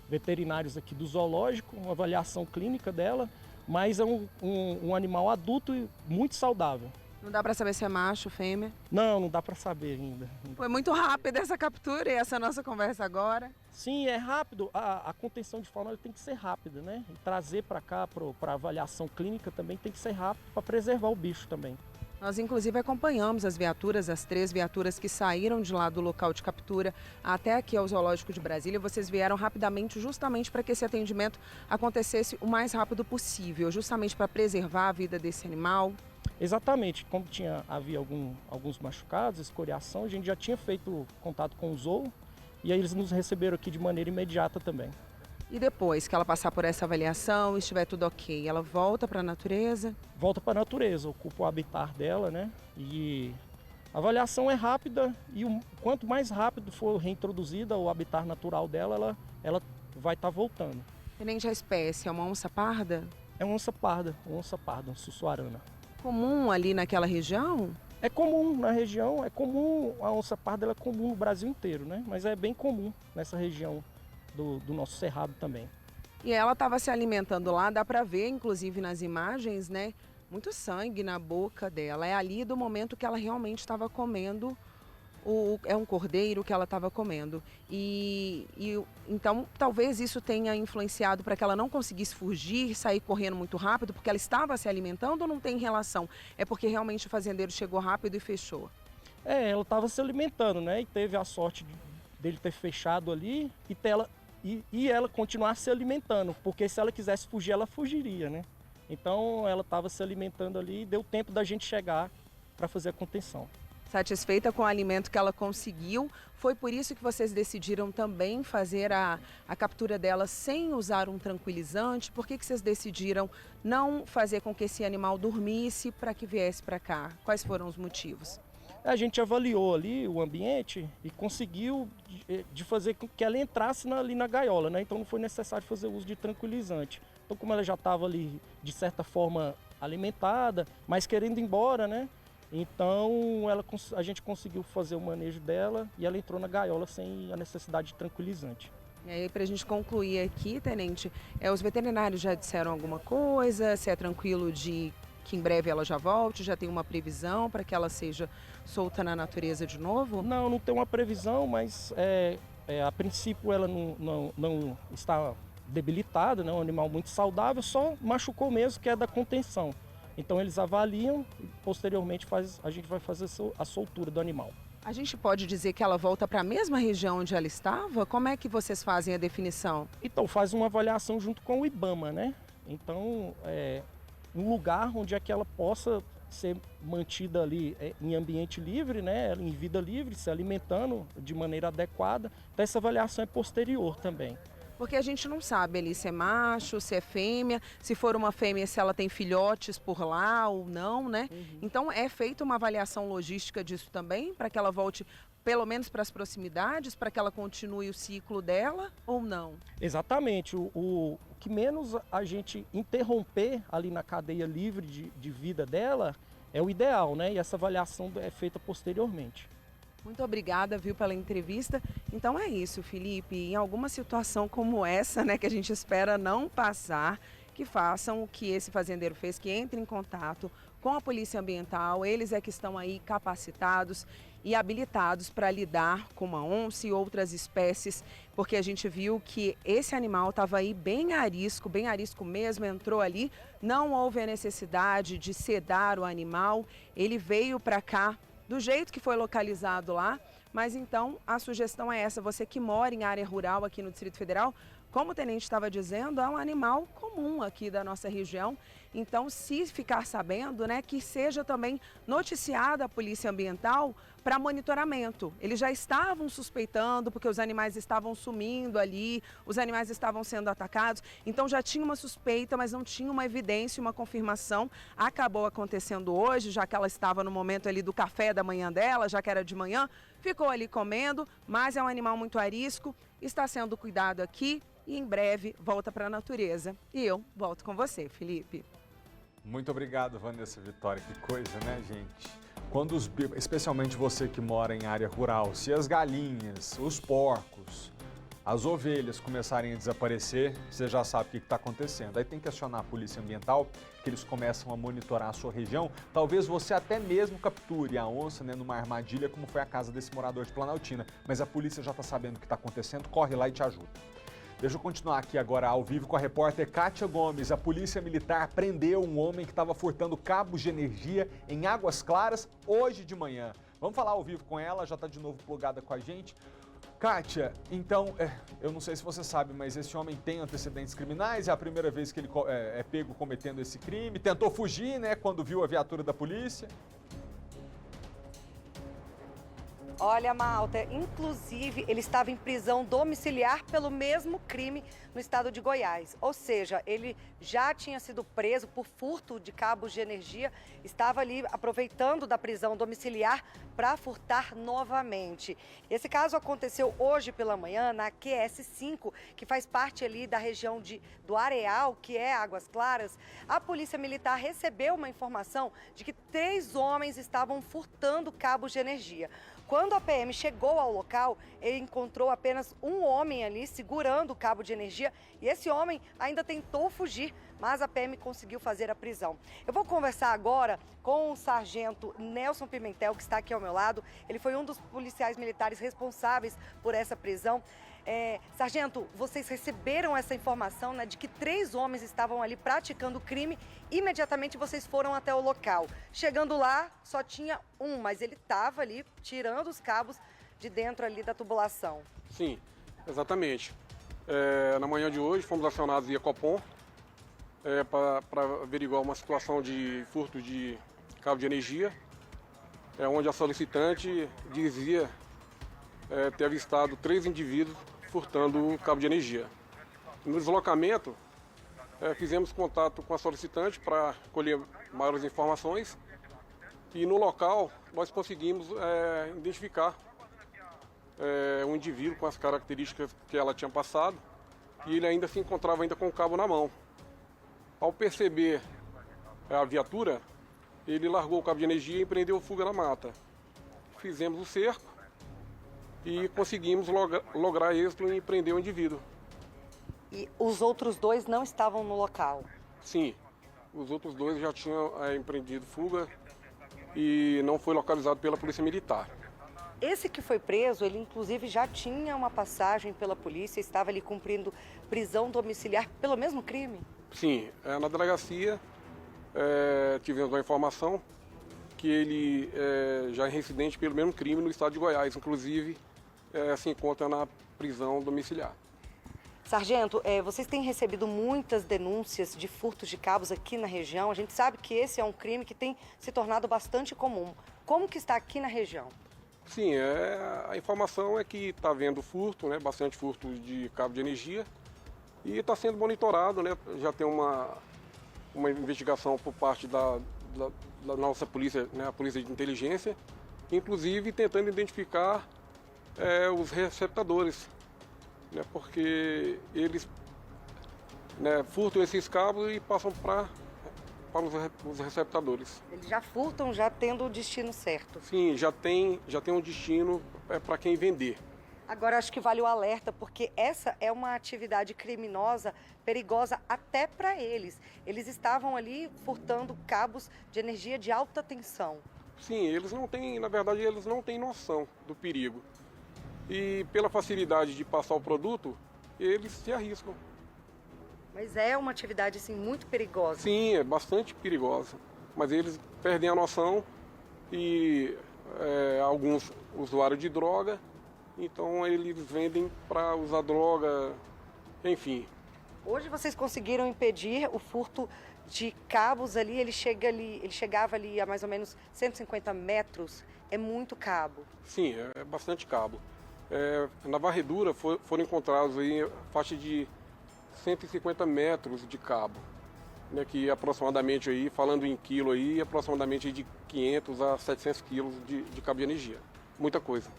[SPEAKER 21] veterinários aqui do zoológico, uma avaliação clínica dela, mas é um animal adulto e muito saudável.
[SPEAKER 20] Não dá para saber se é macho, fêmea?
[SPEAKER 21] Não dá para saber ainda.
[SPEAKER 20] Foi muito rápida essa captura e essa nossa conversa agora.
[SPEAKER 21] Sim, é rápido. A contenção de fauna tem que ser rápida, né? E trazer para cá, para avaliação clínica também tem que ser rápido para preservar o bicho também.
[SPEAKER 20] Nós, inclusive, acompanhamos as viaturas, as 3 viaturas que saíram de lá do local de captura até aqui ao Zoológico de Brasília. Vocês vieram rapidamente justamente para que esse atendimento acontecesse o mais rápido possível, justamente para preservar a vida desse animal.
[SPEAKER 21] Exatamente. Como havia alguns machucados, escoriação, a gente já tinha feito contato com o zoo e aí eles nos receberam aqui de maneira imediata também.
[SPEAKER 20] E depois que ela passar por essa avaliação, estiver tudo ok, ela volta para a natureza?
[SPEAKER 21] Volta para a natureza, ocupa o habitat dela, né? E a avaliação é rápida e quanto mais rápido for reintroduzida o habitat natural dela, ela vai estar voltando.
[SPEAKER 20] Tenente, a espécie é uma onça parda?
[SPEAKER 21] É uma onça parda, uma sussuarana.
[SPEAKER 20] Comum ali naquela região?
[SPEAKER 21] É comum na região, a onça parda ela é comum no Brasil inteiro, né? Mas é bem comum nessa região do nosso cerrado também.
[SPEAKER 20] E ela estava se alimentando lá, dá para ver, inclusive nas imagens, né? Muito sangue na boca dela. É ali do momento que ela realmente estava comendo, é um cordeiro que ela estava comendo. E então talvez isso tenha influenciado para que ela não conseguisse fugir, sair correndo muito rápido, porque ela estava se alimentando ou não tem relação? É porque realmente o fazendeiro chegou rápido e fechou?
[SPEAKER 21] Ela estava se alimentando, né? E teve a sorte dele ter fechado ali e ela continuar se alimentando, porque se ela quisesse fugir, ela fugiria, né? Então ela estava se alimentando ali e deu tempo da gente chegar para fazer a contenção.
[SPEAKER 20] Satisfeita com o alimento que ela conseguiu, foi por isso que vocês decidiram também fazer a captura dela sem usar um tranquilizante? Por que vocês decidiram não fazer com que esse animal dormisse para que viesse para cá? Quais foram os motivos?
[SPEAKER 21] A gente avaliou ali o ambiente e conseguiu de fazer com que ela entrasse ali na gaiola, né? Então não foi necessário fazer uso de tranquilizante. Então como ela já estava ali de certa forma alimentada, mas querendo ir embora, né? Então a gente conseguiu fazer o manejo dela e ela entrou na gaiola sem a necessidade de tranquilizante.
[SPEAKER 20] E aí, para a gente concluir aqui, tenente, os veterinários já disseram alguma coisa? Se é tranquilo de que em breve ela já volte? Já tem uma previsão para que ela seja solta na natureza de novo?
[SPEAKER 21] Não tem uma previsão, mas a princípio ela não está debilitada, né? Um animal muito saudável, só machucou mesmo, que é da contenção. Então eles avaliam e posteriormente a gente vai fazer a soltura do animal.
[SPEAKER 20] A gente pode dizer que ela volta para a mesma região onde ela estava? Como é que vocês fazem a definição?
[SPEAKER 21] Então faz uma avaliação junto com o IBAMA, né? Então um lugar onde é que ela possa ser mantida ali em ambiente livre, né? Em vida livre, se alimentando de maneira adequada. Então essa avaliação é posterior também.
[SPEAKER 20] Porque a gente não sabe ali se é macho, se é fêmea, se for uma fêmea, se ela tem filhotes por lá ou não, né? Então é feita uma avaliação logística disso também, para que ela volte pelo menos para as proximidades, para que ela continue o ciclo dela ou não?
[SPEAKER 21] Exatamente. O que menos a gente interromper ali na cadeia livre de vida dela é o ideal, né? E essa avaliação é feita posteriormente.
[SPEAKER 20] Muito obrigada, viu, pela entrevista. Então é isso, Felipe. Em alguma situação como essa, né, que a gente espera não passar, que façam o que esse fazendeiro fez, que entre em contato com a Polícia Ambiental. Eles é que estão aí capacitados e habilitados para lidar com uma onça e outras espécies, porque a gente viu que esse animal estava aí bem arisco mesmo, entrou ali, não houve a necessidade de sedar o animal, ele veio para cá do jeito que foi localizado lá, mas então a sugestão é essa, você que mora em área rural aqui no Distrito Federal, como o tenente estava dizendo, é um animal comum aqui da nossa região, então se ficar sabendo, né, que seja também noticiada a Polícia Ambiental para monitoramento. Eles já estavam suspeitando, porque os animais estavam sumindo ali, os animais estavam sendo atacados, então já tinha uma suspeita, mas não tinha uma evidência, uma confirmação. Acabou acontecendo hoje, já que ela estava no momento ali do café da manhã dela, já que era de manhã, ficou ali comendo, mas é um animal muito arisco, está sendo cuidado aqui e em breve volta para a natureza. E eu volto com você, Felipe.
[SPEAKER 1] Muito obrigado, Vanessa Vitória. Que coisa, né, gente? Quando especialmente você que mora em área rural, se as galinhas, os porcos, as ovelhas começarem a desaparecer, você já sabe o que está acontecendo. Aí tem que acionar a Polícia Ambiental, que eles começam a monitorar a sua região. Talvez você até mesmo capture a onça, né, numa armadilha, como foi a casa desse morador de Planaltina. Mas a polícia já está sabendo o que está acontecendo, corre lá e te ajuda. Deixa eu continuar aqui agora ao vivo com a repórter Kátia Gomes. A Polícia Militar prendeu um homem que estava furtando cabos de energia em Águas Claras hoje de manhã. Vamos falar ao vivo com ela, já está de novo plugada com a gente. Kátia, então, eu não sei se você sabe, mas esse homem tem antecedentes criminais, é a primeira vez que ele é pego cometendo esse crime, tentou fugir, né, quando viu a viatura da polícia.
[SPEAKER 2] Olha, Malta, inclusive ele estava em prisão domiciliar pelo mesmo crime no estado de Goiás. Ou seja, ele já tinha sido preso por furto de cabos de energia, estava ali aproveitando da prisão domiciliar para furtar novamente. Esse caso aconteceu hoje pela manhã na QS5, que faz parte ali da região do Areal, que é Águas Claras. A Polícia Militar recebeu uma informação de que 3 homens estavam furtando cabos de energia. Quando a PM chegou ao local, ele encontrou apenas um homem ali segurando o cabo de energia e esse homem ainda tentou fugir, mas a PM conseguiu fazer a prisão. Eu vou conversar agora com o sargento Nelson Pimentel, que está aqui ao meu lado. Ele foi um dos policiais militares responsáveis por essa prisão. Sargento, vocês receberam essa informação, né, de que 3 homens estavam ali praticando crime. Imediatamente vocês foram até o local. Chegando lá, só tinha um, mas ele estava ali tirando os cabos de dentro ali da tubulação.
[SPEAKER 5] Sim, exatamente. Na manhã de hoje fomos acionados via Copom para averiguar uma situação de furto de cabo de energia, onde a solicitante dizia ter avistado 3 indivíduos furtando o cabo de energia. No deslocamento, fizemos contato com a solicitante para colher maiores informações e no local nós conseguimos identificar um indivíduo com as características que ela tinha passado e ele ainda se encontrava ainda com o cabo na mão. Ao perceber a viatura, ele largou o cabo de energia e empreendeu fuga na mata. Fizemos o cerco e conseguimos lograr êxito em prender o indivíduo.
[SPEAKER 2] E os outros 2 não estavam no local?
[SPEAKER 5] Sim, os outros 2 já tinham empreendido fuga e não foi localizado pela Polícia Militar.
[SPEAKER 2] Esse que foi preso, ele inclusive já tinha uma passagem pela polícia, estava ali cumprindo prisão domiciliar pelo mesmo crime?
[SPEAKER 5] Sim, na delegacia tivemos uma informação que ele já é reincidente pelo mesmo crime no estado de Goiás, inclusive se encontra na prisão domiciliar.
[SPEAKER 2] Sargento, vocês têm recebido muitas denúncias de furtos de cabos aqui na região. A gente sabe que esse é um crime que tem se tornado bastante comum. Como que está aqui na região?
[SPEAKER 5] Sim, a informação é que está havendo furto, bastante furto de cabo de energia e está sendo monitorado, já tem uma investigação por parte da nossa polícia, a polícia de inteligência, inclusive tentando identificar os receptadores, porque eles furtam esses cabos e passam para os receptadores.
[SPEAKER 2] Eles já furtam, já tendo o destino certo?
[SPEAKER 5] Sim, já tem um destino para quem vender.
[SPEAKER 2] Agora, acho que vale o alerta, porque essa é uma atividade criminosa, perigosa até para eles. Eles estavam ali furtando cabos de energia de alta tensão.
[SPEAKER 5] Sim, na verdade, eles não têm noção do perigo. E pela facilidade de passar o produto, eles se arriscam.
[SPEAKER 2] Mas é uma atividade, assim, muito perigosa.
[SPEAKER 5] Sim, é bastante perigosa. Mas eles perdem a noção e alguns usuários de droga, então eles vendem para usar droga, enfim.
[SPEAKER 2] Hoje vocês conseguiram impedir o furto de cabos ali, ele chegava ali a mais ou menos 150 metros, é muito cabo.
[SPEAKER 5] Sim, é bastante cabo. Na varredura foram encontrados aí faixa de 150 metros de cabo, que aproximadamente aí, falando em quilo aí, aproximadamente de 500 a 700 quilos de cabo de energia. Muita coisa.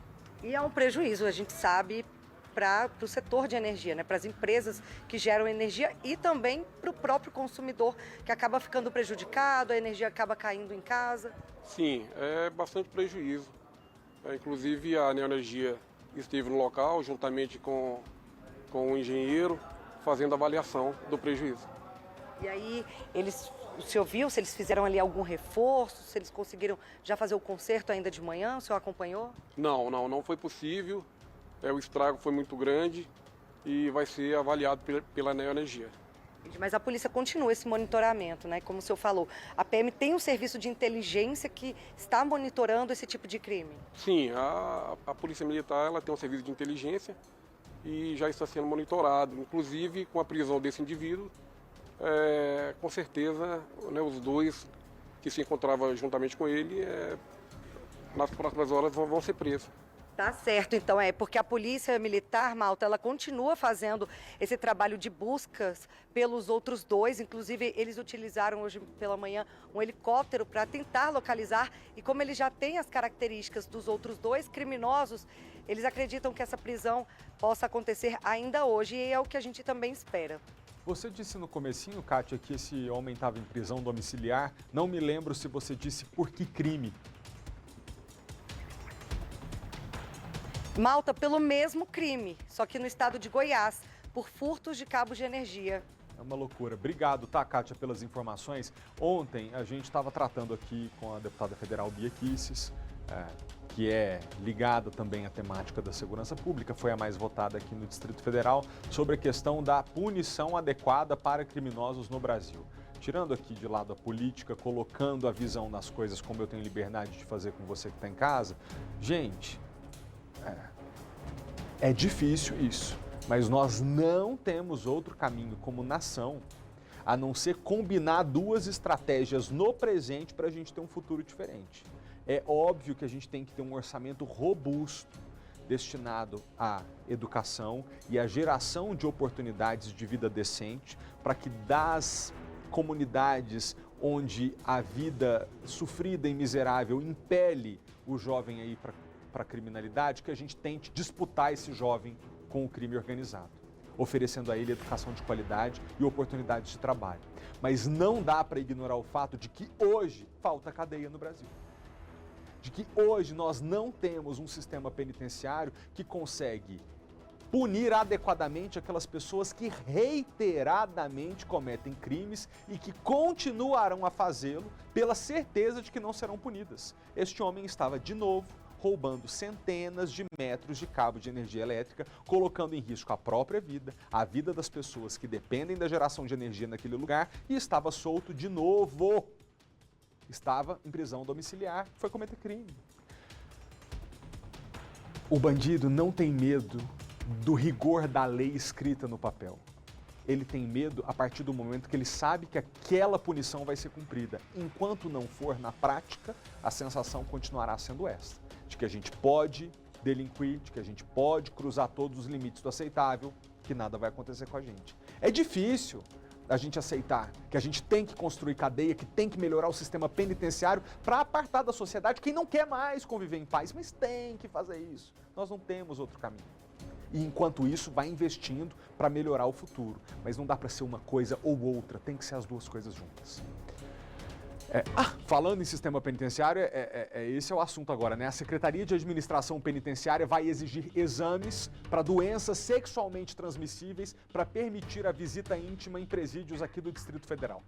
[SPEAKER 2] E é um prejuízo, a gente sabe, para o setor de energia, para as empresas que geram energia e também para o próprio consumidor, que acaba ficando prejudicado, a energia acaba caindo em casa.
[SPEAKER 5] Sim, é bastante prejuízo. Inclusive a Neoenergia esteve no local, juntamente com o engenheiro, fazendo a avaliação do prejuízo.
[SPEAKER 2] E aí, o senhor viu se eles fizeram ali algum reforço, se eles conseguiram já fazer o conserto ainda de manhã? O senhor acompanhou?
[SPEAKER 5] Não foi possível. O estrago foi muito grande e vai ser avaliado pela Neoenergia.
[SPEAKER 2] Mas a polícia continua esse monitoramento, Como o senhor falou, a PM tem um serviço de inteligência que está monitorando esse tipo de crime?
[SPEAKER 5] Sim, a Polícia Militar ela tem um serviço de inteligência e já está sendo monitorado, inclusive com a prisão desse indivíduo. Com certeza, os 2 que se encontravam juntamente com ele, nas próximas horas vão ser presos.
[SPEAKER 2] Tá certo, então porque a Polícia Militar, Malta, ela continua fazendo esse trabalho de buscas pelos outros 2, inclusive eles utilizaram hoje pela manhã um helicóptero para tentar localizar e como ele já tem as características dos outros 2 criminosos, eles acreditam que essa prisão possa acontecer ainda hoje e é o que a gente também espera.
[SPEAKER 1] Você disse no comecinho, Kátia, que esse homem estava em prisão domiciliar. Não me lembro se você disse por que crime.
[SPEAKER 2] Malta, pelo mesmo crime, só que no estado de Goiás, por furtos de cabos de energia.
[SPEAKER 1] É uma loucura. Obrigado, tá, Kátia, pelas informações. Ontem a gente estava tratando aqui com a deputada federal Bia Kicis, que é ligada também à temática da segurança pública, foi a mais votada aqui no Distrito Federal, sobre a questão da punição adequada para criminosos no Brasil. Tirando aqui de lado a política, colocando a visão das coisas como eu tenho liberdade de fazer com você que está em casa, gente, é difícil isso, mas nós não temos outro caminho como nação a não ser combinar duas estratégias no presente para a gente ter um futuro diferente. É óbvio que a gente tem que ter um orçamento robusto destinado à educação e à geração de oportunidades de vida decente para que das comunidades onde a vida sofrida e miserável impele o jovem aí para a criminalidade, que a gente tente disputar esse jovem com o crime organizado, oferecendo a ele educação de qualidade e oportunidades de trabalho. Mas não dá para ignorar o fato de que hoje falta cadeia no Brasil. De que hoje nós não temos um sistema penitenciário que consegue punir adequadamente aquelas pessoas que reiteradamente cometem crimes e que continuarão a fazê-lo pela certeza de que não serão punidas. Este homem estava de novo roubando centenas de metros de cabo de energia elétrica, colocando em risco a própria vida, a vida das pessoas que dependem da geração de energia naquele lugar, e estava solto de novo. Estava em prisão domiciliar, foi cometer crime. O bandido não tem medo do rigor da lei escrita no papel. Ele tem medo a partir do momento que ele sabe que aquela punição vai ser cumprida. Enquanto não for na prática, a sensação continuará sendo essa, de que a gente pode delinquir, de que a gente pode cruzar todos os limites do aceitável, que nada vai acontecer com a gente. É difícil a gente aceitar que a gente tem que construir cadeia, que tem que melhorar o sistema penitenciário para apartar da sociedade quem não quer mais conviver em paz, mas tem que fazer isso. Nós não temos outro caminho. E enquanto isso, vai investindo para melhorar o futuro. Mas não dá para ser uma coisa ou outra, tem que ser as duas coisas juntas. Falando em sistema penitenciário, esse é o assunto agora, né? A Secretaria de Administração Penitenciária vai exigir exames para doenças sexualmente transmissíveis para permitir a visita íntima em presídios aqui do Distrito Federal.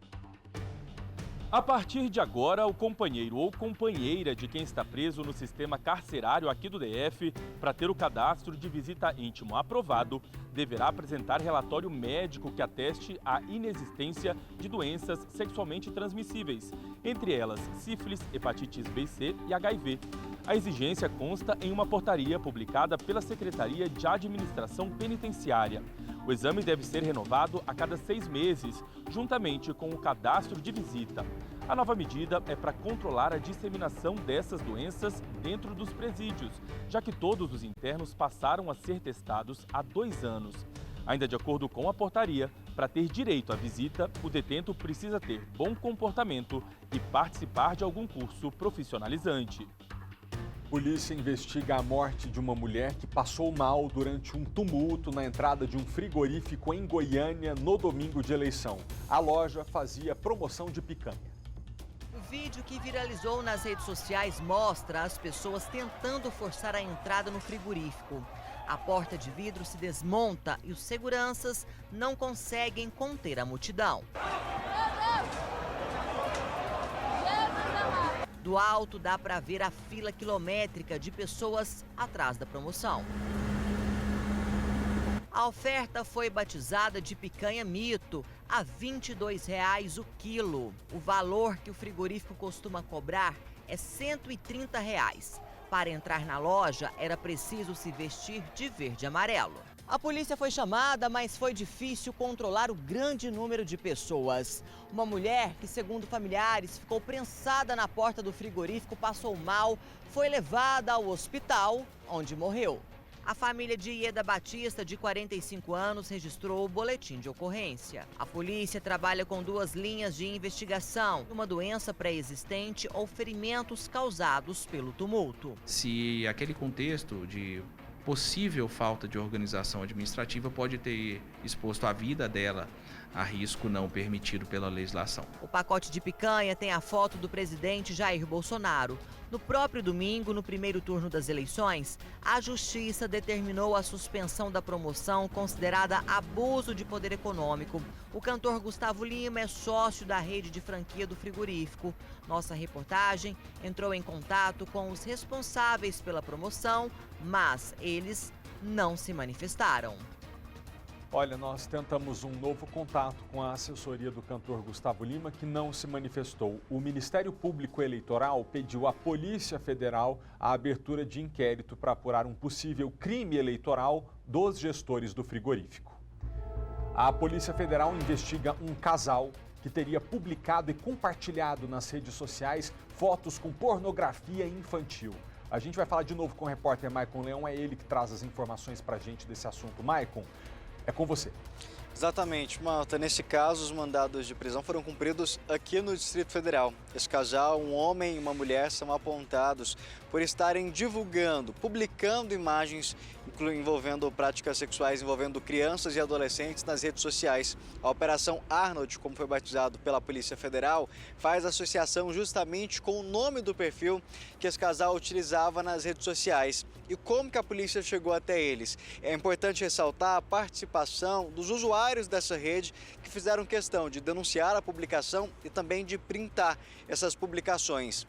[SPEAKER 6] A partir de agora, o companheiro ou companheira de quem está preso no sistema carcerário aqui do DF, para ter o cadastro de visita íntimo aprovado, deverá apresentar relatório médico que ateste a inexistência de doenças sexualmente transmissíveis, entre elas sífilis, hepatites B e C e HIV. A exigência consta em uma portaria publicada pela Secretaria de Administração Penitenciária. O exame deve ser renovado a cada 6 meses, juntamente com o cadastro de visita. A nova medida é para controlar a disseminação dessas doenças dentro dos presídios, já que todos os internos passaram a ser testados há 2 anos. Ainda de acordo com a portaria, para ter direito à visita, o detento precisa ter bom comportamento e participar de algum curso profissionalizante.
[SPEAKER 1] Polícia investiga a morte de uma mulher que passou mal durante um tumulto na entrada de um frigorífico em Goiânia no domingo de eleição. A loja fazia promoção de picanha.
[SPEAKER 22] O vídeo que viralizou nas redes sociais mostra as pessoas tentando forçar a entrada no frigorífico. A porta de vidro se desmonta e os seguranças não conseguem conter a multidão. Do alto dá para ver a fila quilométrica de pessoas atrás da promoção. A oferta foi batizada de picanha mito, a R$ 22,00 o quilo. O valor que o frigorífico costuma cobrar é R$ 130. Para entrar na loja, era preciso se vestir de verde e amarelo. A polícia foi chamada, mas foi difícil controlar o grande número de pessoas. Uma mulher que, segundo familiares, ficou prensada na porta do frigorífico, passou mal, foi levada ao hospital, onde morreu. A família de Ieda Batista, de 45 anos, registrou o boletim de ocorrência. A polícia trabalha com 2 linhas de investigação: uma doença pré-existente ou ferimentos causados pelo tumulto.
[SPEAKER 23] Se aquele contexto de possível falta de organização administrativa pode ter exposto a vida dela a risco não permitido pela legislação.
[SPEAKER 22] O pacote de picanha tem a foto do presidente Jair Bolsonaro. No próprio domingo, no primeiro turno das eleições, a Justiça determinou a suspensão da promoção considerada abuso de poder econômico. O cantor Gustavo Lima é sócio da rede de franquia do frigorífico. Nossa reportagem entrou em contato com os responsáveis pela promoção, mas eles não se manifestaram.
[SPEAKER 1] Olha, nós tentamos um novo contato com a assessoria do cantor Gustavo Lima, que não se manifestou. O Ministério Público Eleitoral pediu à Polícia Federal a abertura de inquérito para apurar um possível crime eleitoral dos gestores do frigorífico. A Polícia Federal investiga um casal que teria publicado e compartilhado nas redes sociais fotos com pornografia infantil. A gente vai falar de novo com o repórter Maicon Leão, é ele que traz as informações pra gente desse assunto. Maicon, é com você.
[SPEAKER 3] Exatamente, Malta. Nesse caso, os mandados de prisão foram cumpridos aqui no Distrito Federal. Esse casal, um homem e uma mulher, são apontados por estarem divulgando, publicando imagens envolvendo práticas sexuais envolvendo crianças e adolescentes nas redes sociais. A Operação Arnold, como foi batizado pela Polícia Federal, faz associação justamente com o nome do perfil que esse casal utilizava nas redes sociais. E como que a polícia chegou até eles? É importante ressaltar a participação dos usuários dessa rede que fizeram questão de denunciar a publicação e também de printar essas publicações.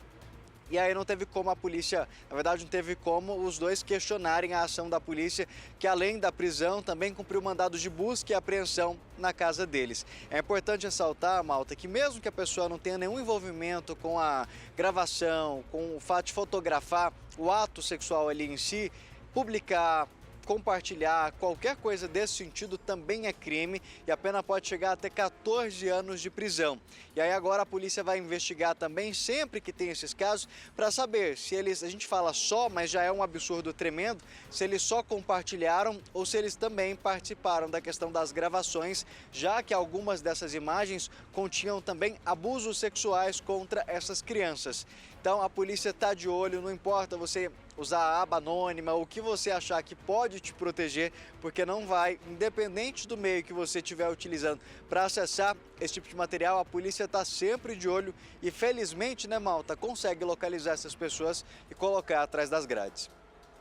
[SPEAKER 3] E aí não teve como a polícia, na verdade não teve como os dois questionarem a ação da polícia, que além da prisão também cumpriu mandados de busca e apreensão na casa deles. É importante ressaltar, Malta, que mesmo que a pessoa não tenha nenhum envolvimento com a gravação, com o fato de fotografar o ato sexual ali em si, publicar, compartilhar, qualquer coisa desse sentido também é crime e a pena pode chegar até 14 anos de prisão. E aí agora a polícia vai investigar também, sempre que tem esses casos, para saber se eles, a gente fala só, mas já é um absurdo tremendo, se eles só compartilharam ou se eles também participaram da questão das gravações, já que algumas dessas imagens continham também abusos sexuais contra essas crianças. Então a polícia está de olho, não importa você usar a aba anônima, o que você achar que pode te proteger, porque não vai, independente do meio que você estiver utilizando para acessar esse tipo de material, a polícia está sempre de olho e felizmente, né, Malta, consegue localizar essas pessoas e colocar atrás das grades.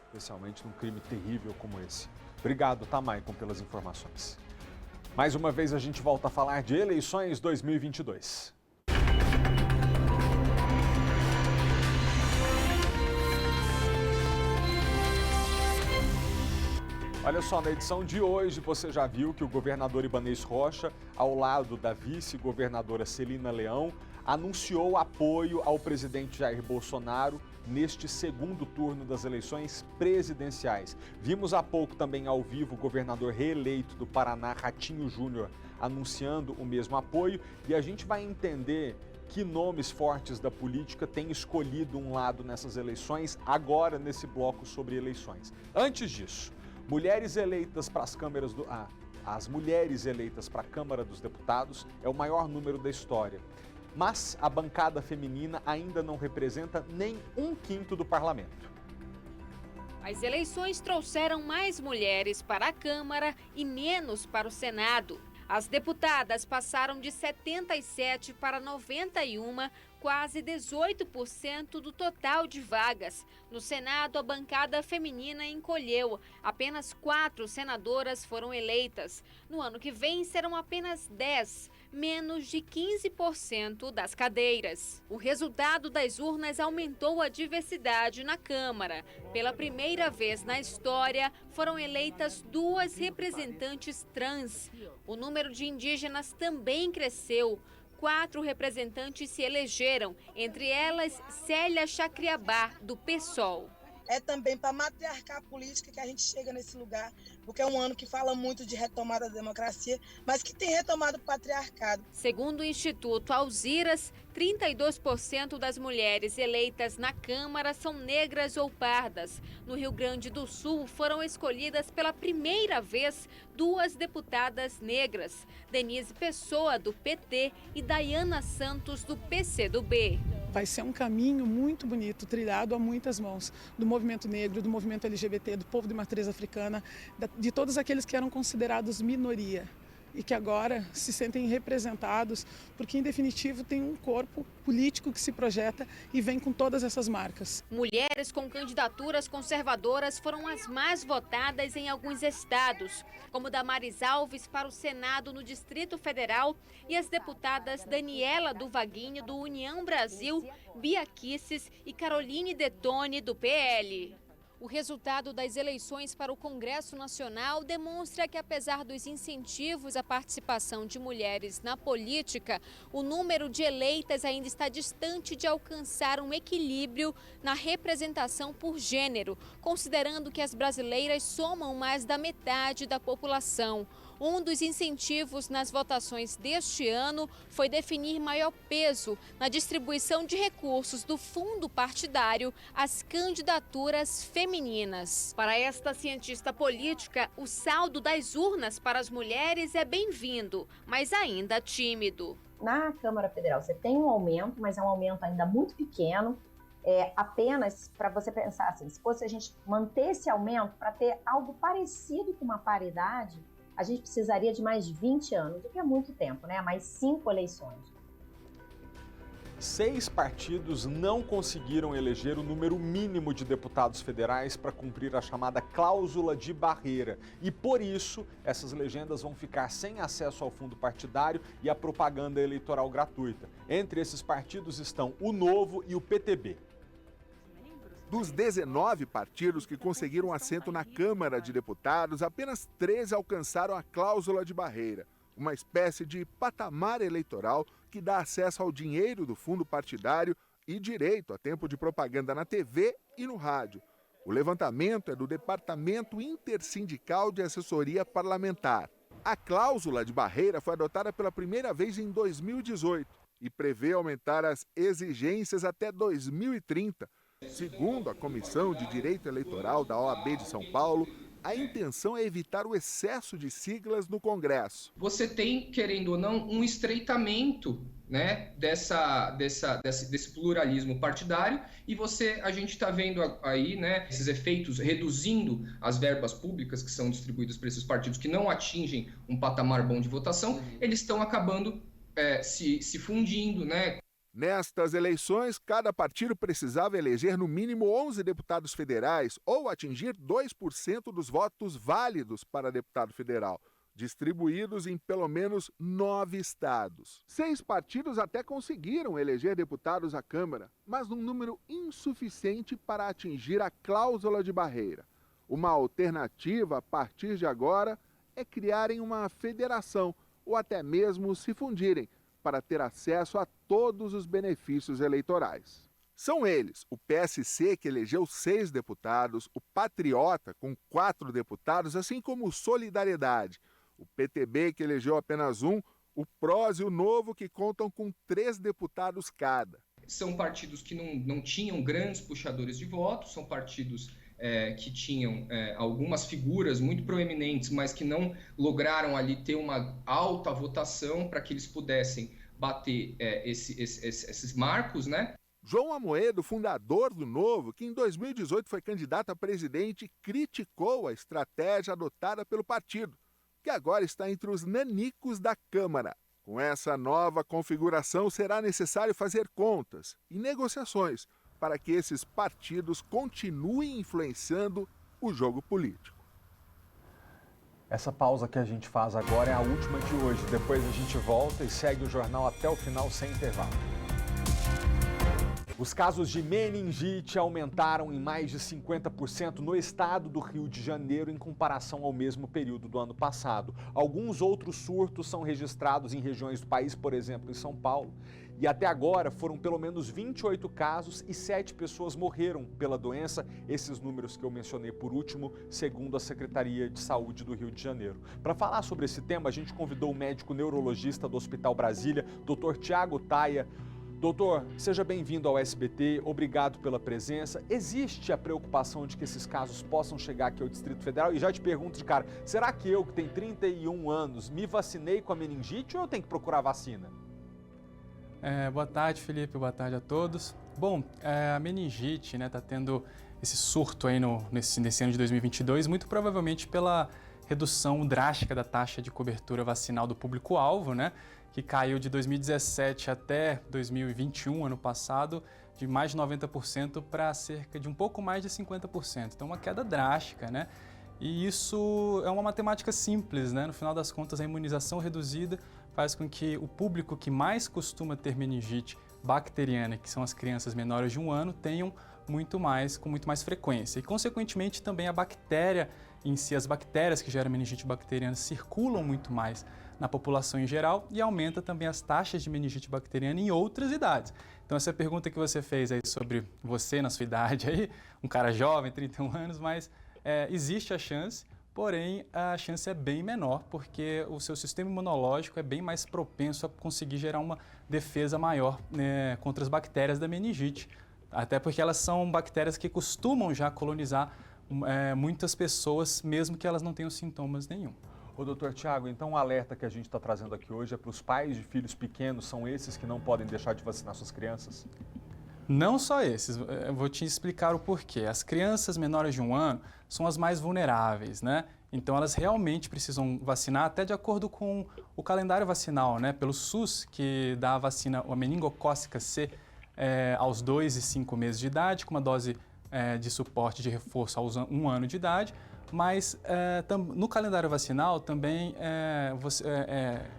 [SPEAKER 1] Especialmente num crime terrível como esse. Obrigado, tá, Maicon, pelas informações. Mais uma vez a gente volta a falar de eleições 2022. Olha só, na edição de hoje você já viu que o governador Ibanez Rocha, ao lado da vice-governadora Celina Leão, anunciou apoio ao presidente Jair Bolsonaro neste segundo turno das eleições presidenciais. Vimos há pouco também ao vivo o governador reeleito do Paraná, Ratinho Júnior, anunciando o mesmo apoio e a gente vai entender que nomes fortes da política têm escolhido um lado nessas eleições, agora nesse bloco sobre eleições. Antes disso, mulheres eleitas para as câmaras as mulheres eleitas para a Câmara dos Deputados é o maior número da história. Mas a bancada feminina ainda não representa nem 1/5 do parlamento.
[SPEAKER 7] As eleições trouxeram mais mulheres para a Câmara e menos para o Senado. As deputadas passaram de 77 para 91, quase 18% do total de vagas. No Senado, a bancada feminina encolheu. Apenas 4 senadoras foram eleitas. No ano que vem, serão apenas 10, menos de 15% das cadeiras. O resultado das urnas aumentou a diversidade na Câmara. Pela primeira vez na história, foram eleitas 2 representantes trans. O número de indígenas também cresceu. 4 representantes se elegeram, entre elas Célia Chacriabá, do PSOL.
[SPEAKER 8] É também para matriarcar a política que a gente chega nesse lugar, porque é um ano que fala muito de retomada da democracia, mas que tem retomado o patriarcado.
[SPEAKER 7] Segundo o Instituto Alziras, 32% das mulheres eleitas na Câmara são negras ou pardas. No Rio Grande do Sul, foram escolhidas pela primeira vez 2 deputadas negras, Denise Pessoa, do PT, e Dayana Santos, do PCdoB.
[SPEAKER 24] Vai ser um caminho muito bonito, trilhado a muitas mãos, do movimento negro, do movimento LGBT, do povo de matriz africana, de todos aqueles que eram considerados minoria e que agora se sentem representados, porque em definitivo tem um corpo político que se projeta e vem com todas essas marcas.
[SPEAKER 7] Mulheres com candidaturas conservadoras foram as mais votadas em alguns estados, como Damares Alves para o Senado no Distrito Federal e as deputadas Daniela do Vaguinho, do União Brasil, Bia Kisses e Caroline Detone, do PL. O resultado das eleições para o Congresso Nacional demonstra que, apesar dos incentivos à participação de mulheres na política, o número de eleitas ainda está distante de alcançar um equilíbrio na representação por gênero, considerando que as brasileiras somam mais da metade da população. Um dos incentivos nas votações deste ano foi definir maior peso na distribuição de recursos do fundo partidário às candidaturas femininas. Para esta cientista política, o saldo das urnas para as mulheres é bem-vindo, mas ainda tímido.
[SPEAKER 4] Na Câmara Federal você tem um aumento, mas é um aumento ainda muito pequeno. Apenas para você pensar assim, se fosse a gente manter esse aumento para ter algo parecido com uma paridade, a gente precisaria de mais 20 anos, o que é muito tempo, né? Mais 5 eleições.
[SPEAKER 1] 6 partidos não conseguiram eleger o número mínimo de deputados federais para cumprir a chamada cláusula de barreira. E por isso, essas legendas vão ficar sem acesso ao fundo partidário e à propaganda eleitoral gratuita. Entre esses partidos estão o Novo e o PTB.
[SPEAKER 9] Dos 19 partidos que conseguiram assento na Câmara de Deputados, apenas 13 alcançaram a cláusula de barreira, uma espécie de patamar eleitoral que dá acesso ao dinheiro do fundo partidário e direito a tempo de propaganda na TV e no rádio. O levantamento é do Departamento Intersindical de Assessoria Parlamentar. A cláusula de barreira foi adotada pela primeira vez em 2018 e prevê aumentar as exigências até 2030. Segundo a Comissão de Direito Eleitoral da OAB de São Paulo, a intenção é evitar o excesso de siglas no Congresso.
[SPEAKER 10] Você tem, querendo ou não, um estreitamento, né, desse pluralismo partidário e a gente está vendo aí, né, esses efeitos reduzindo as verbas públicas que são distribuídas para esses partidos que não atingem um patamar bom de votação, eles estão acabando se fundindo, né?
[SPEAKER 9] Nestas eleições, cada partido precisava eleger no mínimo 11 deputados federais ou atingir 2% dos votos válidos para deputado federal, distribuídos em pelo menos 9 estados. 6 partidos até conseguiram eleger deputados à Câmara, mas num número insuficiente para atingir a cláusula de barreira. Uma alternativa, a partir de agora, é criarem uma federação ou até mesmo se fundirem, para ter acesso a todos os benefícios eleitorais. São eles, o PSC, que elegeu 6 deputados, o Patriota, com 4 deputados, assim como o Solidariedade, o PTB, que elegeu apenas 1, o PROS e o Novo, que contam com 3 deputados cada.
[SPEAKER 10] São partidos que não tinham grandes puxadores de votos, são partidos que tinham algumas figuras muito proeminentes, mas que não lograram ali ter uma alta votação para que eles pudessem bater esses marcos, né?
[SPEAKER 9] João Amoedo, fundador do Novo, que em 2018 foi candidato a presidente, criticou a estratégia adotada pelo partido, que agora está entre os nanicos da Câmara. Com essa nova configuração, será necessário fazer contas e negociações para que esses partidos continuem influenciando o jogo político.
[SPEAKER 1] Essa pausa que a gente faz agora é a última de hoje. Depois a gente volta e segue o jornal até o final sem intervalo. Os casos de meningite aumentaram em mais de 50% no estado do Rio de Janeiro em comparação ao mesmo período do ano passado. Alguns outros surtos são registrados em regiões do país, por exemplo, em São Paulo. E até agora foram pelo menos 28 casos e 7 pessoas morreram pela doença. Esses números que eu mencionei por último, segundo a Secretaria de Saúde do Rio de Janeiro. Para falar sobre esse tema, a gente convidou o médico neurologista do Hospital Brasília, Dr. Tiago Taia. Doutor, seja bem-vindo ao SBT, obrigado pela presença. Existe a preocupação de que esses casos possam chegar aqui ao Distrito Federal? E já te pergunto de cara, será que eu, que tenho 31 anos, me vacinei com a meningite ou eu tenho que procurar vacina?
[SPEAKER 11] Boa tarde, Felipe, boa tarde a todos. Bom, a meningite, né, tá tendo esse surto aí nesse ano de 2022, muito provavelmente pela redução drástica da taxa de cobertura vacinal do público-alvo, né? Que caiu de 2017 até 2021, ano passado, de mais de 90% para cerca de um pouco mais de 50%. Então, uma queda drástica, né? E isso é uma matemática simples, né? No final das contas, a imunização reduzida faz com que o público que mais costuma ter meningite bacteriana, que são as crianças menores de 1 ano, tenham com muito mais frequência. E, consequentemente, também a bactéria em si, as bactérias que geram meningite bacteriana circulam muito mais na população em geral e aumenta também as taxas de meningite bacteriana em outras idades. Então, essa pergunta que você fez aí sobre você na sua idade, aí, um cara jovem, 31 anos, mas existe a chance, porém a chance é bem menor porque o seu sistema imunológico é bem mais propenso a conseguir gerar uma defesa maior, né, contra as bactérias da meningite. Até porque elas são bactérias que costumam já colonizar muitas pessoas, mesmo que elas não tenham sintomas nenhum.
[SPEAKER 1] Ô, doutor Tiago, então o alerta que a gente está trazendo aqui hoje é para os pais de filhos pequenos, são esses que não podem deixar de vacinar suas crianças?
[SPEAKER 11] Não só esses, eu vou te explicar o porquê. As crianças menores de 1 ano são as mais vulneráveis, né? Então elas realmente precisam vacinar até de acordo com o calendário vacinal, né? Pelo SUS, que dá a vacina, a meningocócica C, aos 2 e 5 meses de idade, com uma dose de suporte de reforço aos 1 ano de idade. Mas no calendário vacinal também é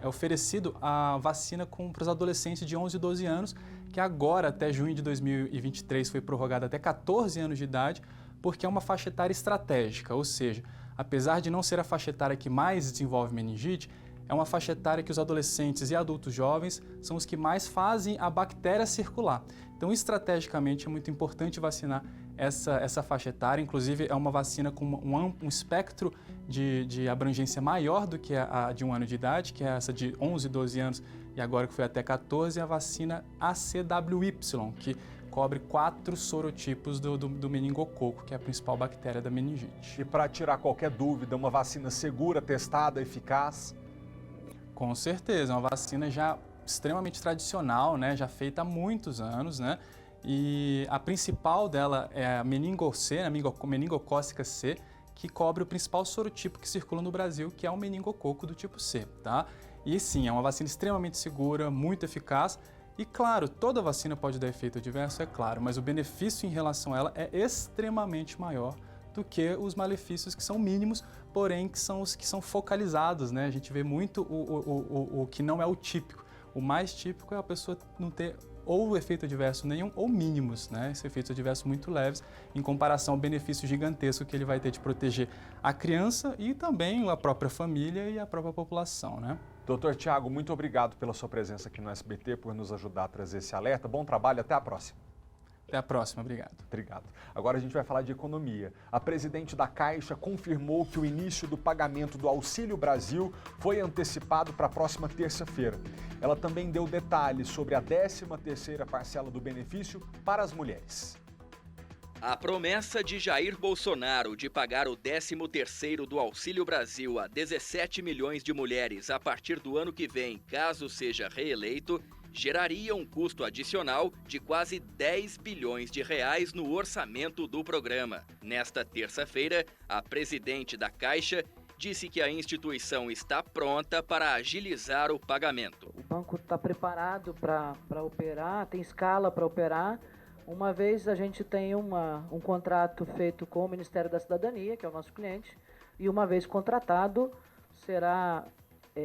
[SPEAKER 11] oferecido a vacina para os adolescentes de 11 e 12 anos, que agora, até junho de 2023, foi prorrogada até 14 anos de idade, porque é uma faixa etária estratégica, ou seja, apesar de não ser a faixa etária que mais desenvolve meningite, é uma faixa etária que os adolescentes e adultos jovens são os que mais fazem a bactéria circular. Então, estrategicamente, é muito importante vacinar essa faixa etária. Inclusive, é uma vacina com um espectro de abrangência maior do que a de 1 ano de idade, que é essa de 11, 12 anos e agora que foi até 14, a vacina ACWY, que cobre 4 sorotipos do meningococo, que é a principal bactéria da meningite.
[SPEAKER 1] E para tirar qualquer dúvida, uma vacina segura, testada, eficaz?
[SPEAKER 11] Com certeza, é uma vacina já extremamente tradicional, né? Já feita há muitos anos, né? E a principal dela é a meningo-C, a meningocócica C, que cobre o principal sorotipo que circula no Brasil, que é o meningococo do tipo C, tá? E sim, é uma vacina extremamente segura, muito eficaz. E claro, toda vacina pode dar efeito adverso, é claro, mas o benefício em relação a ela é extremamente maior do que os malefícios que são mínimos, porém que são os que são focalizados, né? A gente vê muito o que não é o típico. O mais típico é a pessoa não ter ou efeito adverso nenhum ou mínimos, né? Esse efeito adverso muito leves em comparação ao benefício gigantesco que ele vai ter de proteger a criança e também a própria família e a própria população, né?
[SPEAKER 1] Doutor Tiago, muito obrigado pela sua presença aqui no SBT, por nos ajudar a trazer esse alerta. Bom trabalho, até a próxima.
[SPEAKER 11] Até a próxima, obrigado.
[SPEAKER 1] Obrigado. Agora a gente vai falar de economia. A presidente da Caixa confirmou que o início do pagamento do Auxílio Brasil foi antecipado para a próxima terça-feira. Ela também deu detalhes sobre a 13ª parcela do benefício para as mulheres.
[SPEAKER 12] A promessa de Jair Bolsonaro de pagar o 13º do Auxílio Brasil a 17 milhões de mulheres a partir do ano que vem, caso seja reeleito, geraria um custo adicional de quase 10 bilhões de reais no orçamento do programa. Nesta terça-feira, a presidente da Caixa disse que a instituição está pronta para agilizar o pagamento.
[SPEAKER 13] O banco está preparado para operar, tem escala para operar. Uma vez a gente tem um contrato feito com o Ministério da Cidadania, que é o nosso cliente, e uma vez contratado, será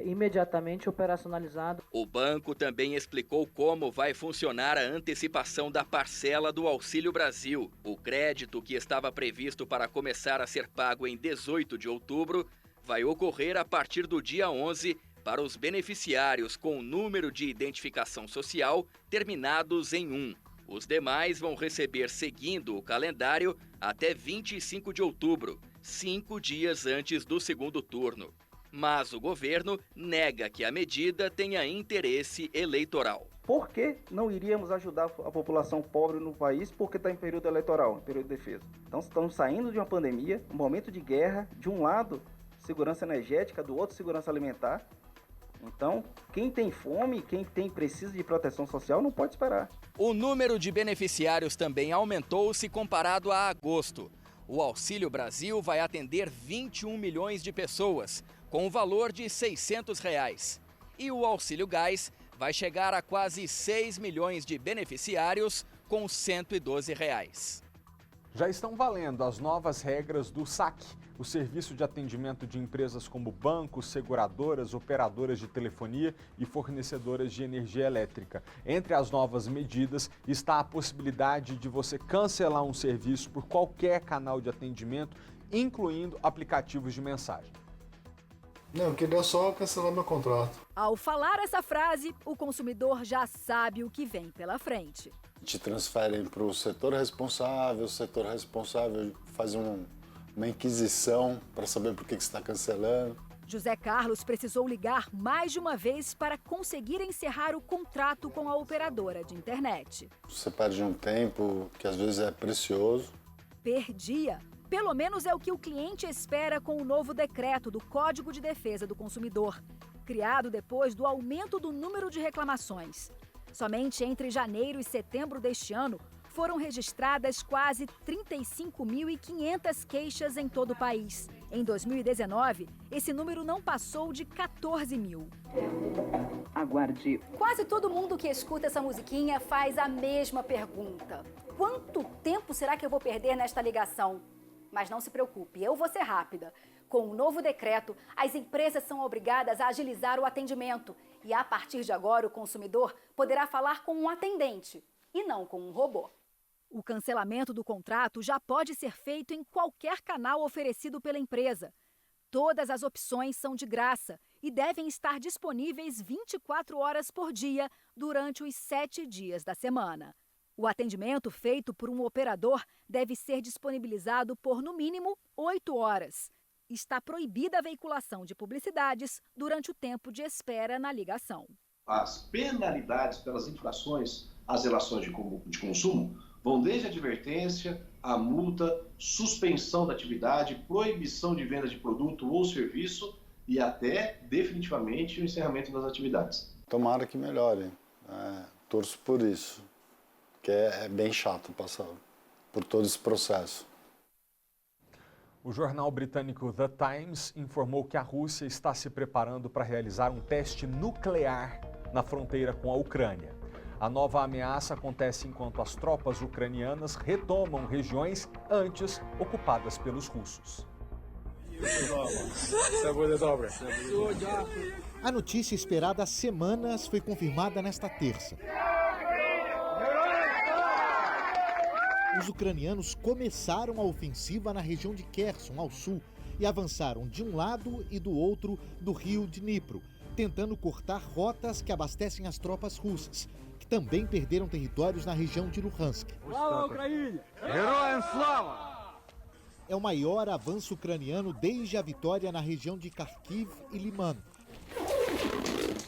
[SPEAKER 13] imediatamente operacionalizado.
[SPEAKER 12] O banco também explicou como vai funcionar a antecipação da parcela do Auxílio Brasil. O crédito, que estava previsto para começar a ser pago em 18 de outubro, vai ocorrer a partir do dia 11 para os beneficiários com número de identificação social terminados em 1. Os demais vão receber seguindo o calendário até 25 de outubro, 5 dias antes do segundo turno. Mas o governo nega que a medida tenha interesse eleitoral.
[SPEAKER 14] Por que não iríamos ajudar a população pobre no país porque está em período eleitoral, em período de defesa? Então estamos saindo de uma pandemia, um momento de guerra, de um lado segurança energética, do outro segurança alimentar. Então, quem tem fome, quem precisa de proteção social não pode esperar.
[SPEAKER 12] O número de beneficiários também aumentou se comparado a agosto. O Auxílio Brasil vai atender 21 milhões de pessoas, com o valor de R$ 600. E o Auxílio Gás vai chegar a quase 6 milhões de beneficiários, com R$ 112.
[SPEAKER 1] Já estão valendo as novas regras do SAC, o serviço de atendimento de empresas como bancos, seguradoras, operadoras de telefonia e fornecedoras de energia elétrica. Entre as novas medidas está a possibilidade de você cancelar um serviço por qualquer canal de atendimento, incluindo aplicativos de mensagem.
[SPEAKER 15] Não, eu queria só cancelar meu contrato.
[SPEAKER 16] Ao falar essa frase, o consumidor já sabe o que vem pela frente.
[SPEAKER 15] Te transferem para o setor responsável faz uma inquisição para saber por que você está cancelando.
[SPEAKER 16] José Carlos precisou ligar mais de uma vez para conseguir encerrar o contrato com a operadora de internet.
[SPEAKER 15] Você perde um tempo que às vezes é precioso.
[SPEAKER 16] Perdia. Pelo menos é o que o cliente espera com o novo decreto do Código de Defesa do Consumidor, criado depois do aumento do número de reclamações. Somente entre janeiro e setembro deste ano, foram registradas quase 35.500 queixas em todo o país. Em 2019, esse número não passou de 14 mil. Aguarde. Quase todo mundo que escuta essa musiquinha faz a mesma pergunta. Quanto tempo será que eu vou perder nesta ligação? Mas não se preocupe, eu vou ser rápida. Com o novo decreto, as empresas são obrigadas a agilizar o atendimento. E a partir de agora, o consumidor poderá falar com um atendente e não com um robô. O cancelamento do contrato já pode ser feito em qualquer canal oferecido pela empresa. Todas as opções são de graça e devem estar disponíveis 24 horas por dia durante os 7 dias da semana. O atendimento feito por um operador deve ser disponibilizado por, no mínimo, 8 horas. Está proibida a veiculação de publicidades durante o tempo de espera na ligação.
[SPEAKER 17] As penalidades pelas infrações às relações de consumo vão desde a advertência, a multa, suspensão da atividade, proibição de venda de produto ou serviço e até, definitivamente, o encerramento das atividades.
[SPEAKER 15] Tomara que melhore. Torço por isso, que é bem chato passar por todo esse processo.
[SPEAKER 1] O jornal britânico The Times informou que a Rússia está se preparando para realizar um teste nuclear na fronteira com a Ucrânia. A nova ameaça acontece enquanto as tropas ucranianas retomam regiões antes ocupadas pelos russos.
[SPEAKER 18] A notícia esperada há semanas foi confirmada nesta terça. Os ucranianos começaram a ofensiva na região de Kherson, ao sul, e avançaram de um lado e do outro do rio Dnipro, tentando cortar rotas que abastecem as tropas russas, que também perderam territórios na região de Luhansk. É o maior avanço ucraniano desde a vitória na região de Kharkiv e Liman,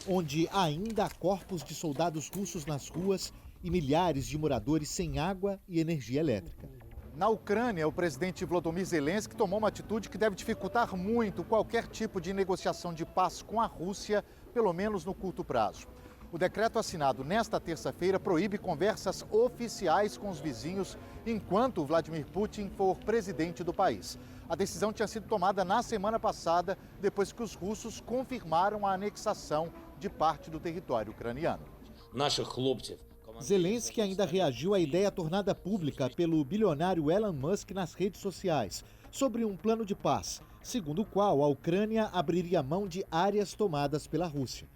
[SPEAKER 18] onde ainda há corpos de soldados russos nas ruas e milhares de moradores sem água e energia elétrica. Na Ucrânia, o presidente Volodymyr Zelensky tomou uma atitude que deve dificultar muito qualquer tipo de negociação de paz com a Rússia, pelo menos no curto prazo. O decreto assinado nesta terça-feira proíbe conversas oficiais com os vizinhos enquanto Vladimir Putin for presidente do país. A decisão tinha sido tomada na semana passada, depois que os russos confirmaram a anexação de parte do território ucraniano. Zelensky ainda reagiu à ideia tornada pública pelo bilionário Elon Musk nas redes sociais sobre um plano de paz, segundo o qual a Ucrânia abriria mão de áreas tomadas pela Rússia.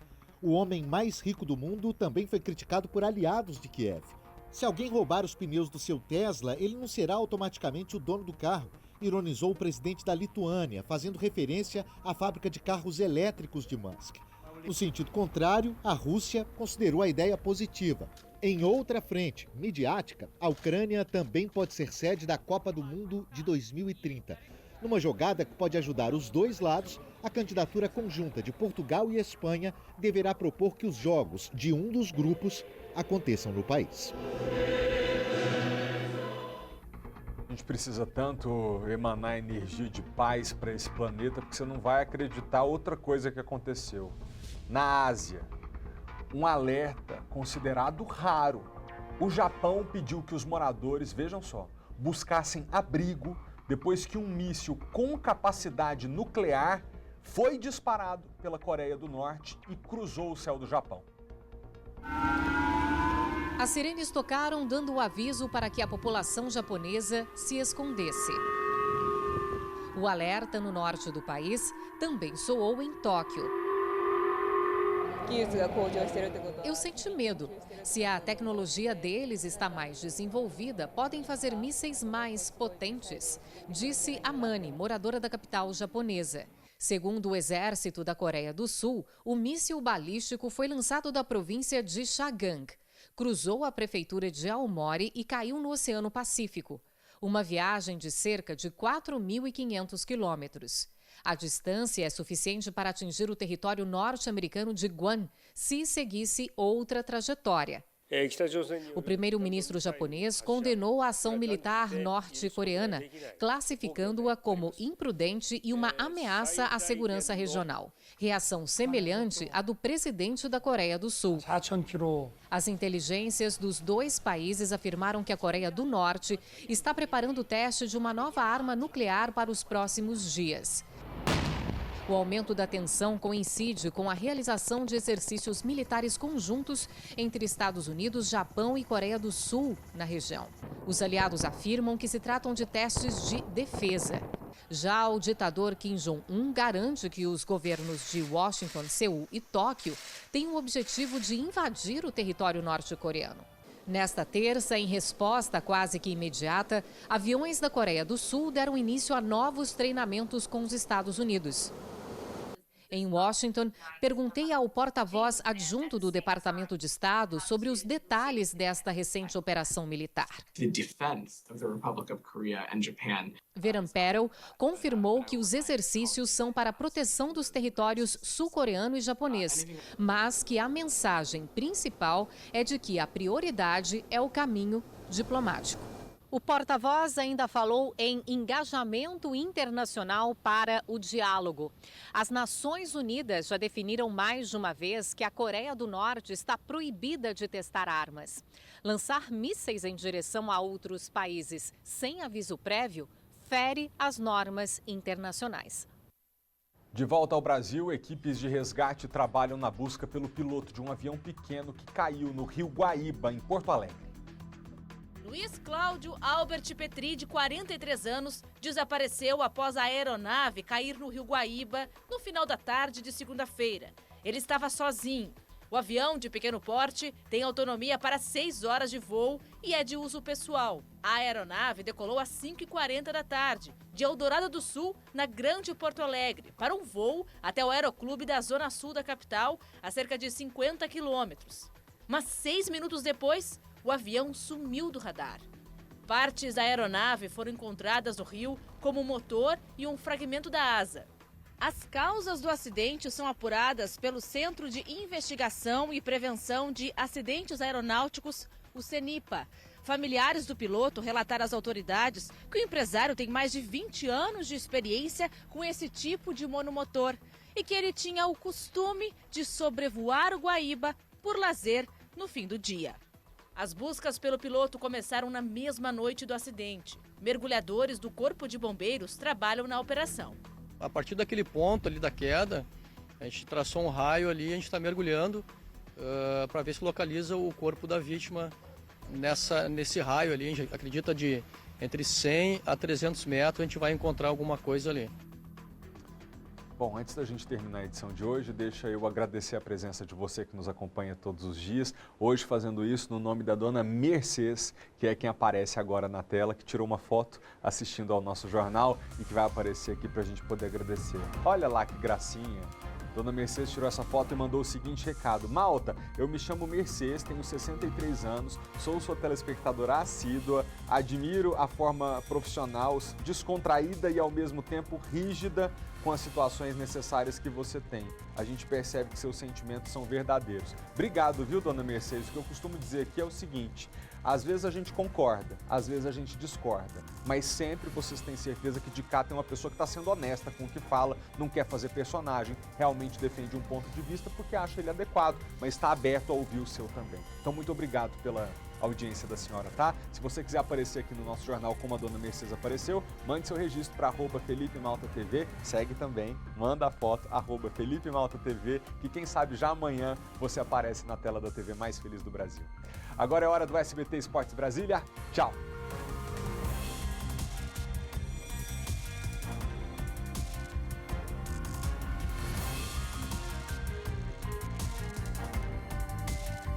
[SPEAKER 18] O homem mais rico do mundo também foi criticado por aliados de Kiev. Se alguém roubar os pneus do seu Tesla, ele não será automaticamente o dono do carro, ironizou o presidente da Lituânia, fazendo referência à fábrica de carros elétricos de Musk. No sentido contrário, a Rússia considerou a ideia positiva. Em outra frente, midiática, a Ucrânia também pode ser sede da Copa do Mundo de 2030. Numa jogada que pode ajudar os dois lados, a candidatura conjunta de Portugal e Espanha deverá propor que os jogos de um dos grupos aconteçam no país.
[SPEAKER 1] A gente precisa tanto emanar energia de paz para esse planeta, porque você não vai acreditar outra coisa que aconteceu. Na Ásia, um alerta considerado raro. O Japão pediu que os moradores, vejam só, buscassem abrigo depois que um míssil com capacidade nuclear foi disparado pela Coreia do Norte e cruzou o céu do Japão.
[SPEAKER 5] As sirenes tocaram, dando o aviso para que a população japonesa se escondesse. O alerta no norte do país também soou em Tóquio. Eu senti medo. Se a tecnologia deles está mais desenvolvida, podem fazer mísseis mais potentes, disse Amani, moradora da capital japonesa. Segundo o exército da Coreia do Sul, o míssil balístico foi lançado da província de Chagang, cruzou a prefeitura de Aomori e caiu no Oceano Pacífico. Uma viagem de cerca de 4.500 quilômetros. A distância é suficiente para atingir o território norte-americano de Guam, se seguisse outra trajetória. O primeiro-ministro japonês condenou a ação militar norte-coreana, classificando-a como imprudente e uma ameaça à segurança regional. Reação semelhante à do presidente da Coreia do Sul. As inteligências dos dois países afirmaram que a Coreia do Norte está preparando o teste de uma nova arma nuclear para os próximos dias. O aumento da tensão coincide com a realização de exercícios militares conjuntos entre Estados Unidos, Japão e Coreia do Sul na região. Os aliados afirmam que se tratam de testes de defesa. Já o ditador Kim Jong-un garante que os governos de Washington, Seul e Tóquio têm o objetivo de invadir o território norte-coreano. Nesta terça, em resposta quase que imediata, aviões da Coreia do Sul deram início a novos treinamentos com os Estados Unidos. Em Washington, perguntei ao porta-voz adjunto do Departamento de Estado sobre os detalhes desta recente operação militar. Veran Perel confirmou que os exercícios são para a proteção dos territórios sul-coreano e japonês, mas que a mensagem principal é de que a prioridade é o caminho diplomático. O porta-voz ainda falou em engajamento internacional para o diálogo. As Nações Unidas já definiram mais de uma vez que a Coreia do Norte está proibida de testar armas. Lançar mísseis em direção a outros países sem aviso prévio fere as normas internacionais.
[SPEAKER 1] De volta ao Brasil, equipes de resgate trabalham na busca pelo piloto de um avião pequeno que caiu no Rio Guaíba, em Porto Alegre.
[SPEAKER 19] Luiz Cláudio Albert Petri, de 43 anos, desapareceu após a aeronave cair no Rio Guaíba no final da tarde de segunda-feira. Ele estava sozinho. O avião, de pequeno porte, tem autonomia para 6 horas de voo e é de uso pessoal. A aeronave decolou às 5h40 da tarde, de Eldorado do Sul, na Grande Porto Alegre, para um voo até o Aeroclube da Zona Sul da capital, a cerca de 50 quilômetros. Mas 6 minutos depois, o avião sumiu do radar. Partes da aeronave foram encontradas no rio, como o motor e um fragmento da asa. As causas do acidente são apuradas pelo Centro de Investigação e Prevenção de Acidentes Aeronáuticos, o CENIPA. Familiares do piloto relataram às autoridades que o empresário tem mais de 20 anos de experiência com esse tipo de monomotor e que ele tinha o costume de sobrevoar o Guaíba por lazer no fim do dia. As buscas pelo piloto começaram na mesma noite do acidente. Mergulhadores do Corpo de Bombeiros trabalham na operação.
[SPEAKER 20] A partir daquele ponto ali da queda, a gente traçou um raio ali, a gente está mergulhando para ver se localiza o corpo da vítima nesse raio ali. A gente acredita de entre 100 a 300 metros a gente vai encontrar alguma coisa ali.
[SPEAKER 1] Bom, antes da gente terminar a edição de hoje, deixa eu agradecer a presença de você que nos acompanha todos os dias. Hoje fazendo isso no nome da dona Mercedes, que é quem aparece agora na tela, que tirou uma foto assistindo ao nosso jornal e que vai aparecer aqui para a gente poder agradecer. Olha lá que gracinha! Dona Mercedes tirou essa foto e mandou o seguinte recado. Malta, eu me chamo Mercedes, tenho 63 anos, sou sua telespectadora assídua, admiro a forma profissional, descontraída e ao mesmo tempo rígida com as situações necessárias que você tem. A gente percebe que seus sentimentos são verdadeiros. Obrigado, viu, Dona Mercedes? O que eu costumo dizer aqui é o seguinte, às vezes a gente concorda, às vezes a gente discorda, mas sempre vocês têm certeza que de cá tem uma pessoa que está sendo honesta com o que fala, não quer fazer personagem, realmente defende um ponto de vista porque acha ele adequado, mas está aberto a ouvir o seu também. Então, muito obrigado a audiência da senhora, tá? Se você quiser aparecer aqui no nosso jornal como a dona Mercedes apareceu, mande seu registro para @FelipeMaltaTV, segue também, manda a foto, @FelipeMaltaTV, que quem sabe já amanhã você aparece na tela da TV mais feliz do Brasil. Agora é hora do SBT Esportes Brasília. Tchau!